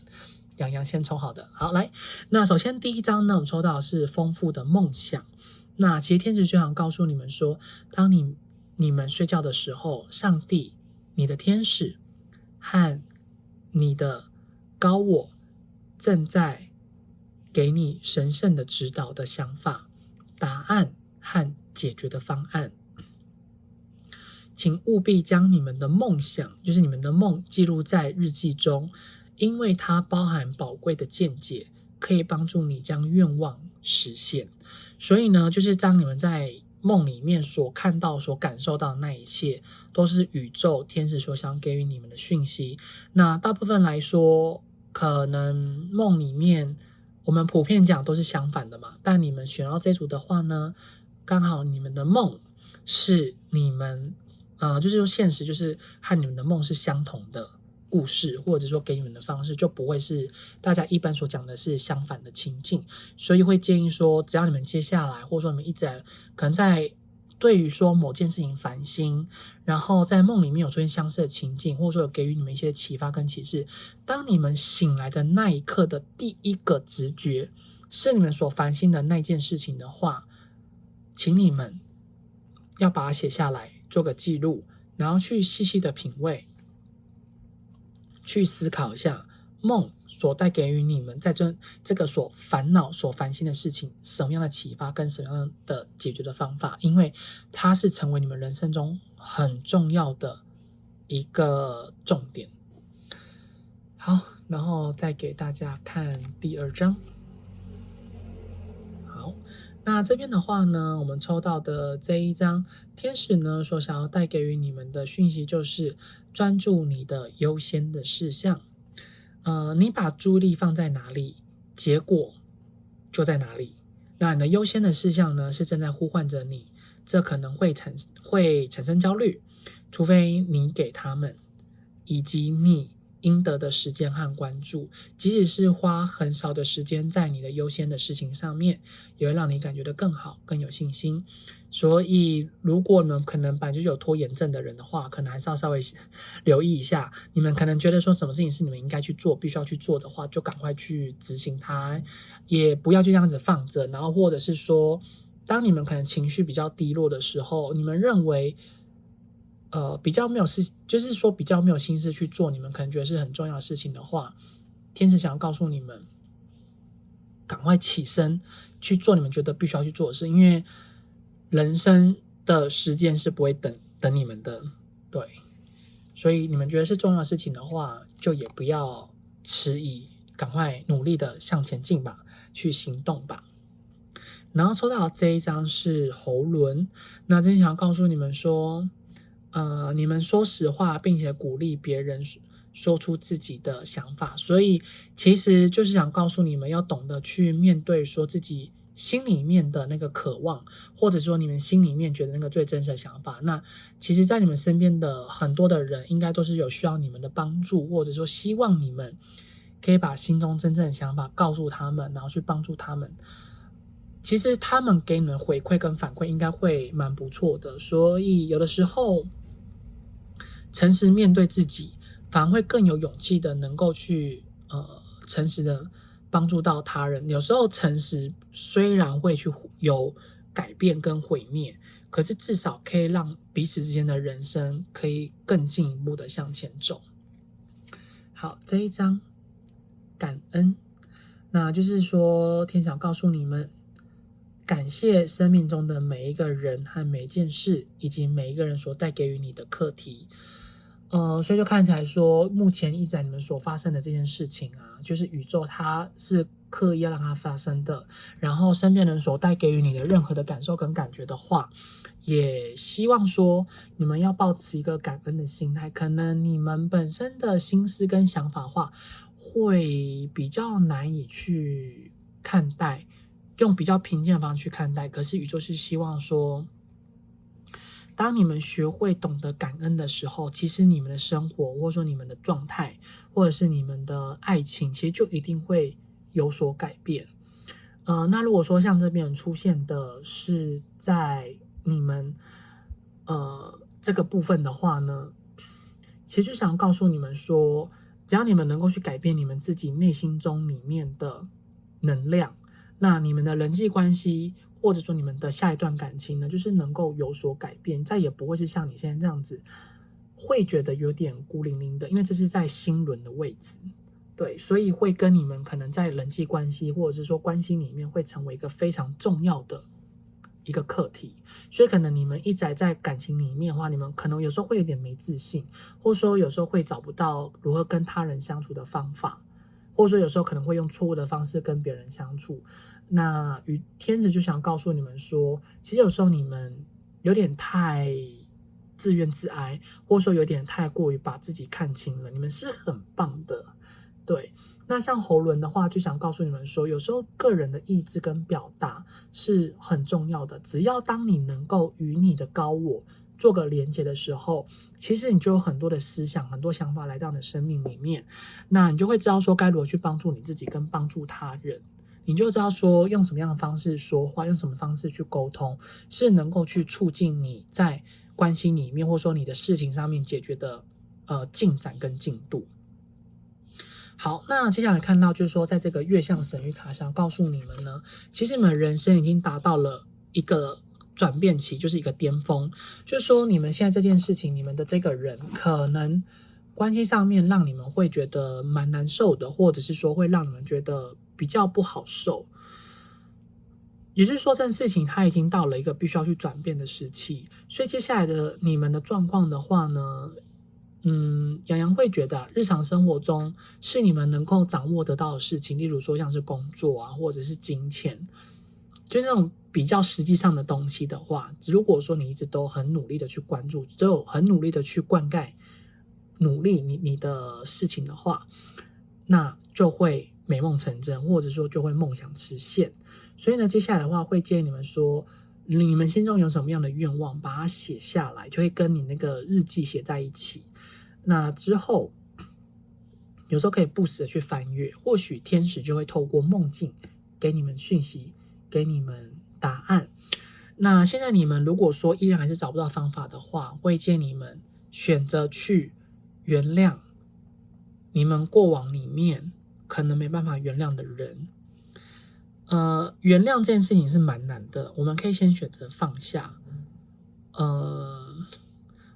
洋洋先抽好的。好，来，那首先第一张呢，我们抽到的是丰富的梦想。那其实天使就想告诉你们说，当你们睡觉的时候，上帝、你的天使和你的高我正在给你神圣的指导的想法、答案和解决的方案。请务必将你们的梦想，就是你们的梦，记录在日记中，因为它包含宝贵的见解，可以帮助你将愿望实现。所以呢，就是当你们在梦里面所看到、所感受到的那一切，都是宇宙天使所想给予你们的讯息。那大部分来说，可能梦里面我们普遍讲都是相反的嘛，但你们选到这组的话呢，刚好你们的梦是你们就是说现实就是和你们的梦是相同的故事，或者说给你们的方式就不会是大家一般所讲的是相反的情境，所以会建议说，只要你们接下来或者说你们一直可能在对于说某件事情烦心，然后在梦里面有出现相似的情境，或者说有给予你们一些启发跟启示，当你们醒来的那一刻的第一个直觉是你们所烦心的那件事情的话，请你们要把它写下来，做个记录，然后去细细的品味，去思考一下梦所带给予你们在这个所烦恼、所烦心的事情，什么样的启发跟什么样的解决的方法，因为它是成为你们人生中很重要的一个重点。好，然后再给大家看第二张。好，那这边的话呢，我们抽到的这一张天使呢，所想要带给予你们的讯息就是专注你的优先的事项。你把注意力放在哪里，结果就在哪里。那你的优先的事项呢，是正在呼唤着你，这可能会产生焦虑，除非你给他们，以及你应得的时间和关注，即使是花很少的时间在你的优先的事情上面，也会让你感觉得更好、更有信心。所以如果你们可能本来就有拖延症的人的话，可能还是要稍微留意一下，你们可能觉得说什么事情是你们应该去做、必须要去做的话，就赶快去执行它，也不要就这样子放着。然后或者是说，当你们可能情绪比较低落的时候，你们认为比较没有事，就是说比较没有心思去做你们可能觉得是很重要的事情的话，天使想要告诉你们，赶快起身去做你们觉得必须要去做的事，因为人生的时间是不会等你们的，对。所以你们觉得是重要的事情的话，就也不要迟疑，赶快努力的向前进吧，去行动吧。然后抽到这一张是喉轮，那真想告诉你们说，你们说实话，并且鼓励别人说出自己的想法，所以其实就是想告诉你们要懂得去面对说自己心里面的那个渴望，或者说你们心里面觉得那个最真实的想法。那其实在你们身边的很多的人应该都是有需要你们的帮助，或者说希望你们可以把心中真正的想法告诉他们，然后去帮助他们。其实他们给你们回馈跟反馈应该会蛮不错的，所以有的时候诚实面对自己，反而会更有勇气的能够去诚实的帮助到他人。有时候诚实虽然会去有改变跟毁灭，可是至少可以让彼此之间的人生可以更进一步的向前走。好，这一张感恩，那就是说天想告诉你们，感谢生命中的每一个人和每一件事，以及每一个人所带给予你的课题。所以就看起来说，目前一直在你们所发生的这件事情啊，就是宇宙它是刻意要让它发生的，然后身边人所带给予你的任何的感受跟感觉的话，也希望说你们要抱持一个感恩的心态。可能你们本身的心思跟想法话，会比较难以去看待，用比较平静的方式去看待，可是宇宙是希望说，当你们学会懂得感恩的时候，其实你们的生活，或者说你们的状态，或者是你们的爱情，其实就一定会有所改变。那如果说像这边出现的是在你们这个部分的话呢，其实就想告诉你们说，只要你们能够去改变你们自己内心中里面的能量，那你们的人际关系，或者说你们的下一段感情呢，就是能够有所改变，再也不会是像你现在这样子，会觉得有点孤零零的，因为这是在心轮的位置，对，所以会跟你们可能在人际关系或者是说关系里面会成为一个非常重要的一个课题，所以可能你们一直在感情里面的话，你们可能有时候会有点没自信，或者说有时候会找不到如何跟他人相处的方法，或者说有时候可能会用错误的方式跟别人相处。那与天使就想告诉你们说，其实有时候你们有点太自怨自哀，或者说有点太过于把自己看清了，你们是很棒的。对，那像喉轮的话，就想告诉你们说，有时候个人的意志跟表达是很重要的。只要当你能够与你的高我做个连接的时候，其实你就有很多的思想、很多想法来到你的生命里面，那你就会知道说该如何去帮助你自己跟帮助他人。你就知道说用什么样的方式说话，用什么方式去沟通，是能够去促进你在关系里面，或者说你的事情上面解决的进展跟进度。好，那接下来看到就是说，在这个月相神谕卡上告诉你们呢，其实你们人生已经达到了一个转变期，就是一个巅峰。就是说，你们现在这件事情，你们的这个人可能关系上面让你们会觉得蛮难受的，或者是说会让你们觉得比较不好受。也就是说，这件事情它已经到了一个必须要去转变的时期，所以接下来的你们的状况的话呢，洋洋会觉得日常生活中是你们能够掌握得到的事情，例如说像是工作啊，或者是金钱，就是那种比较实际上的东西的话，如果说你一直都很努力的去关注，只有很努力的去灌溉努力你的事情的话，那就会美梦成真，或者说就会梦想实现。所以呢，接下来的话会建议你们说，你们心中有什么样的愿望，把它写下来，就会跟你那个日记写在一起。那之后，有时候可以不时的去翻阅，或许天使就会透过梦境给你们讯息，给你们答案。那现在你们如果说依然还是找不到方法的话，会建议你们选择去原谅你们过往里面可能没办法原谅的人。原谅这件事情是蛮难的，我们可以先选择放下。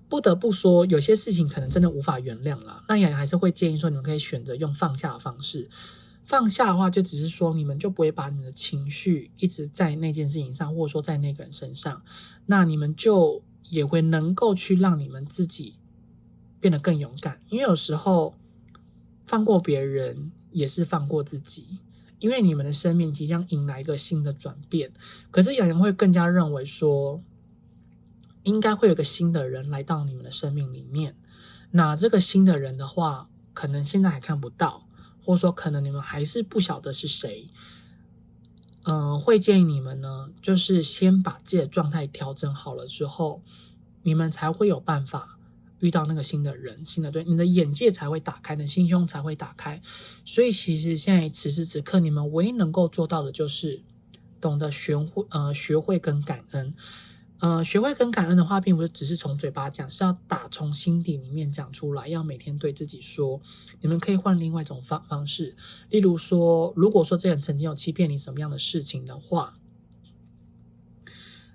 不得不说，有些事情可能真的无法原谅啦，那也还是会建议说，你们可以选择用放下的方式。放下的话，就只是说你们就不会把你的情绪一直在那件事情上，或者说在那个人身上，那你们就也会能够去让你们自己变得更勇敢。因为有时候放过别人也是放过自己，因为你们的生命即将迎来一个新的转变。可是洋洋会更加认为说，应该会有个新的人来到你们的生命里面。那这个新的人的话，可能现在还看不到，或者说可能你们还是不晓得是谁。会建议你们呢，就是先把自己的状态调整好了之后，你们才会有办法遇到那个新的人、新的对，你的眼界才会打开，你的心胸才会打开。所以其实现在此时此刻，你们唯一能够做到的就是懂得学会跟感恩。学会跟感恩的话，并不是只是从嘴巴讲，是要打从心底里面讲出来，要每天对自己说。你们可以换另外一种方式，例如说，如果说这人曾经有欺骗你什么样的事情的话，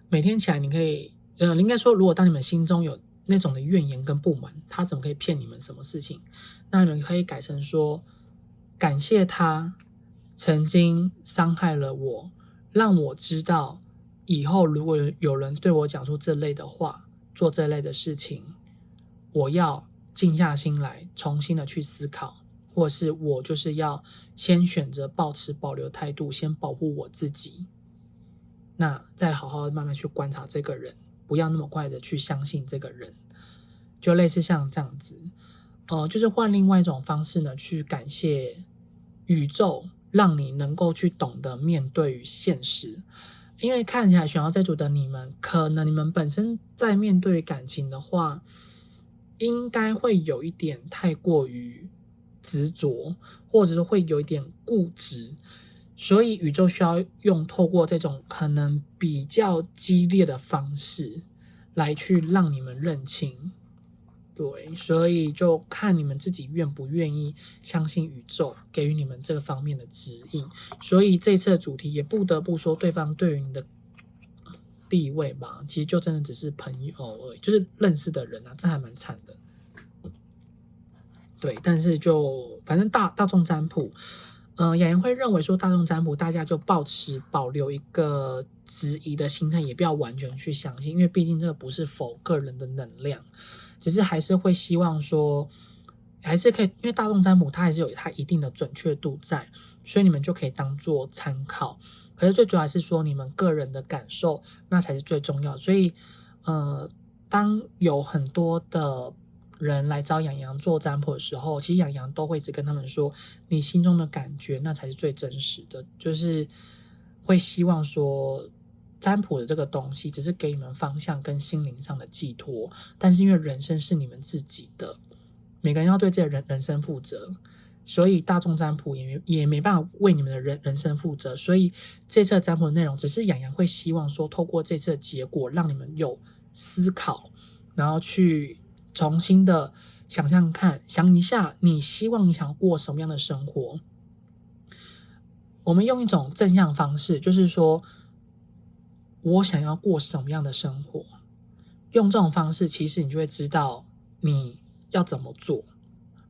每天起来你可以，应该说，如果当你们心中有那种的怨言跟不满，他怎么可以骗你们什么事情？那你们可以改成说，感谢他曾经伤害了我，让我知道以后如果有人对我讲出这类的话，做这类的事情，我要静下心来，重新的去思考，或是我就是要先选择保持保留态度，先保护我自己，那再好好的慢慢去观察这个人，不要那么快的去相信这个人，就类似像这样子，就是换另外一种方式呢，去感谢宇宙，让你能够去懂得面对于现实。因为看起来选到这组的你们，可能你们本身在面对感情的话，应该会有一点太过于执着，或者是会有一点固执，所以宇宙需要透过这种可能比较激烈的方式来去让你们认清。对，所以就看你们自己愿不愿意相信宇宙给予你们这个方面的指引。所以这次的主题也不得不说，对方对于你的地位吧，其实就真的只是朋友而已，就是认识的人啊，这还蛮惨的。对，但是就反正大众占卜，雅言会认为说大众占卜大家就保留一个质疑的心态，也不要完全去相信，因为毕竟这个不是否个人的能量。只是还是会希望说，还是可以，因为大众占卜它还是有它一定的准确度在，所以你们就可以当做参考。可是最主要是说你们个人的感受，那才是最重要的。所以，当有很多的人来找洋洋做占卜的时候，其实洋洋都会一直跟他们说，你心中的感觉那才是最真实的，就是会希望说。占卜的这个东西只是给你们方向跟心灵上的寄托，但是因为人生是你们自己的，每个人要对自己的人生负责，所以大众占卜也没办法为你们的人生负责。所以这次的占卜的内容只是洋洋会希望说，透过这次的结果让你们有思考，然后去重新的想象看，想一下你希望你想过什么样的生活。我们用一种正向方式，就是说我想要过什么样的生活，用这种方式，其实你就会知道你要怎么做。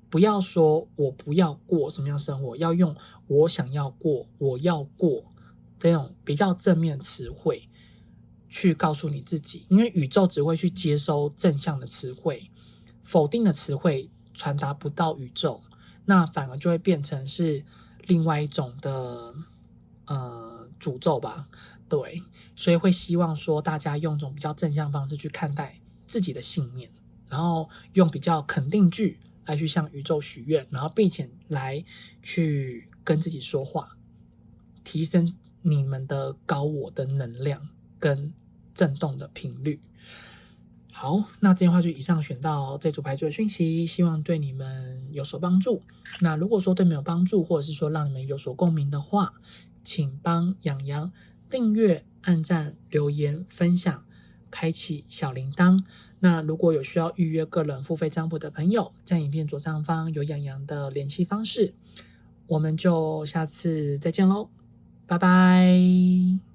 不要说我不要过什么样的生活，要用我想要过，我要过这种比较正面的词汇去告诉你自己，因为宇宙只会去接收正向的词汇，否定的词汇传达不到宇宙，那反而就会变成是另外一种的诅咒吧。对，所以会希望说大家用这种比较正向方式去看待自己的信念，然后用比较肯定句来去向宇宙许愿，然后并且来去跟自己说话，提升你们的高我的能量跟震动的频率。好，那这句话就以上选到这组牌组的讯息，希望对你们有所帮助。那如果说对你们有帮助，或者是说让你们有所共鸣的话，请帮洋洋订阅、按赞、留言、分享、开启小铃铛。那如果有需要预约个人付费占卜的朋友，在影片左上方有洋洋的联系方式。我们就下次再见喽，拜拜。